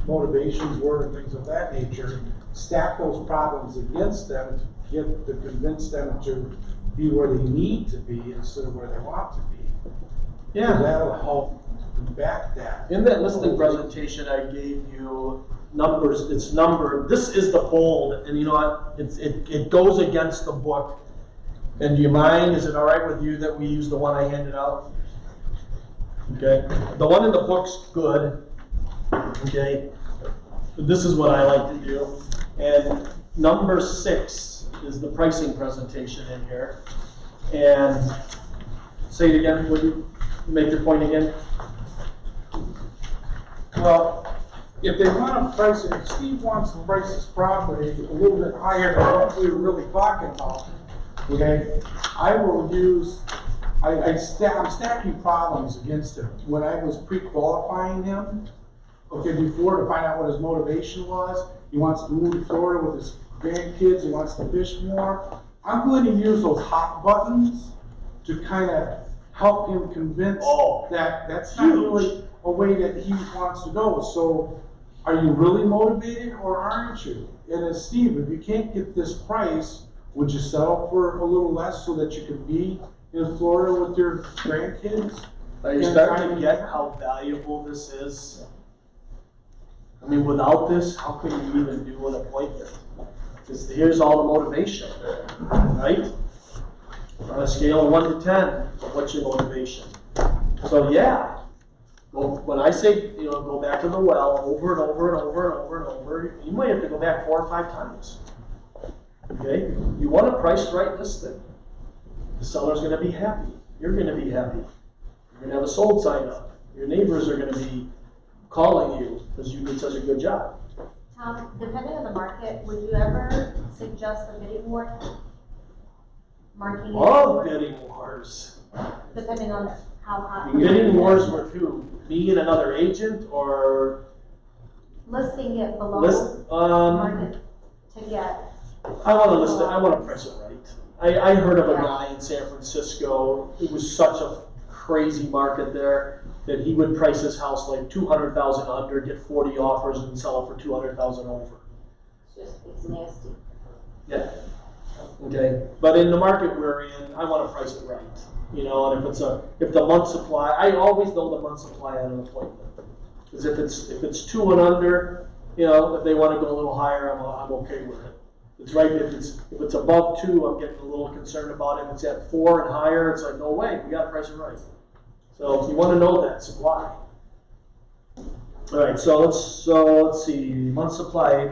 motivations were and things of that nature, stack those problems against them to convince them to be where they need to be instead of where they want to be. Yeah. So that'll help combat that. In that listing presentation I gave you numbers, it's numbered. This is the bold, and you know what? It goes against the book. And do you mind? Is it all right with you that we use the one I handed out? Okay. The one in the book's good. Okay. But this is what I like to do. And number 6 is the pricing presentation in here. And say it again. Would you make your point again? Well, if they want to price it, if Steve wants to price his property a little bit higher than what we were really talking about, okay, I will use, I'm stacking problems against him. When I was pre-qualifying him, okay, before to find out what his motivation was, he wants to move to Florida with his grandkids, he wants to fish more. I'm going to use those hot buttons to kind of help him convince that that's not really a way that he wants to go. So are you really motivated or aren't you? And as Steve, if you can't get this price, would you settle for a little less so that you could be in Florida with your grandkids? Are you starting to get how valuable this is? I mean, without this, how could you even do an appointment? Because here's all the motivation, right? On a scale of 1 to 10, what's your motivation? So yeah, well, when I say, go back to the well over and over and over and over and over, you might have to go back 4 or 5 times. Okay? You want to price right listing. The seller's going to be happy. You're going to be happy. You're going to have a sold sign up. Your neighbors are going to be calling you because you did such a good job. Tom, depending on the market, would you ever suggest a bidding war? Marking it Love or- bidding wars. Depending on how hot. Bidding wars with who? Me and another agent, or Listing it below list? market to get. I want to list it. I want to price it right. I heard of a guy in San Francisco. It was such a crazy market there that he would price his house like 200,000 under, get 40 offers, and sell it for 200,000 over. It's nasty. Yeah. Okay. But in the market we're in, I want to price it right. And if the month supply, I always know the month supply on an appointment. Because if it's 2 and under, if they want to go a little higher, I'm okay with it. It's right. If it's above 2, I'm getting a little concerned about it. If it's at 4 and higher, it's like, no way, we got to price it right. So if you want to know that supply. All right, so let's see, month supply,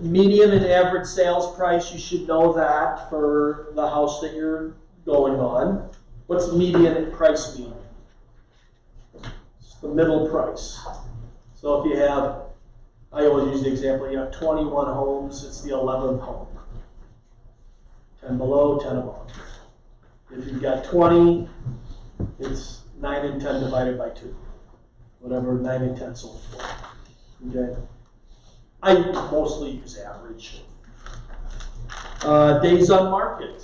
median and average sales price. You should know that for the house that you're going on. What's median price mean? It's the middle price. So if you have, I always use the example, you have 21 homes, it's the 11th home. 10 below, 10 above. If you've got 20, it's 9 and 10 divided by 2. Whatever 9 and 10 sold for. Okay. I mostly use average. Days on market.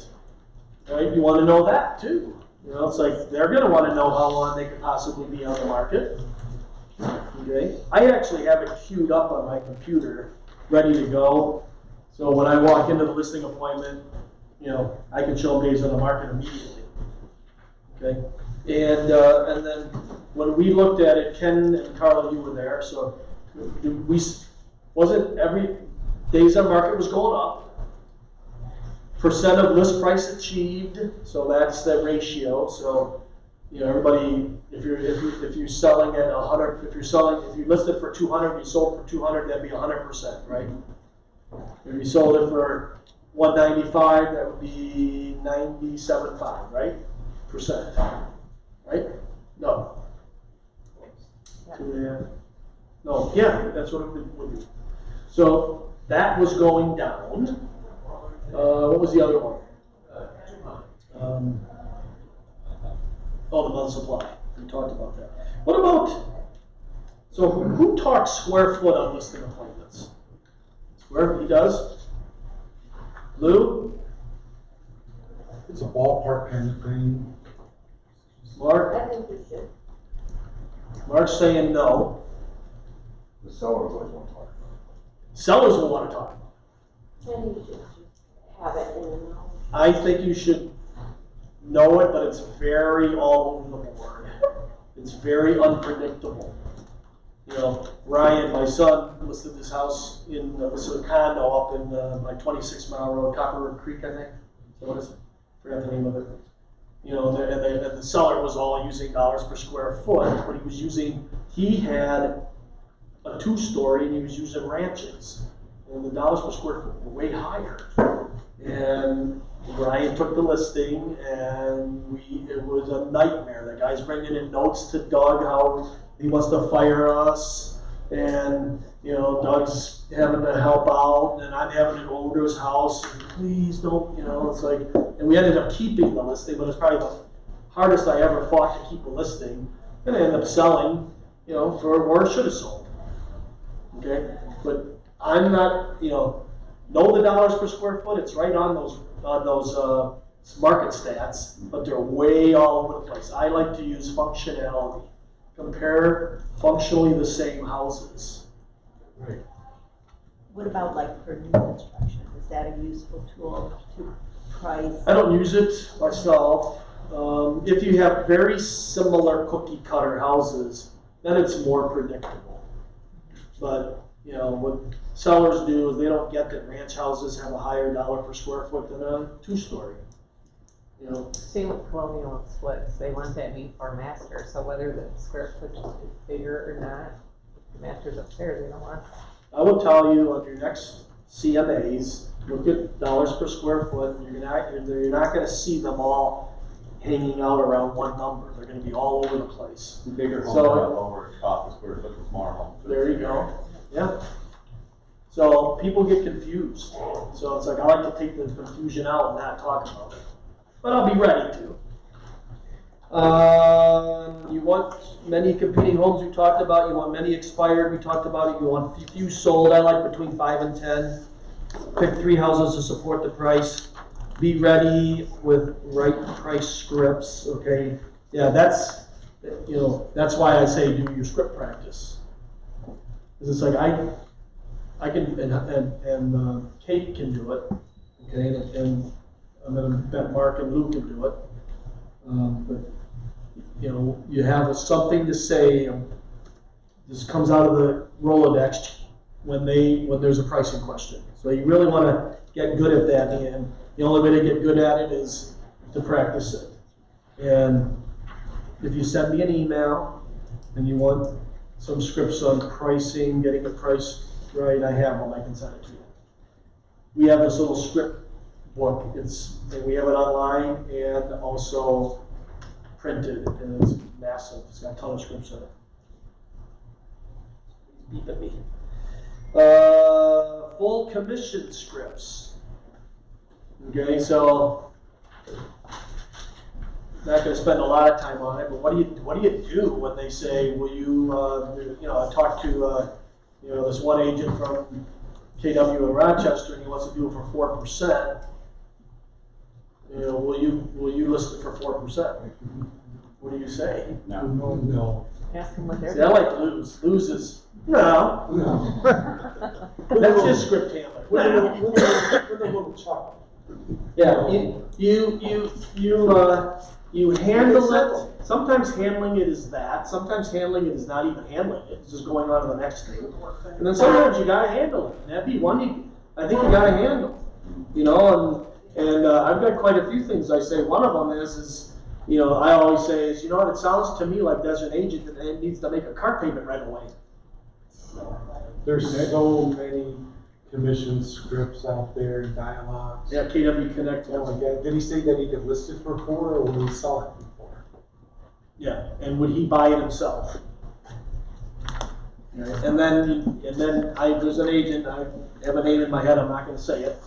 Right? You want to know that too. It's like they're going to want to know how long they could possibly be on the market. Okay. I actually have it queued up on my computer, ready to go. So when I walk into the listing appointment, I can show them days on the market immediately. Okay. And then when we looked at it, Ken and Carla, you were there, so wasn't every days on market was going up. Percent of list price achieved, so that's the ratio. So everybody, if you're selling at 100, if you listed for 200, you sold for 200, that'd be 100%, right? If you sold it for 195, that would be 97.5, right? Percent. Right? No. No, yeah, that's what it would be. So that was going down. What was the other one? The month supply. We talked about that. What about, so who talks square foot on listing appointments? Square, he does? Lou? It's a ballpark kind of thing. Mark? I think we should. Mark's saying no. The sellers always want to talk about it. Sellers will want to talk about Then you should just have it in the know. it. I think you should know it, but it's very all over the board. It's very unpredictable. Ryan, my son, listed this house in this is a condo up in like 26 Mile Road, Copper Creek, I think. So what is it? Forgot the name of it. And the seller was all using dollars per square foot, but he had a 2-story and he was using ranches. And the dollars per square foot were way higher. And Ryan took the listing and it was a nightmare. The guy's bringing in notes to Doug how he wants to fire us. And, Doug's having to help out and I'm having to go over to his house. And please don't, it's like, and we ended up keeping the listing, but it's probably the hardest I ever fought to keep a listing. And I ended up selling, for where it should have sold. Okay? But I'm not, know the dollars per square foot. It's right on those market stats, but they're way all over the place. I like to use functionality. Compare functionally the same houses. Right. What about like for new construction? Is that a useful tool to price? I don't use it myself. If you have very similar cookie cutter houses, then it's more predictable. But, you know, what sellers do is they don't get that ranch houses have a higher dollar per square foot than a 2-story. You know, Same with colonial and splits, they want that V4 master, so whether the square footage is bigger or not, if the master's upstairs, they don't want. I will tell you on your next CMAs, look at dollars per square foot. You're not going to see them all hanging out around one number. They're going to be all over the place. The bigger homes So- have lower cost per square foot than smaller homes. There you go. Yeah. So people get confused. So it's like I like to take the confusion out and not talk about it. But I'll be ready to. You want many competing homes we talked about. You want many expired, we talked about it. You want few sold. I like between 5 and 10. Pick 3 houses to support the price. Be ready with right price scripts. Okay. Yeah, that's why I say do your script practice. Because it's like I can and Kate can do it. Okay, and I'm gonna bet Mark and Luke can do it. But you know, you have something to say. This comes out of the Rolodex when there's a pricing question. So you really want to get good at that, and the only way to get good at it is to practice it. And if you send me an email and you want some scripts on pricing, getting the price right, I have them. I can send it to you. We have this little script book. We have it online and also printed, and it's massive. It's got a ton of scripts in it. Beep at me. Full commission scripts. Okay, so not going to spend a lot of time on it, but what do you do when they say, will you, I talked to, this one agent from KW in Rochester, and he wants to do it for 4%. Will you list it for 4%? What do you say? No. Ask them what they're See, I like lose. Lose is, no. That's just script handler. With a little chuckle. Yeah, you handle it. Sometimes handling it is that. Sometimes handling it is not even handling it. It's just going on to the next thing. And then sometimes you gotta handle it. And that'd be one I think you gotta handle. And I've got quite a few things I say. One of them is I always say is, what, it sounds to me like there's an agent that needs to make a car payment right away. There's so many commission scripts out there, dialogues. Yeah, KW Connect. Oh my God, did he say that he could list it for 4 or would he sell it for 4? Yeah, and would he buy it himself? Right. And then there's an agent, I have a name in my head, I'm not going to say it,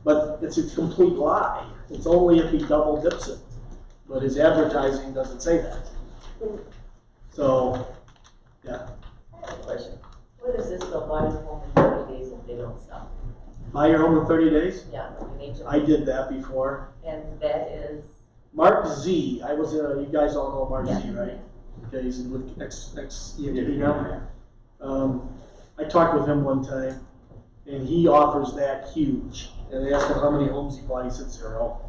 but it's a complete lie. It's only if he double dips it. But his advertising doesn't say that. So, yeah. I have a question. What is this, they'll buy your home in 30 days if they don't sell? Buy your home in 30 days? Yeah, you need to. I did that before. And that is? Mark Z. I was, you guys all know Mark Yeah. Z, right? Okay, he's with ex-EMP now. I talked with him one time, and he offers that huge. And they asked him how many homes he bought. He said 0.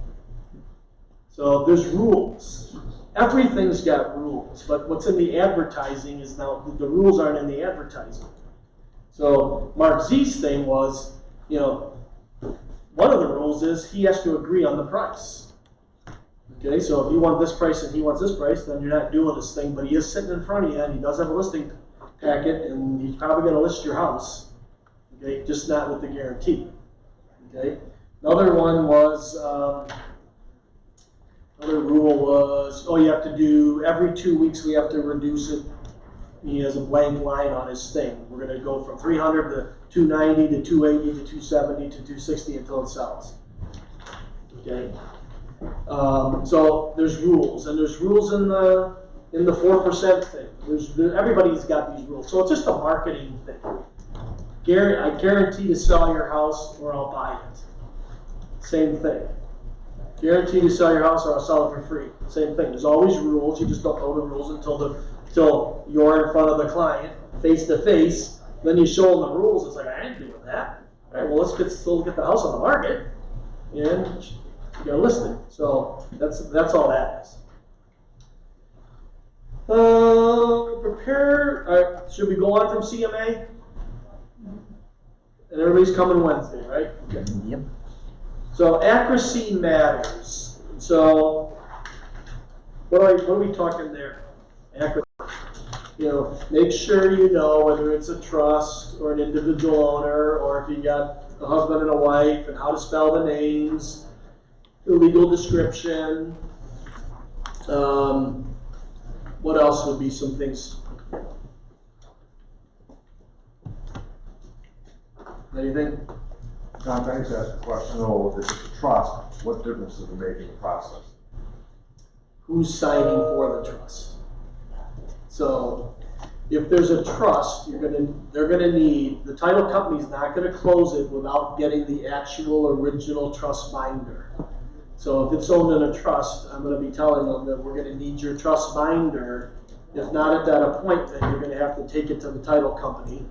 So there's rules. Everything's got rules, but what's in the advertising is now, the rules aren't in the advertising. So Mark Z's thing was, one of the rules is he has to agree on the price. Okay, so if you want this price and he wants this price, then you're not doing this thing, but he is sitting in front of you and he does have a listing packet and he's probably going to list your house. Okay, just not with the guarantee. Okay, another one was, another rule was, you have to do, every 2 weeks we have to reduce it. He has a blank line on his thing. We're going to go from 300 to 290 to 280 to 270 to 260 until it sells. Okay. So there's rules, and there's rules in the 4% thing. Everybody's got these rules. So it's just a marketing thing. I guarantee to sell your house or I'll buy it. Same thing. Guarantee to sell your house or I'll sell it for free. Same thing. There's always rules. You just don't know the rules until you're in front of the client, face to face. Then you show them the rules. It's like, I ain't doing that. All right, well, let's get the house on the market, and you gotta list it. So that's all that is. prepare, should we go on from CMA? And everybody's coming Wednesday, right? Okay. Yep. So accuracy matters. So what are we talking there? Accuracy. You know, make sure you know whether it's a trust or an individual owner, or if you got a husband and a wife, and how to spell the names, the legal description. What else would be some things? Anything? Tom, thanks for asking the question. Though, if it's a trust, what difference does it make in the process? Who's signing for the trust? So, if there's a trust, they're gonna need, the title company's not gonna close it without getting the actual original trust binder. So if it's owned in a trust, I'm gonna be telling them that we're gonna need your trust binder. If not at that appointment, you're gonna have to take it to the title company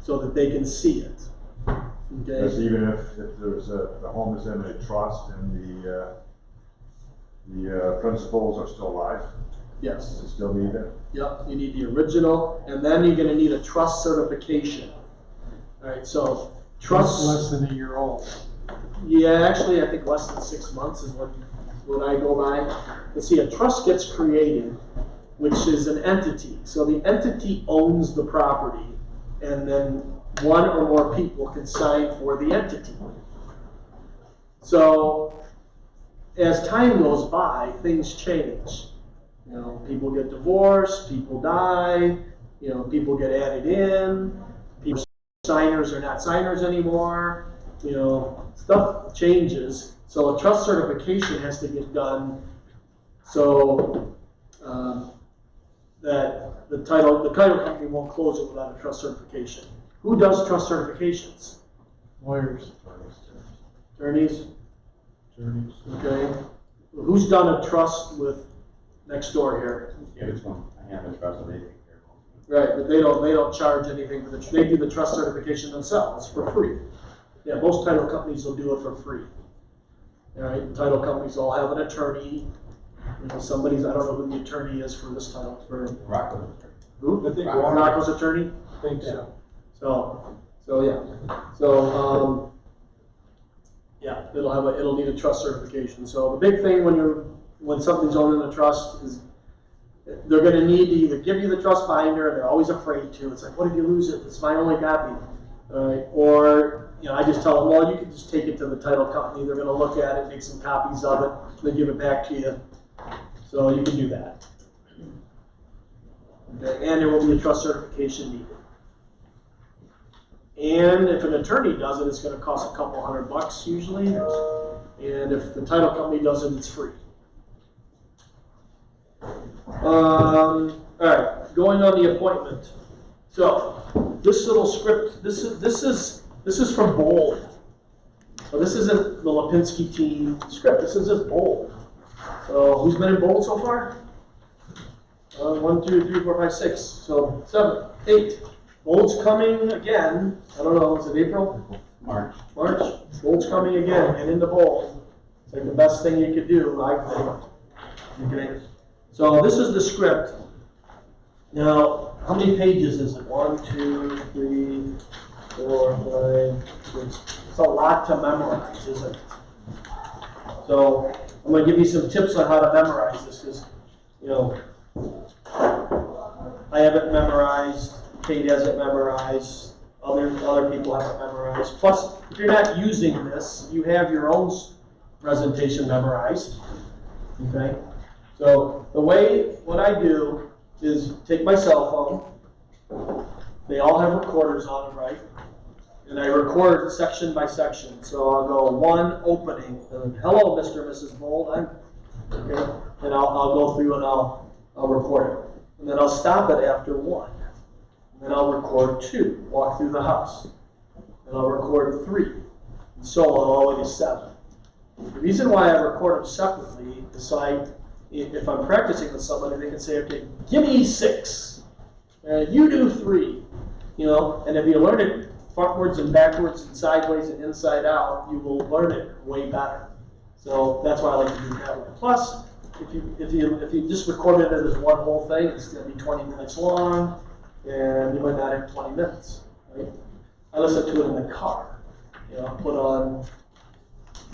so that they can see it. Okay? Because even if there's the home is in a trust and the principals are still alive, Yes. you still need it. Yep, you need the original, and then you're gonna need a trust certification. All right, so trust. Less than a year old. Yeah, actually, I think less than 6 months is what I go by. But see, a trust gets created, which is an entity. So the entity owns the property, and then one or more people can sign for the entity. So as time goes by, things change. You know, people get divorced, people die, you know, people get added in, people signers are not signers anymore, you know, stuff changes. So a trust certification has to get done so that the title company won't close it without a trust certification. Who does trust certifications? Lawyers. Attorneys? Attorneys. Okay. Who's done a trust with next door here? Yeah, it's one. I have a trust of anything here. Right, but they don't charge anything for they do the trust certification themselves for free. Yeah, most title companies will do it for free. All right, title companies all have an attorney. You know, I don't know who the attorney is for this title, for Rocco's attorney. who? I think Rocco's attorney? I think so. So yeah. So, yeah, it'll need a trust certification. So the big thing when something's owned in a trust is they're gonna need to either give you the trust binder, and they're always afraid to. It's like, what if you lose it? It's my only copy. All right, or, you know, I just tell them, well, you can just take it to the title company. They're gonna look at it, make some copies of it, they give it back to you. So you can do that. Okay, and there will be a trust certification needed. And if an attorney does it, it's going to cost a couple $100 usually. And if the title company does it, it's free. All right, going on the appointment. So this little script, this is from Bold. So this isn't the Lipinski team script. This is just Bold. So who's been in Bold so far? 1, 2, 3, 4, 5, 6. So 7, 8. Bold's coming again. I don't know, is it April? March. Bold's coming again, and into Bold. It's like the best thing you could do, I think. Okay. So this is the script. Now, how many pages is it? 1, 2, 3, 4, 5, 6. It's a lot to memorize, isn't it? So I'm going to give you some tips on how to memorize this, because, you know, I have it memorized. Kate has it memorized, other people have it memorized. Plus, if you're not using this, you have your own presentation memorized. Okay? So what I do is take my cell phone. They all have recorders on them, right? And I record section by section. So I'll go 1 opening. Hello, Mr. and Mrs. Bold. Okay? And I'll go through and I'll record it. And then I'll stop it after 1. And then I'll record 2, walk through the house. And I'll record 3, and so on all the way to 7. The reason why I record them separately is so if I'm practicing with somebody, they can say, okay, give me 6, you do 3, you know, and if you learn it frontwards and backwards and sideways and inside out, you will learn it way better. So that's why I like to do it that way. Plus, if you just recorded it as one whole thing, it's gonna be 20 minutes long, and you might not have 20 minutes, right? I listen to it in the car, you know, put on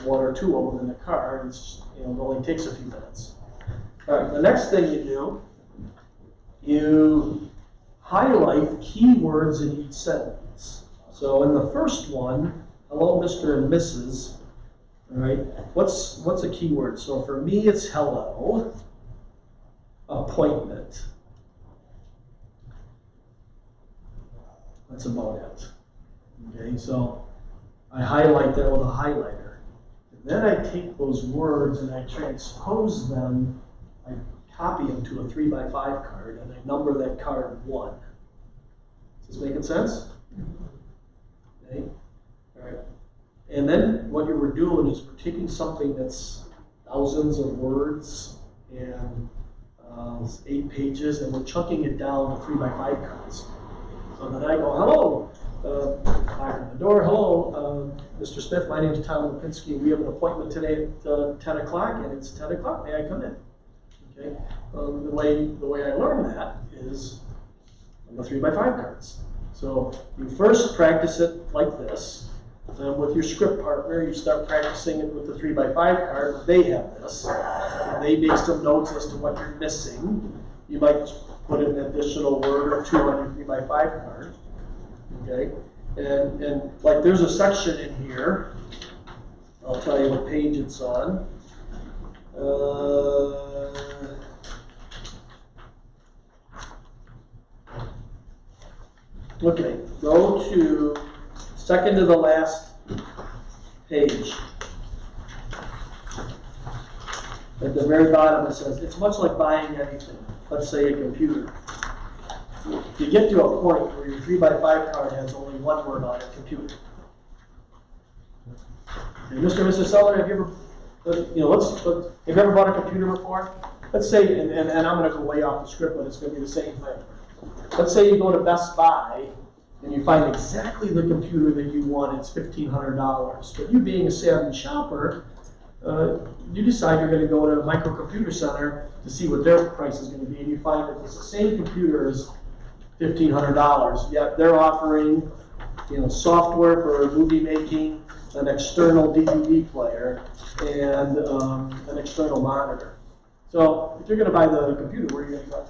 one or two of them in the car, and it's, you know, it only takes a few minutes. All right, the next thing you do, you highlight keywords in each sentence. So in the first one, hello, Mr. and Mrs., all right, what's a keyword? So for me, it's hello, appointment. That's about it. Okay, so I highlight that with a highlighter. And then I take those words and I transpose them, I copy them to a 3x5 card, and I number that card 1. Is this making sense? Okay, all right. And then what you were doing is we're taking something that's thousands of words and 8 pages, and we're chunking it down to 3x5 cards. So then I go, hello, knock on the door, hello, Mr. Smith, my name is Tom Lipinski. We have an appointment today at 10 o'clock, and it's 10 o'clock. May I come in? Okay. The way I learned that is on the 3x5 cards. So you first practice it like this. Then with your script partner, you start practicing it with the 3x5 card. They have this. And they make some notes as to what you're missing. You might put an additional word or two on your 3x5 card. Okay? And like there's a section in here. I'll tell you what page it's on. Okay, go to second to the last page. At the very bottom it says, it's much like buying anything. Let's say a computer. You get to a point where your 3x5 card has only one word on it, computer. Okay, Mr. and Mrs. Seller, have you ever, you know, have you ever bought a computer before? Let's say, and I'm going to go way off the script, but it's going to be the same thing. Let's say you go to Best Buy and you find exactly the computer that you want. It's $1,500. But you being a savvy shopper, you decide you're going to go to a microcomputer center to see what their price is going to be, and you find that it's the same computer as $1,500. Yet they're offering, you know, software for movie making, an external DVD player, and an external monitor. So if you're going to buy the computer, where are you going to go?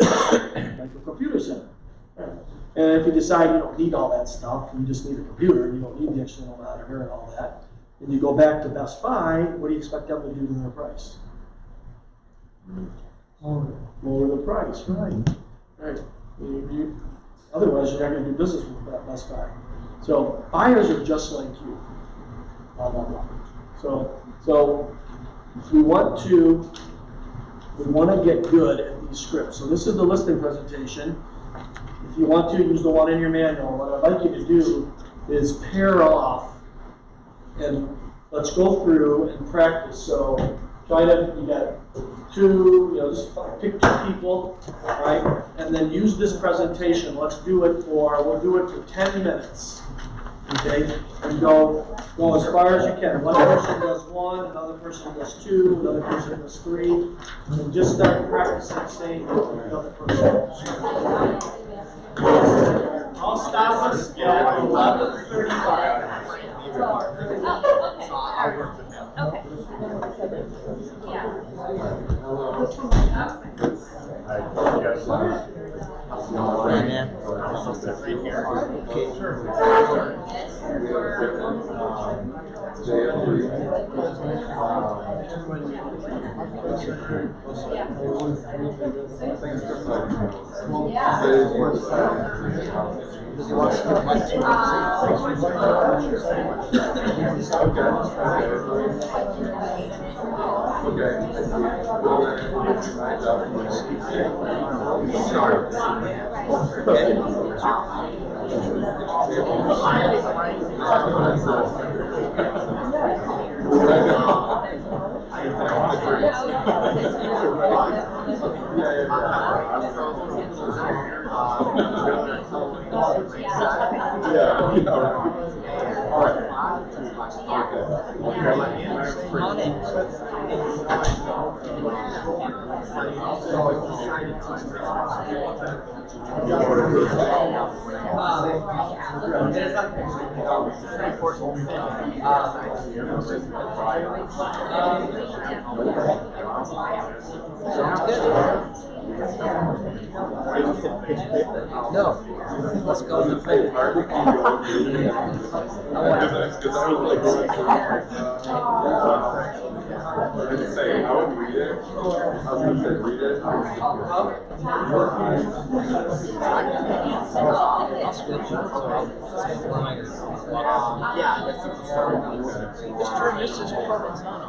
Microcomputer center. Right. And if you decide you don't need all that stuff, you just need a computer, you don't need the external monitor and all that, and you go back to Best Buy, what do you expect them to do to their price? Lower the price, right? Right. Otherwise, you're not going to do business with Best Buy. So buyers are just like you. Blah blah blah. So we want to get good at these scripts. So this is the listing presentation. If you want to use the one in your manual, what I'd like you to do is pair off, and let's go through and practice. So you got two, you know, just pick 2 people, right? And then use this presentation. We'll do it for 10 minutes. Okay? And go as far as you can. One person does 1, another person does 2, another person does 3. And just start practicing saying what the other person. I'll stop us at 11:35. No, let's go to the play. I didn't say I would read it. I was gonna say read it. I'll switch it, so Yeah, that's Mr. and Mrs. Provenzano.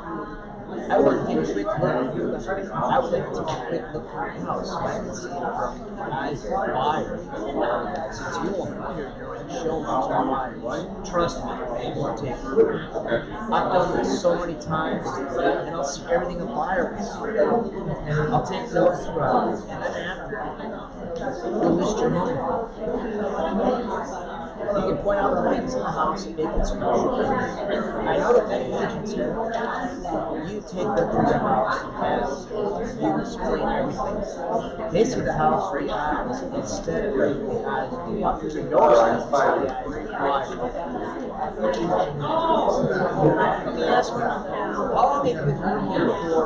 I would take a quick look. I would like to take a quick look at your house. I can see it from my eyes as a buyer. Since you won't be here during the show, Mr. Buyer, trust me, they won't take it. I've done this so many times, and I'll see everything a buyer will see. And I'll take notes throughout, and then after, you'll list your home. You can point out the things in the house and make it special. I know that many agents here, you take them to the house and you explain everything. They see the house through the eyes instead of the eyes of the buyer. Let me ask you, how long have you been working here for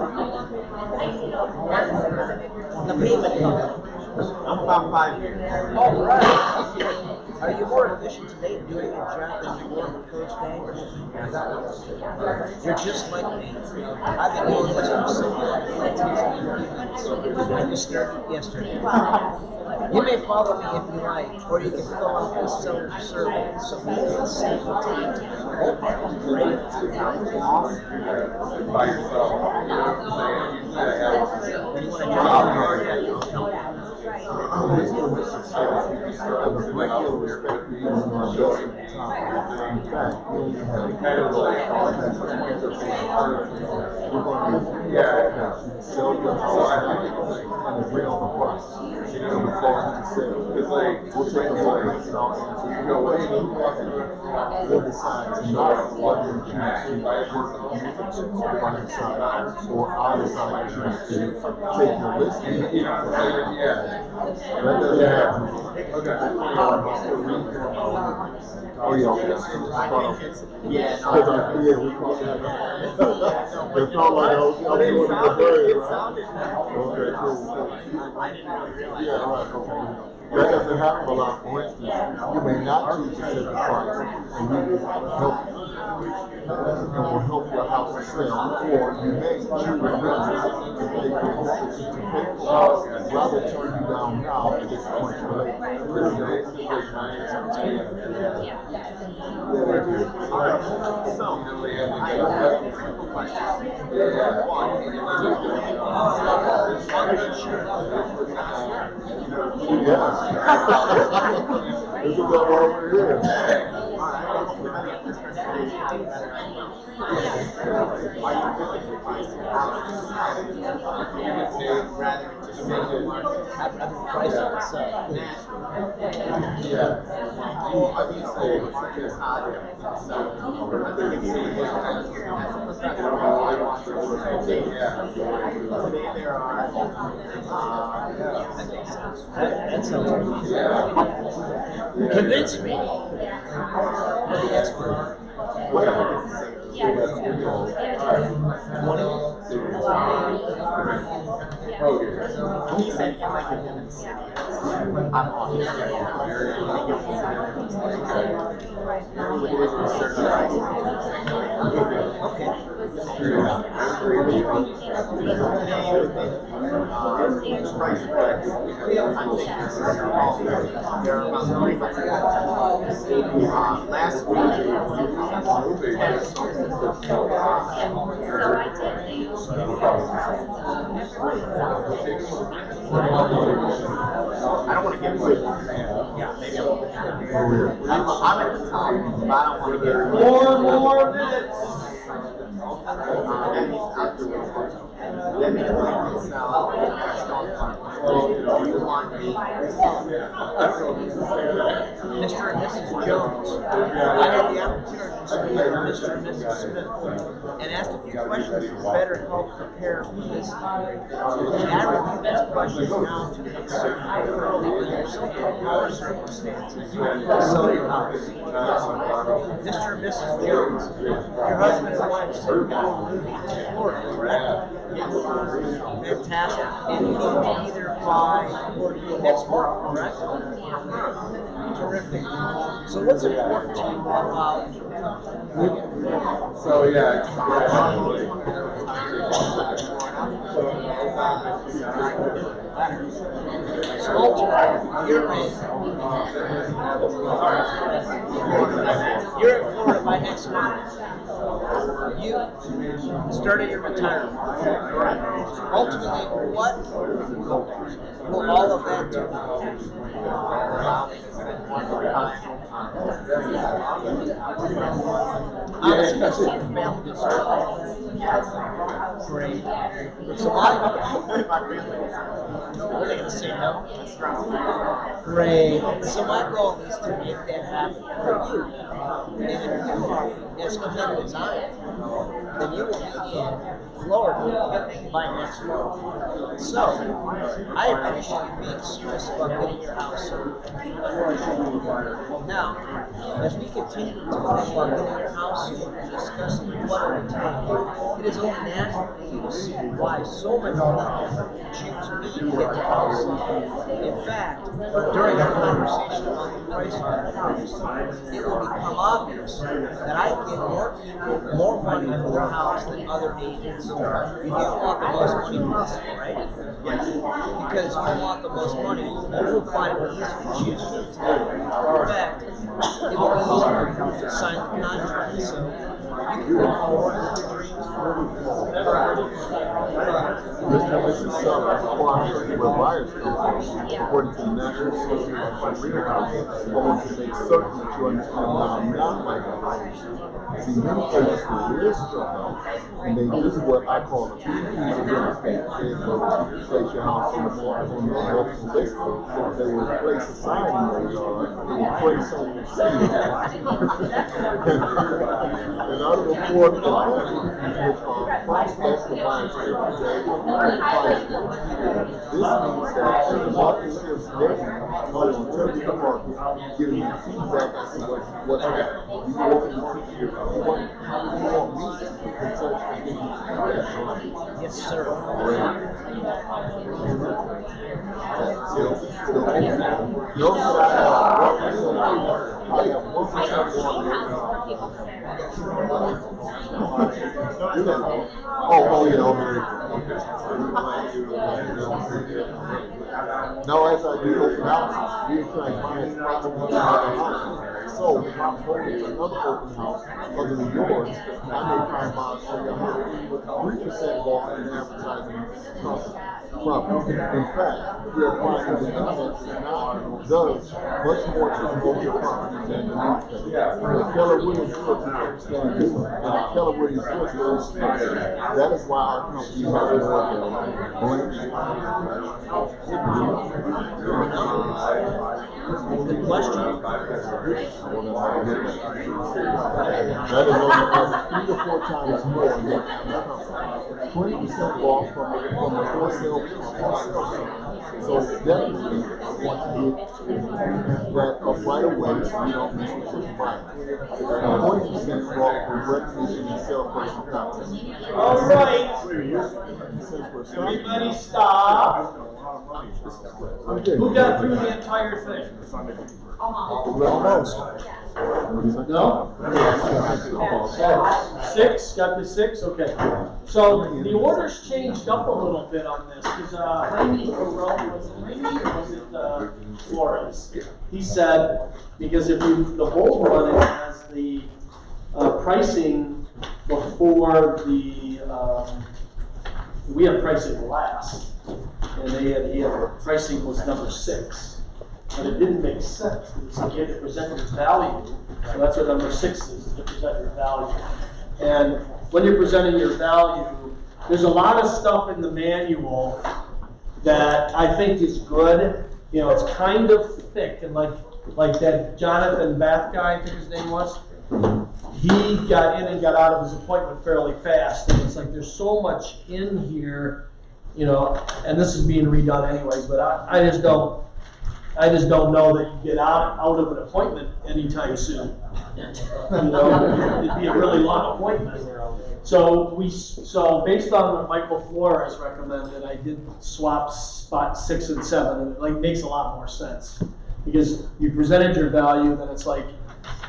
the payment company? I'm about 5 years. All right. Are you more efficient today doing your job than you were on the first day? You're just like me. I've been doing this for 7 years. I just started yesterday. You may follow me if you like, or you can fill out the seller's survey so we can save the time. By yourself. When you want to drive your We'll decide tonight what we choose to or I'll decide to take your listing. That doesn't happen. Oh, yeah. Yeah, Because we call that. It's all like, I'm doing the bird, right? Okay, cool. Yeah, right, okay. That doesn't happen a lot. For instance, you may not choose to set the price, and we will help your house to sell, or you may choose to pay for rather turn you down now and disappoint you later. This is what we're here. That sounds good. Convince me. Yes, last week, I don't want to get away. Yeah, maybe a little bit. I'm at the top, but I don't want to get away. More minutes. That means I can sell. want me to tell Mr. and Mrs. Jones. I had the opportunity to speak to Mr. and Mrs. Smith and ask a few questions to better help prepare for this hearing. And I review these questions now to make certain I thoroughly understand your circumstances to sell your house. Mr. and Mrs. Jones, your husband and wife said you're moving to Florida, correct? Yes. Fantastic. And you need to either buy or do next month, correct? Terrific. So what's important to you about so yeah, so ultimately, you're in Florida by next month. You started your retirement. Ultimately, what will all of that do? Obviously, this is your family concern. Great. So are they going to say no? Great. So my goal is to make that happen for you. And if you are as committed as I am, then you will be in Florida by next month. So, I appreciate you being serious about getting your house sold. Now, as we continue to talk about getting your house sold and discussing what it would take, it is only natural for you to see why so many people choose me to get their house sold. In fact, during our conversation about the price of the house, it will become obvious that I get more people more money for their house than other agents. You do want the most money possible, right? Yes. Because you want the most money, you will find it easier to choose me today. In fact, it will be easier for you to sign the contract, so you can go forward with your dreams. Mr. and Mrs. Seller, where buyers come from, according to the National Association of Realtors, I want to make certain that you understand why I'm not like a buyer. See, many agents will list your house, and they use what I call a PPP real estate. They will place your house on the multiple listings. They will place a sign in your yard. They will place on your seat. And out of the four components, which are prospects for buyers every day, this means that the market is daily on the market, giving you feedback as to what's happening. You want me to teach you what you want me to touch and give you feedback. Yes, sir. Notice that I have 1% Oh, yeah, okay. Now, as I do open houses, we are trying to find property another house. So, if I'm holding another open house other than yours, I may find buyers for your house with 3% off in advertising property. In fact, we are finding the internet now does much more to promote your property than the newspaper. The Keller Williams Realty understand this, and the Keller Williams Realty understands that is why our company has been working on Good question. That is only 3 to 4 times more than the average company. 20% off from the wholesale side. So definitely want to get that up right away so you don't miss what you're buying. 20% off for recognition and salesperson contest. All right. Everybody stop. Who got through the entire thing? Almost. No? 6? Got the 6? Okay. So the orders changed up a little bit on this because was it Flores? He said, because if you, the whole one, it has the pricing before the, we have pricing last. And he had pricing was number 6. But it didn't make sense because you had to present your value. So that's what number 6 is to present your value. And when you're presenting your value, there's a lot of stuff in the manual that I think is good. You know, it's kind of thick, and like that Jonathan Bath guy, I think his name was, he got in and got out of his appointment fairly fast, and it's like there's so much in here, you know, and this is being redone anyways, but I just don't know that you get out of an appointment anytime soon. You know, it'd be a really long appointment. So based on what Michael Flores recommended, I did swap spot 6 and 7, and it like makes a lot more sense. Because you presented your value, then it's like,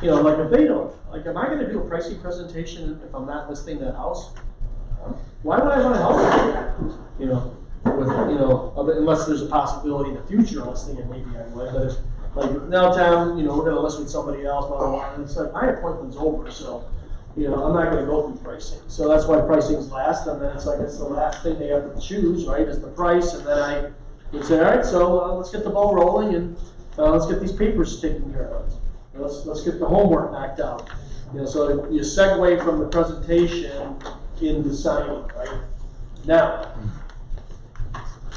you know, like if they don't, like am I gonna do a pricing presentation if I'm not listing that house? Why would I want to help you? You know, with, you know, unless there's a possibility in the future listing it, maybe I would, but if, like now town, you know, we're gonna list with somebody else, blah, blah, blah, and it's like, my appointment's over, so, you know, I'm not gonna go through pricing. So that's why pricing's last, and then it's like, it's the last thing they have to choose, right, is the price, and then I would say, all right, so let's get the ball rolling, and let's get these papers taken care of. Let's get the homework knocked out. You know, so you segue from the presentation into signing, right? Now,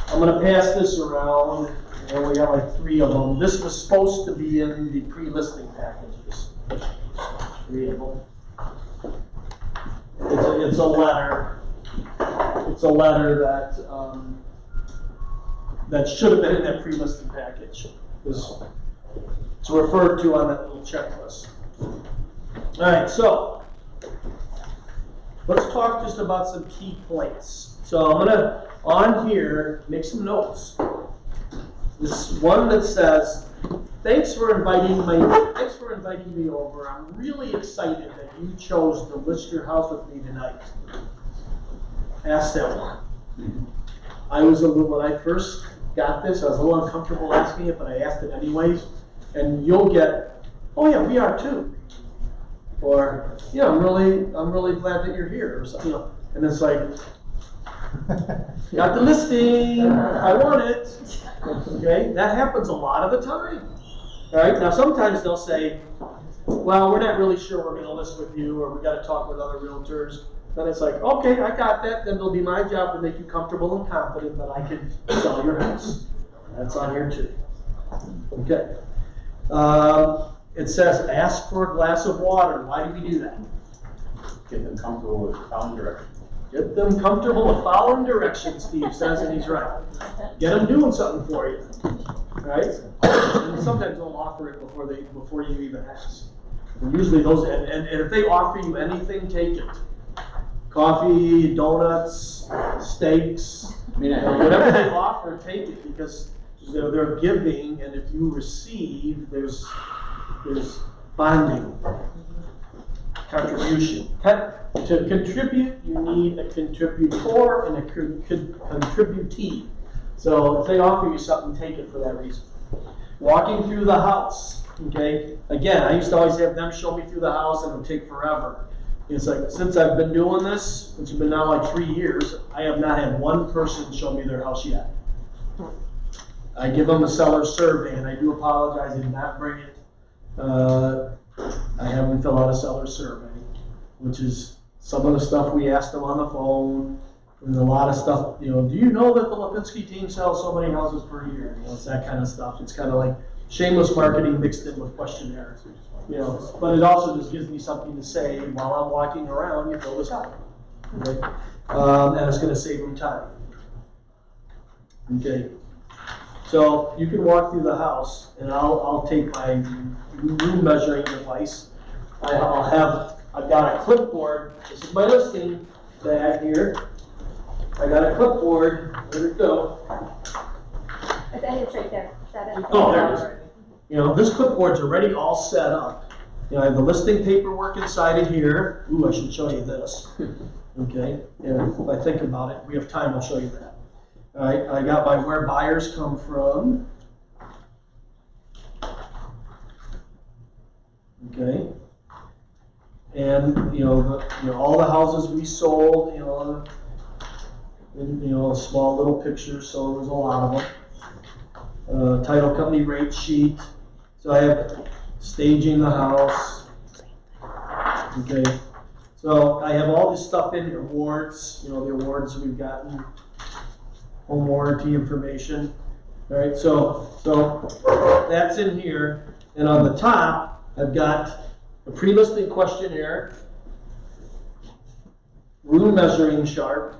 I'm gonna pass this around, and we got like 3 of them. This was supposed to be in the pre-listing packages. 3 of them. It's a letter. It's a letter that should have been in that pre-listing package. It's referred to on that little checklist. All right, so let's talk just about some key points. So I'm gonna, on here, make some notes. This one that says, thanks for inviting me over. I'm really excited that you chose to list your house with me tonight. Ask that one. When I first got this, I was a little uncomfortable asking it, but I asked it anyways. And you'll get, oh yeah, we are too. Or, yeah, I'm really glad that you're here, or something, you know. And it's like, got the listing, I want it. Okay, that happens a lot of the time. All right, now sometimes they'll say, well, we're not really sure we're gonna list with you, or we gotta talk with other realtors. Then it's like, okay, I got that, then it'll be my job to make you comfortable and confident that I can sell your house. That's on here too. Okay. It says, ask for a glass of water. Why do we do that? Get them comfortable with following directions. Get them comfortable with following directions, Steve says, and he's right. Get them doing something for you, right? And sometimes they'll offer it before you even ask. And usually those, and if they offer you anything, take it. Coffee, donuts, steaks, whatever they offer, take it, because they're giving, and if you receive, there's bonding, contribution. To contribute, you need a contributor and a contributee. So if they offer you something, take it for that reason. Walking through the house, okay? Again, I used to always have them show me through the house, and it would take forever. It's like, since I've been doing this, which has been now like 3 years, I have not had one person show me their house yet. I give them a seller survey, and I do apologize, I did not bring it. I have them fill out a seller survey, which is some of the stuff we asked them on the phone, and a lot of stuff, you know, do you know that the Lipinski team sells so many houses per year? You know, it's that kind of stuff. It's kind of like shameless marketing mixed in with questionnaires, you know, but it also just gives me something to say while I'm walking around, you fill this out, okay? And it's gonna save them time, okay? So you can walk through the house, and I'll take my room measuring device. I've got a clipboard. This is my listing bag here. I got a clipboard. Where'd it go? It's right there. Is that it? Oh, there it is. You know, this clipboard's already all set up. You know, I have the listing paperwork inside of here. Ooh, I should show you this. Okay, and if I think about it, we have time, I'll show you that. All right, I got my where buyers come from. Okay, and you know all the houses we sold. In small little pictures. So there's a lot of them. Title company rate sheet. So I have staging the house. Okay, so I have all this stuff in here. Awards. You know the awards we've gotten. home warranty information. All right, so that's in here, and on the top, I've got a pre-listing questionnaire, room measuring chart.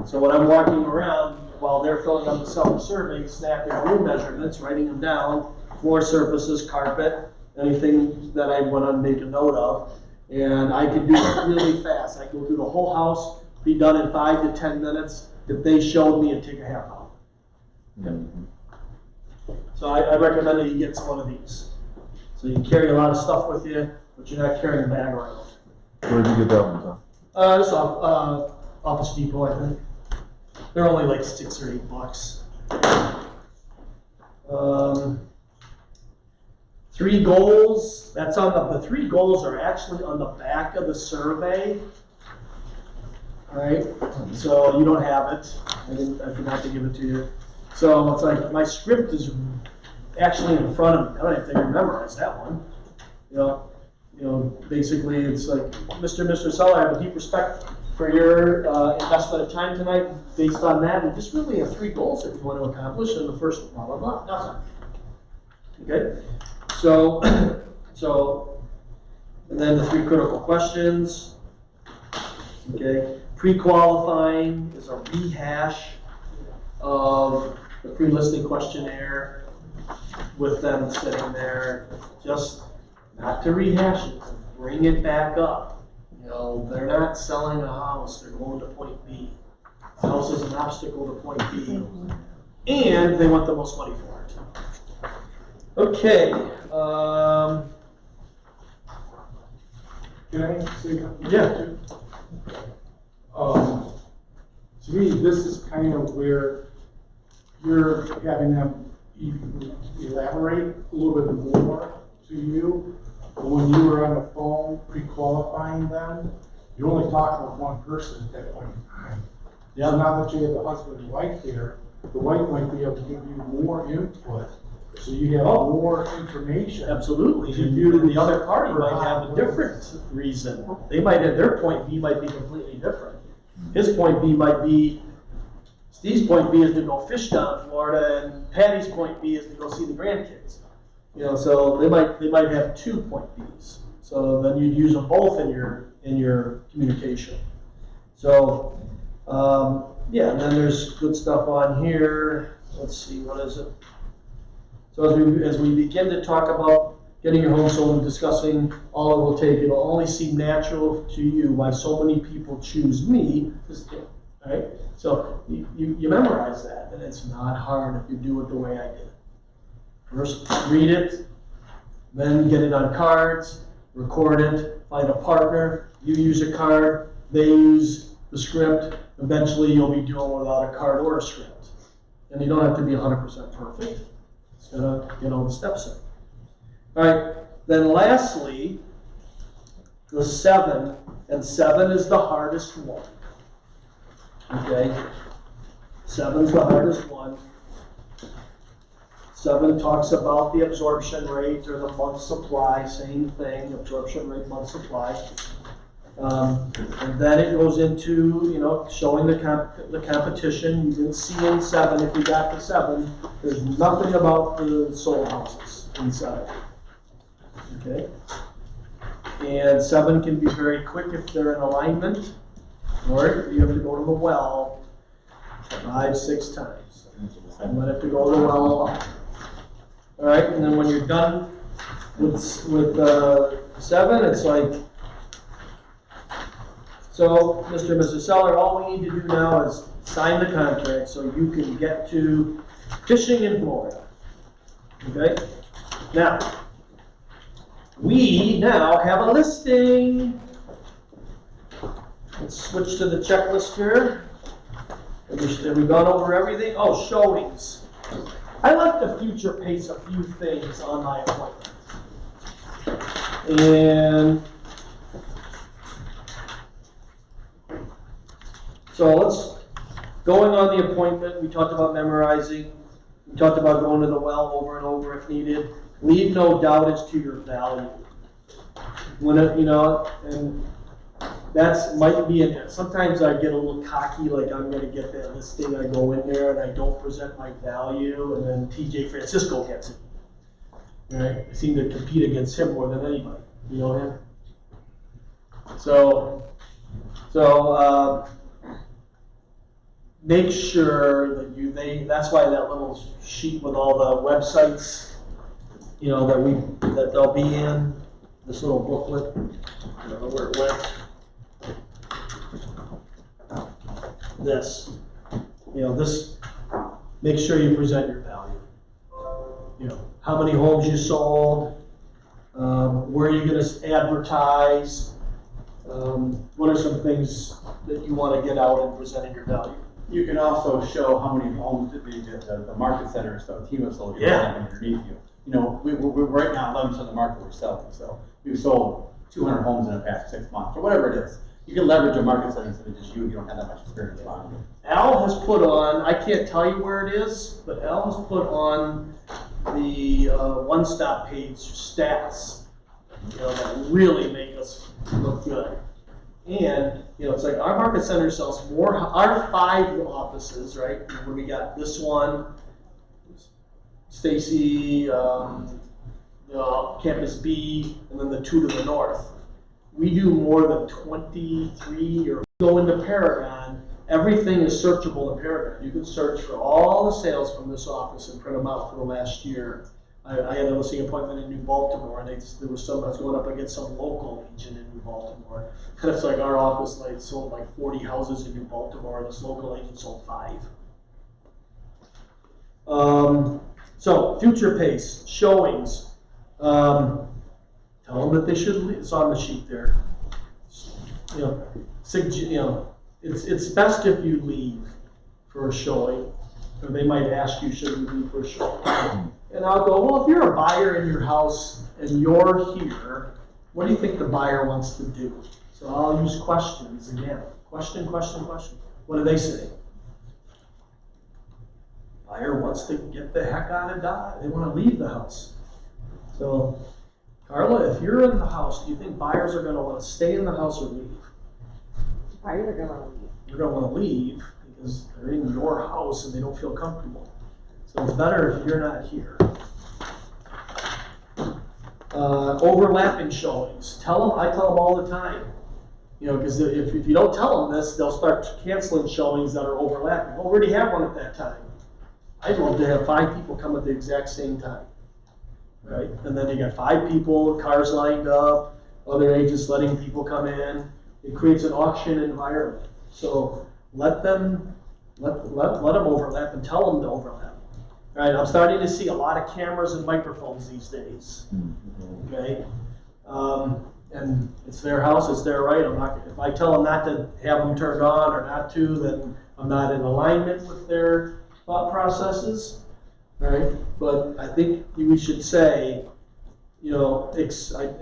So when I'm walking around while they're filling out the self-survey, snapping room measurements, writing them down, floor surfaces, carpet, anything that I want to make a note of, and I can do it really fast. I go through the whole house, be done in 5 to 10 minutes. If they showed me, it'd take a half hour. So I recommend that you get one of these. So you carry a lot of stuff with you, but you're not carrying a bag around. Where'd you get that one, Tom? Just off Office Depot, I think. They're only like $6 or $8. 3 goals. That's on the 3 goals are actually on the back of the survey. All right, so you don't have it. I forgot to give it to you. So it's like my script is actually in front of me. I don't even think I memorized that one. You know, basically it's like, Mr. Seller, I have a deep respect for your investment of time tonight. Based on that, we just really have 3 goals that we want to accomplish, and the first blah blah blah. Nothing. Okay, so and then the 3 critical questions. Okay, pre-qualifying is a rehash of the pre-listing questionnaire with them sitting there, just not to rehash it, to bring it back up. You know, they're not selling a house, they're going to point B. The house is an obstacle to point B, and they want the most money for it. Okay. Can I say something? Yeah. To me, this is kind of where you're having them elaborate a little bit more to you. But when you were on the phone pre-qualifying them, you're only talking with one person at that point in time. Yeah. So now that you have the husband and wife here, the wife might be able to give you more input, so you have more information. Absolutely. And the other party might have a different reason. They might have, their point B might be completely different. His point B might be, Steve's point B is to go fish down in Florida, and Patty's point B is to go see the grandkids. You know, so they might have 2 point Bs. So then you'd use them both in your communication. So yeah, and then there's good stuff on here. Let's see, what is it? So as we begin to talk about getting your home sold and discussing all it will take, it'll only seem natural to you why so many people choose me. Right? So you memorize that, and it's not hard if you do it the way I did. First, read it, then get it on cards, record it, find a partner, you use a card, they use the script. Eventually, you'll be doing without a card or a script. And you don't have to be 100% perfect. Just gotta get all the steps in. All right, then lastly, the 7, and 7 is the hardest one. Okay, 7's the hardest one. 7 talks about the absorption rate or the month supply, same thing, absorption rate, month supply. And then it goes into, you know, showing the competition. You didn't see in 7, if you got to 7, there's nothing about the sold houses in 7. Okay? And 7 can be very quick if they're in alignment, or you have to go to the well 5, 6 times. I might have to go to the well a lot. All right, and then when you're done with 7, it's like, so Mr. and Mrs. Seller, all we need to do now is sign the contract so you can get to fishing in Florida. Okay? Now, we now have a listing. Let's switch to the checklist here. Have we gone over everything? Oh, showings. I like to future pace a few things on my appointment. And so going on the appointment, we talked about memorizing. We talked about going to the well over and over if needed. Leave no doubt as to your value. When it, you know, and that's, might be in there. Sometimes I get a little cocky, like I'm gonna get that listing, I go in there and I don't present my value, and then TJ Francisco gets it. Right? I seem to compete against him more than anybody, you know him? So, make sure that that's why that little sheet with all the websites, you know, that they'll be in, this little booklet, I don't know where it went. This, you know, this, make sure you present your value. You know, how many homes you sold, where are you going to advertise, what are some things that you want to get out in presenting your value. You can also show how many homes that the market center, so team of sold underneath you. You know, we're right now 11% of the market we're selling, so we've sold 200 homes in the past 6 months, or whatever it is. You can leverage a market center instead of just you don't have that much experience behind you. Al has put on, I can't tell you where it is, but Al has put on the one-stop page stats, you know, that really make us look good. And, you know, it's like our market center sells more, our 5 offices, right? Where we got this one, Stacy, Campus B, and then the 2 to the north. We do more than 23, or go into Paragon, everything is searchable in Paragon. You can search for all the sales from this office and print them out for the last year. I had a listing appointment in New Baltimore, and there was some, I was going up against some local agent in New Baltimore. And it's like our office sold like 40 houses in New Baltimore, and this local agent sold 5. So, future pace, showings. Tell them that they should leave. It's on the sheet there. You know, it's best if you leave for a showing, or they might ask you, should you leave for a showing? And I'll go, well, if you're a buyer in your house and you're here, what do you think the buyer wants to do? So I'll use questions again. Question, question, question. What do they say? Buyer wants to get the heck out of Dodge. They want to leave the house. So, Carla, if you're in the house, do you think buyers are going to want to stay in the house or leave? Buyers are going to want to leave. They're going to want to leave because they're in your house and they don't feel comfortable. So it's better if you're not here. Overlapping showings. I tell them all the time. You know, because if you don't tell them this, they'll start canceling showings that are overlapping. Well, we already have one at that time. I'd love to have 5 people come at the exact same time. Right? And then you got 5 people, cars lined up, other agents letting people come in. It creates an auction environment. So let them overlap and tell them to overlap. All right, I'm starting to see a lot of cameras and microphones these days. Okay, and it's their house, it's their right. If I tell them not to have them turned on or not to, then I'm not in alignment with their thought processes. Right? But I think we should say, you know, I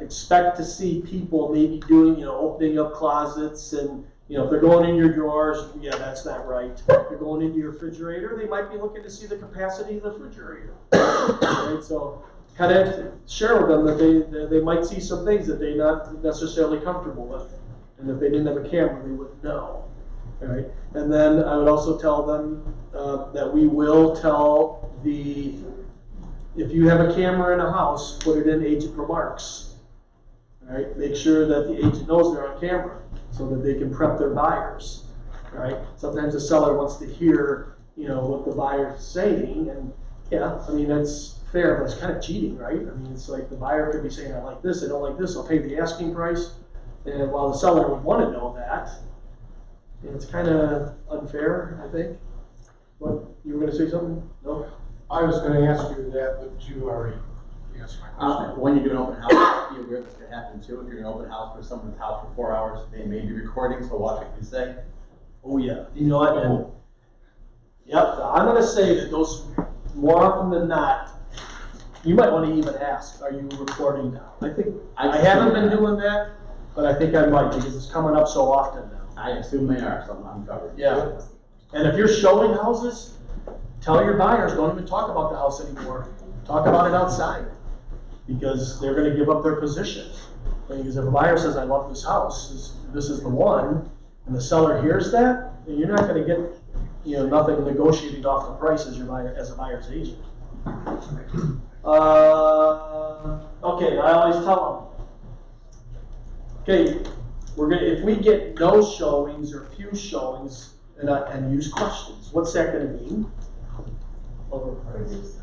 expect to see people maybe doing, you know, opening up closets and, you know, if they're going in your drawers, yeah, that's not right. If they're going into your refrigerator, they might be looking to see the capacity of the refrigerator. Right? So kind of share with them that they might see some things that they're not necessarily comfortable with. And if they didn't have a camera, they wouldn't know. Right? And then I would also tell them that we will tell if you have a camera in a house, put it in agent remarks. All right? Make sure that the agent knows they're on camera so that they can prep their buyers. All right? Sometimes the seller wants to hear, you know, what the buyer's saying, and yeah, I mean, that's fair, but it's kind of cheating, right? I mean, it's like the buyer could be saying, I like this, I don't like this, I'll pay the asking price, and while the seller would want to know that, and it's kind of unfair, I think. What, you were going to say something? No? I was going to ask you that, but you already answered my question. When you do an open house, be aware this could happen too. If you're in an open house for someone's house for 4 hours, they may be recording, so watch what you say. Oh yeah, you know what? And, yep, I'm going to say that those, more often than not, you might want to even ask, are you recording now? I think, I haven't been doing that, but I think I might because it's coming up so often now. I assume they are, so I'm covered. Yeah. And if you're showing houses, tell your buyers, don't even talk about the house anymore. Talk about it outside because they're going to give up their position. Because if a buyer says, I love this house, this is the one, and the seller hears that, then you're not gonna get, nothing negotiated off the price as as a buyer's agent. Okay, I always tell them, okay, if we get no showings or few showings and use questions, what's that gonna mean? Overpriced.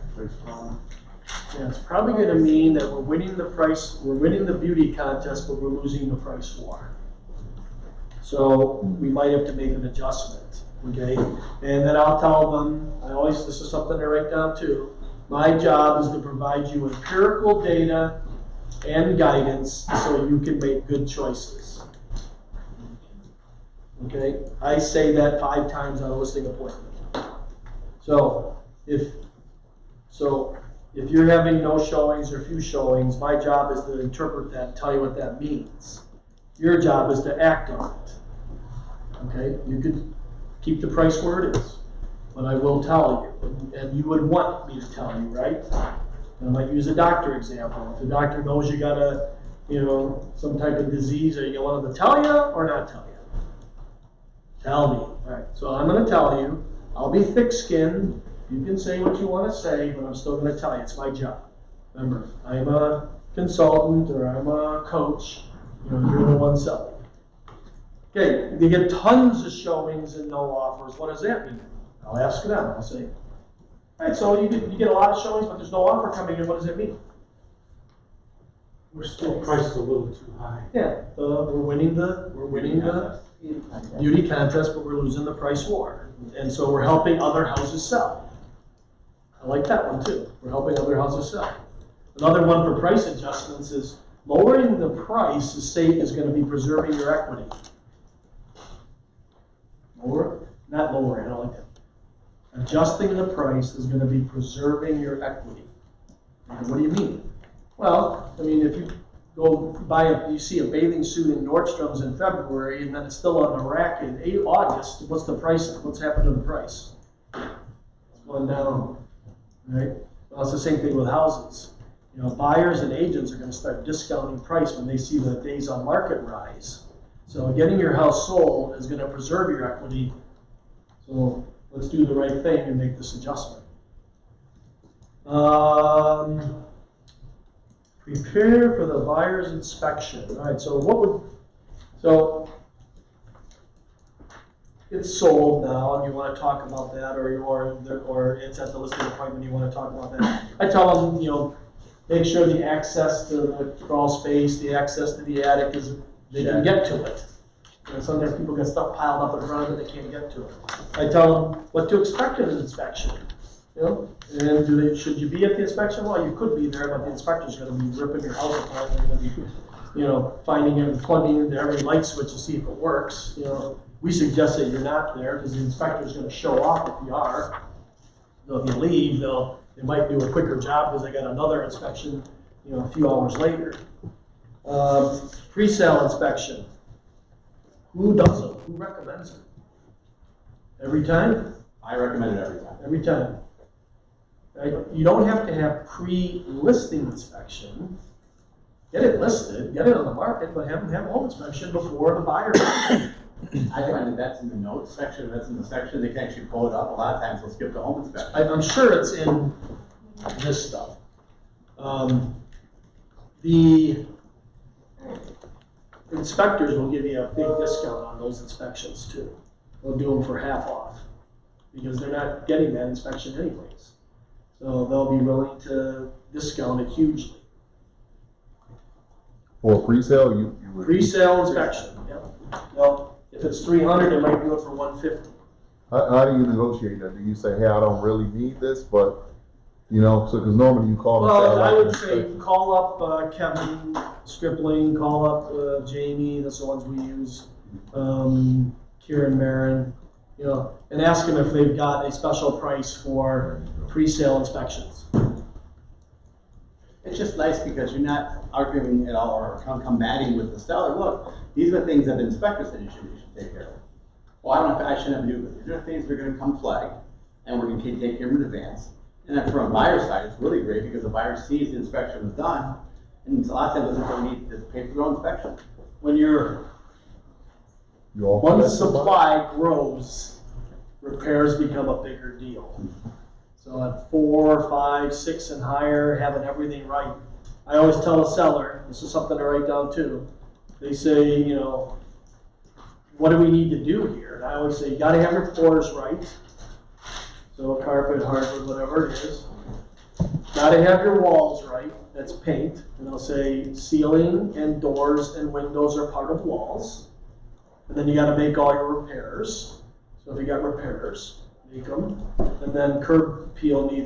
Yeah, it's probably gonna mean that we're winning the beauty contest, but we're losing the price war. So we might have to make an adjustment, okay? And then I'll tell them, this is something I write down too, my job is to provide you empirical data and guidance so you can make good choices. Okay, I say that 5 times on a listing appointment. So if you're having no showings or few showings, my job is to interpret that and tell you what that means. Your job is to act on it. Okay, you could keep the price where it is, but I will tell you, and you would want me to tell you, right? And I might use a doctor example. If the doctor knows you got some type of disease, are you going to want him to tell you or not tell you? Tell me. All right, so I'm going to tell you. I'll be thick-skinned. You can say what you want to say, but I'm still going to tell you. It's my job. Remember, I'm a consultant or I'm a coach. You're the one selling. Okay, you get tons of showings and no offers. What does that mean? I'll ask them. I'll say, all right, so you get a lot of showings, but there's no offer coming in. What does that mean? We're still priced a little too high. Yeah, we're winning the beauty contest, but we're losing the price war. And so we're helping other houses sell. I like that one too. We're helping other houses sell. Another one for price adjustments is lowering the price is going to be preserving your equity. Not lowering, I don't like that. Adjusting the price is going to be preserving your equity. And what do you mean? Well, I mean, if you go you see a bathing suit in Nordstrom's in February, and then it's still on the rack in August, what's the price? What's happened to the price? It's going down, right? Well, it's the same thing with houses. Buyers and agents are going to start discounting price when they see the days on market rise. So getting your house sold is going to preserve your equity. So let's do the right thing and make this adjustment. Prepare for the buyer's inspection. All right, so it's sold now, and you want to talk about that, or it's at the listing appointment, you want to talk about that. I tell them, make sure the access to the crawl space, the access to the attic they can get to it. Sometimes people get stuff piled up in front of it, they can't get to it. I tell them what to expect in an inspection. And should you be at the inspection? Well, you could be there, but the inspector's going to be ripping your house apart. They're going to be, finding and plugging into every light switch to see if it works. We suggest that you're not there because the inspector's going to show off if you are. So if you leave, they might do a quicker job because they got another inspection, a few hours later. Pre-sale inspection. Who does it? Who recommends it? Every time? I recommend it every time. Every time. Right? You don't have to have pre-listing inspection. Get it listed, get it on the market, but have them have a home inspection before the buyer. I find that that's in the notes section, that's in the section, they can actually pull it up. A lot of times they'll skip the home inspection. I'm sure it's in this stuff. The inspectors will give you a big discount on those inspections too. They'll do them for half off because they're not getting that inspection anyways. So they'll be willing to discount it hugely. For pre-sale, you would Pre-sale inspection, yeah. Well, if it's 300, they might do it for 150. How do you negotiate that? Do you say, hey, I don't really need this, but, so because normally you call Well, I would say call up Kevin Stripling, call up Jamie, that's the ones we use, Kieran Marin, and ask them if they've got a special price for pre-sale inspections. It's just nice because you're not arguing at all or combating with the seller. Look, these are the things that the inspector said you should take care of. Well, I don't know if I shouldn't have to do it. These are things that are going to come flag, and we're going to take care of in advance. And then from a buyer's side, it's really great because the buyer sees the inspection was done, And a lot of times they need to pay for their own inspection. When your You all one that supply grows, repairs become a bigger deal. So at 4, 5, 6 and higher, having everything right. I always tell a seller, this is something to write down too. They say, you know, what do we need to do here? And I always say, you gotta have your floors right. So carpet, hardwood, whatever it is. Gotta have your walls right, that's paint. And I'll say ceiling and doors and windows are part of walls. And then you gotta make all your repairs. So if you got repairs, make them. And then curb appeal we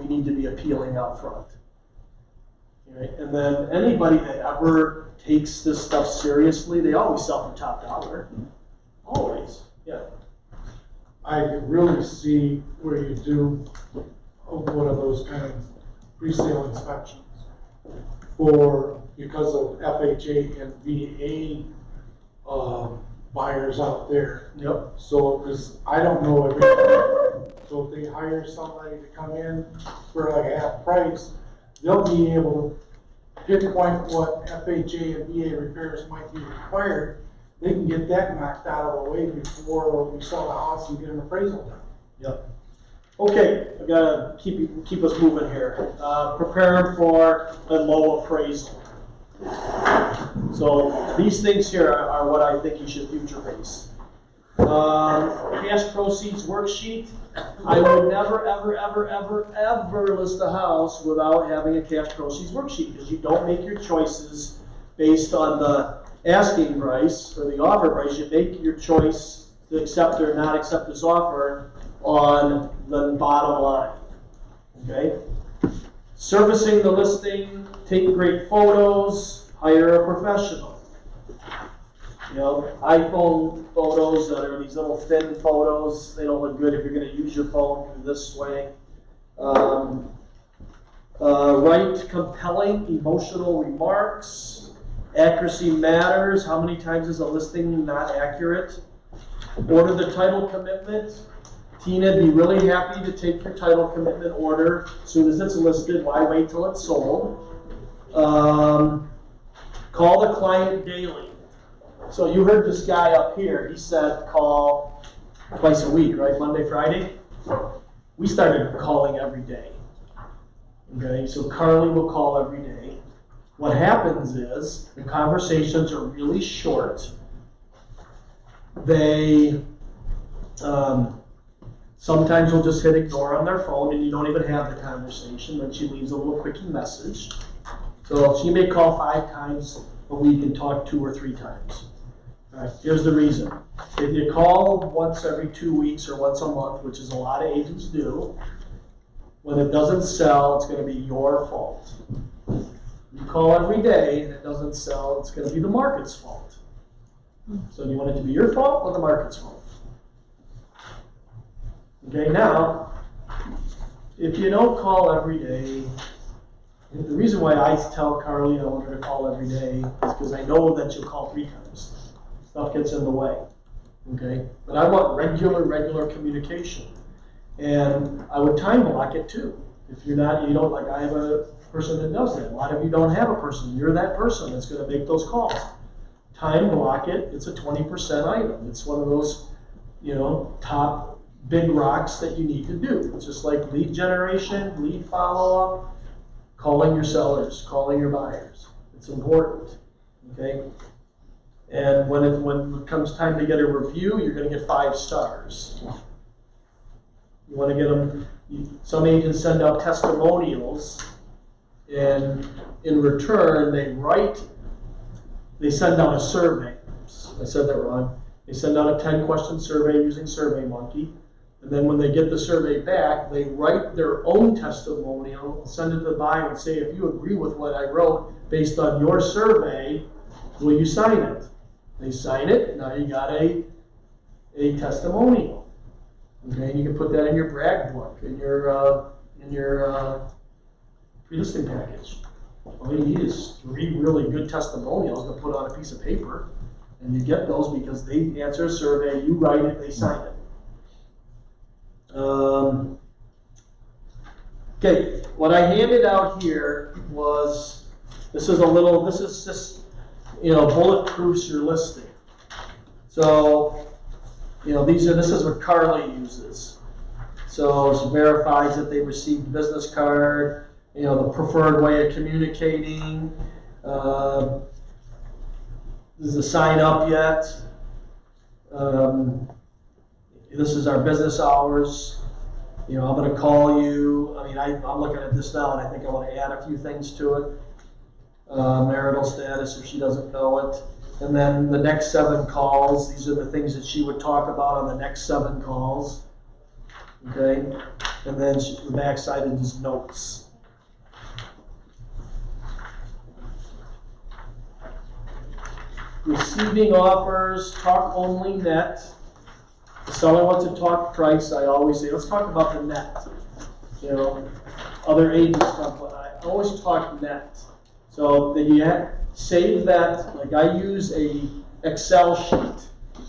need to be appealing out front. Right? And then anybody that ever takes this stuff seriously, they always sell for top dollar. Always, yeah. I could really see where you do one of those kind of pre-sale inspections because of FHA and VA buyers out there. Yep. So, because I don't know everything. So if they hire somebody to come in for like a half price, they'll be able to pinpoint what FHA and VA repairs might be required. They can get that knocked out of the way before we sell the house and get an appraisal done. Yep. Okay, I gotta keep us moving here. Prepare for a low appraisal. So these things here are what I think you should future base. Cash proceeds worksheet. I would never, ever, ever, ever, ever list a house without having a cash proceeds worksheet, because you don't make your choices based on the asking price or the offer price. You make your choice to accept or not accept this offer on the bottom line. Okay? Servicing the listing, take great photos, hire a professional. You know, iPhone photos that are these little thin photos, they don't look good if you're going to use your phone this way. Write compelling, emotional remarks. Accuracy matters. How many times is a listing not accurate? Order the title commitment. Tina, be really happy to take your title commitment order as soon as it's listed. Why wait till it's sold? Call the client daily. So you heard this guy up here, he said call twice a week, right? Monday, Friday? We started calling every day. Okay, so Carly will call every day. What happens is the conversations are really short. They sometimes will just hit ignore on their phone and you don't even have the conversation. Then she leaves a little quickie message. So she may call 5 times a week and talk 2 or 3 times. All right, here's the reason. If you call once every 2 weeks or once a month, which is a lot of agents do, when it doesn't sell, it's going to be your fault. You call every day and it doesn't sell, it's going to be the market's fault. So do you want it to be your fault or the market's fault? Okay, now, if you don't call every day, the reason why I tell Carly I want her to call every day is because I know that she'll call 3 times. Stuff gets in the way, okay? But I want regular communication. And I would time block it too. If you don't, like I have a person that does that. A lot of you don't have a person. You're that person that's gonna make those calls. Time block it, it's a 20% item. It's one of those, you know, top big rocks that you need to do. It's just like lead generation, lead follow-up, calling your sellers, calling your buyers. It's important, okay? And when it comes time to get a review, you're going to get 5 stars. You want to get them, some agents send out testimonials, and in return, they send out a survey. I said that wrong. They send out a 10-question survey using SurveyMonkey. And then when they get the survey back, they write their own testimonial, send it to the buyer and say, if you agree with what I wrote based on your survey, will you sign it? They sign it, now you got a testimonial. Okay, and you can put that in your brag book, in your pre-listing package. All you need is 3 really good testimonials to put on a piece of paper, and you get those because they answer a survey, you write it, they sign it. Okay, what I handed out here was This is just, bulletproofs your listing. So, this is what Carly uses. So she verifies that they received business card, the preferred way of communicating. Is the sign up yet? This is our business hours. I'm going to call you. I mean, I'm looking at this now, and I think I want to add a few things to it. Marital status, if she doesn't know it. And then the next 7 calls, these are the things that she would talk about on the next 7 calls. Okay? And then the backside is notes. Receiving offers, talk only net. The seller wants to talk price. I always say, let's talk about the net. Other agents talk, but I always talk net. So that you save that. Like I use a Excel sheet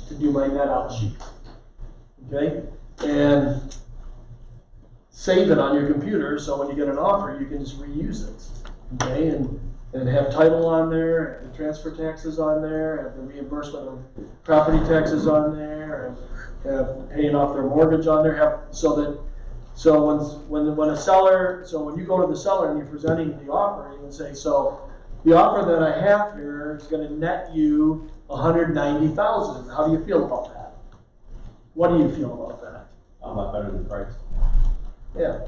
to do my net out sheet. Okay, and save it on your computer. So when you get an offer, you can just reuse it. Okay, and have title on there, and transfer taxes on there, and the reimbursement of property taxes on there, and have paying off their mortgage on there. So when a seller, so when you go to the seller and you're presenting the offer, you can say, so the offer that I have here is going to net you $190,000. How do you feel about that? What do you feel about that? A lot better than price. Yeah.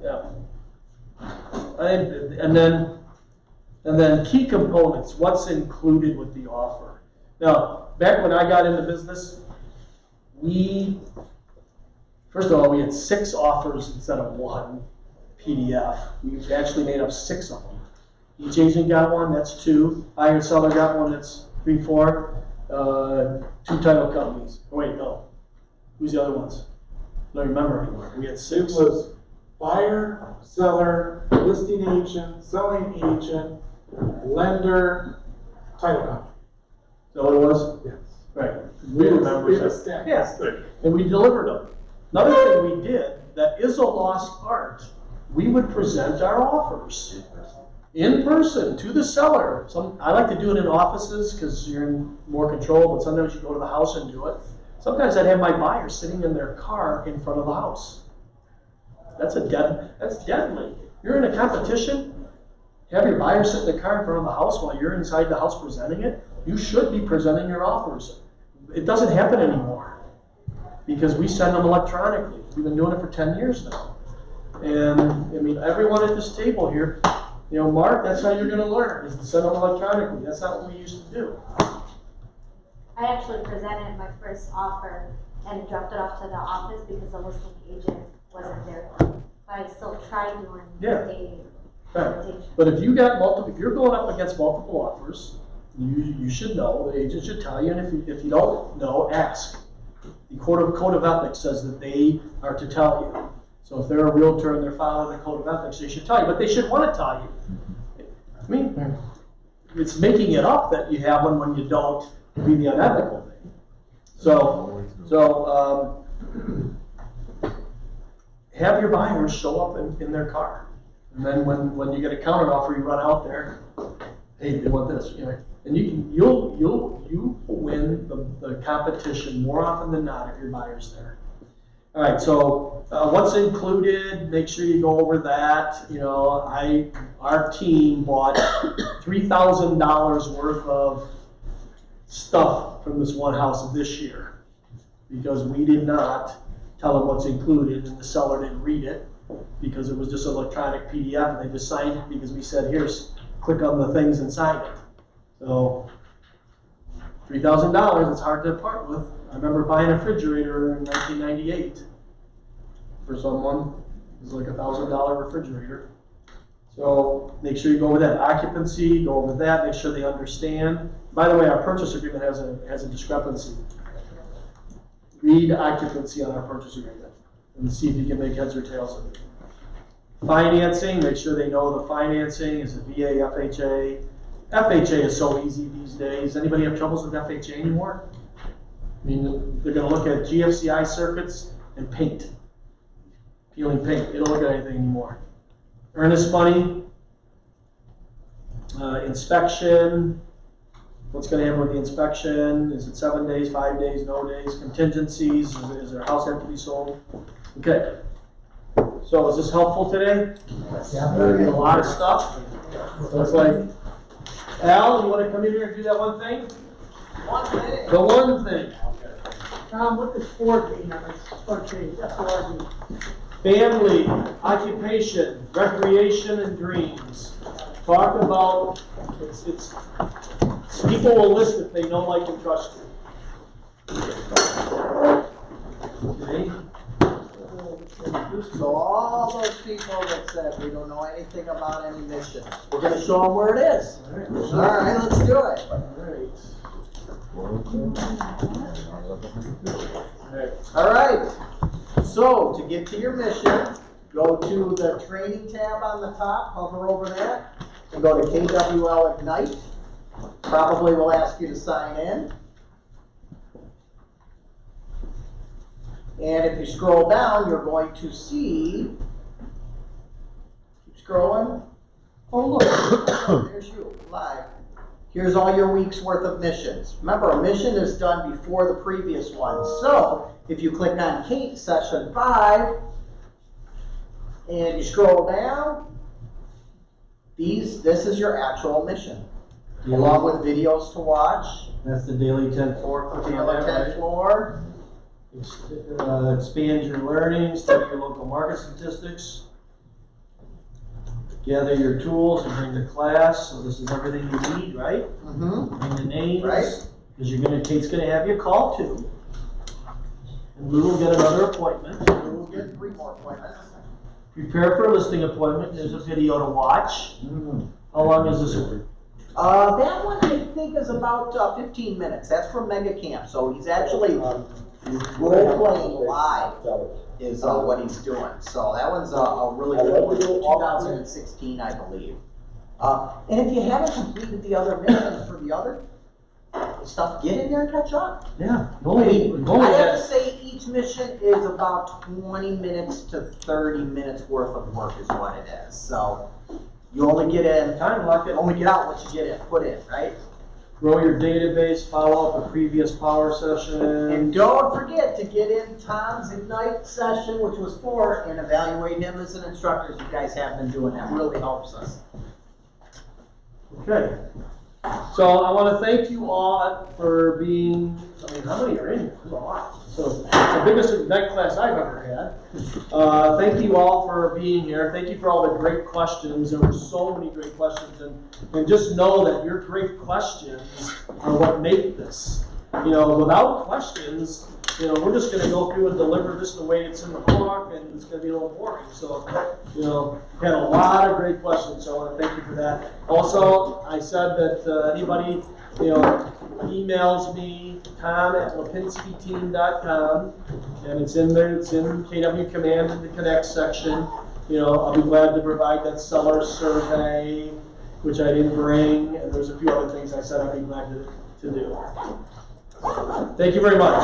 Yeah. And then key components. What's included with the offer? Now, back when I got into business, first of all, we had 6 offers instead of 1 PDF. We actually made up 6 of them. Each agent got 1, that's 2. Buyer and seller got 1, that's 3, 4. 2 title companies. Oh, wait, no. Who's the other ones? I don't remember anymore. We had 6. It was buyer, seller, listing agent, selling agent, lender, title company. Is that what it was? Yes. Right. We remember that. Yes. And we delivered them. Another thing we did that is a lost art, we would present our offers in person to the seller. I like to do it in offices because you're in more control, but sometimes you go to the house and do it. Sometimes I'd have my buyer sitting in their car in front of the house. That's deadly. You're in a competition, have your buyer sit in the car in front of the house while you're inside the house presenting it. You should be presenting your offers. It doesn't happen anymore because we send them electronically. We've been doing it for 10 years now. And I mean, everyone at this table here, Mark, that's how you're going to learn, is to send them electronically. That's not what we used to do. I actually presented my first offer and dropped it off to the office because the listing agent wasn't there. But I still tried doing a presentation. But if you got if you're going up against multiple offers, you should know. The agent should tell you, and if you don't know, ask. The code of ethics says that they are to tell you. So if they're a realtor and they're following the code of ethics, they should tell you. But they should want to tell you. I mean, it's making it up that you have one when you don't. Would be the unethical thing. So have your buyers show up in their car, and then when you get a counter offer, you run out there. Hey, they want this, and you'll win the competition more often than not if your buyer's there. All right, so what's included? Make sure you go over that. Our team bought $3,000 worth of stuff from this one house this year because we did not tell them what's included, and the seller didn't read it because it was just an electronic PDF, and they just signed it because we said, here's, click on the things and sign it. So $3,000, it's hard to part with. I remember buying a refrigerator in 1998 for someone. It was like $1,000 refrigerator. So make sure you go over that. Occupancy, go over that, make sure they understand. By the way, our purchase agreement has a discrepancy. Read occupancy on our purchase agreement and see if you can make heads or tails of it. Financing, make sure they know the financing is a VA, FHA. FHA is so easy these days. Anybody have troubles with FHA anymore? I mean, they're going to look at GFCI circuits and paint. Peeling paint. They don't look at anything anymore. earnest money, inspection, what's gonna happen with the inspection, is it 7 days, 5 days, no days, contingencies, is their house have to be sold? Okay, so is this helpful today? Yeah. A lot of stuff, so it's like, Al, you wanna come in here and do that one thing? One thing. The one thing. Tom, what does Ford mean on this front page? F-O-R-D. Family, occupation, recreation, and dreams. Talk about, it's people will list if they know, like, and trust you. Okay. So all those people that said we don't know anything about any missions, we're gonna show them where it is. All right, let's do it. All right, so to get to your mission, go to the training tab on the top, hover over that, and go to KWL Ignite. Probably will ask you to sign in. And if you scroll down, you're going to see, keep scrolling. Oh look, there's you, live. Here's all your week's worth of missions. Remember, a mission is done before the previous one. So if you click on Kate session 5 and you scroll down, this is your actual mission, along with videos to watch. That's the daily 10-4. Daily 10-4. Expand your learning, study your local market statistics, gather your tools and bring to class. So this is everything you need, right? Mm-hmm. Bring the names, right? Because Kate's gonna have you call too, and Lou will get another appointment. We will get 3 more appointments. Prepare for a listing appointment. There's a video to watch. How long is this one? That one I think is about 15 minutes. That's from Mega Camp. So he's actually role playing live is what he's doing. So that one's a really good one. 2016, I believe. And if you haven't completed the other missions for the other stuff, get in there and catch up. Yeah. I have to say each mission is about 20 minutes to 30 minutes worth of work is what it is. So you only get in, only get out what you get in, put in, right? Grow your database, follow up a previous power session. And don't forget to get in Tom's Ignite session, which was 4, and evaluate him as an instructor. You guys have been doing that. Really helps us. Okay. So I want to thank you all for being, how many are in here? There's a lot. So the biggest Ignite class I've ever had. Thank you all for being here. Thank you for all the great questions. There were so many great questions. And just know that your great questions are what make this. Without questions, we're just going to go through and deliver this the way it's in the book, and it's going to be a little boring. So, had a lot of great questions, so I want to thank you for that. Also, I said that anybody, emails me, tom@lipinskiteam.com, and it's in there, it's in KW Command in the Connect section. I'll be glad to provide that seller survey, which I didn't bring, and there's a few other things I said I'd be glad to do. Thank you very much.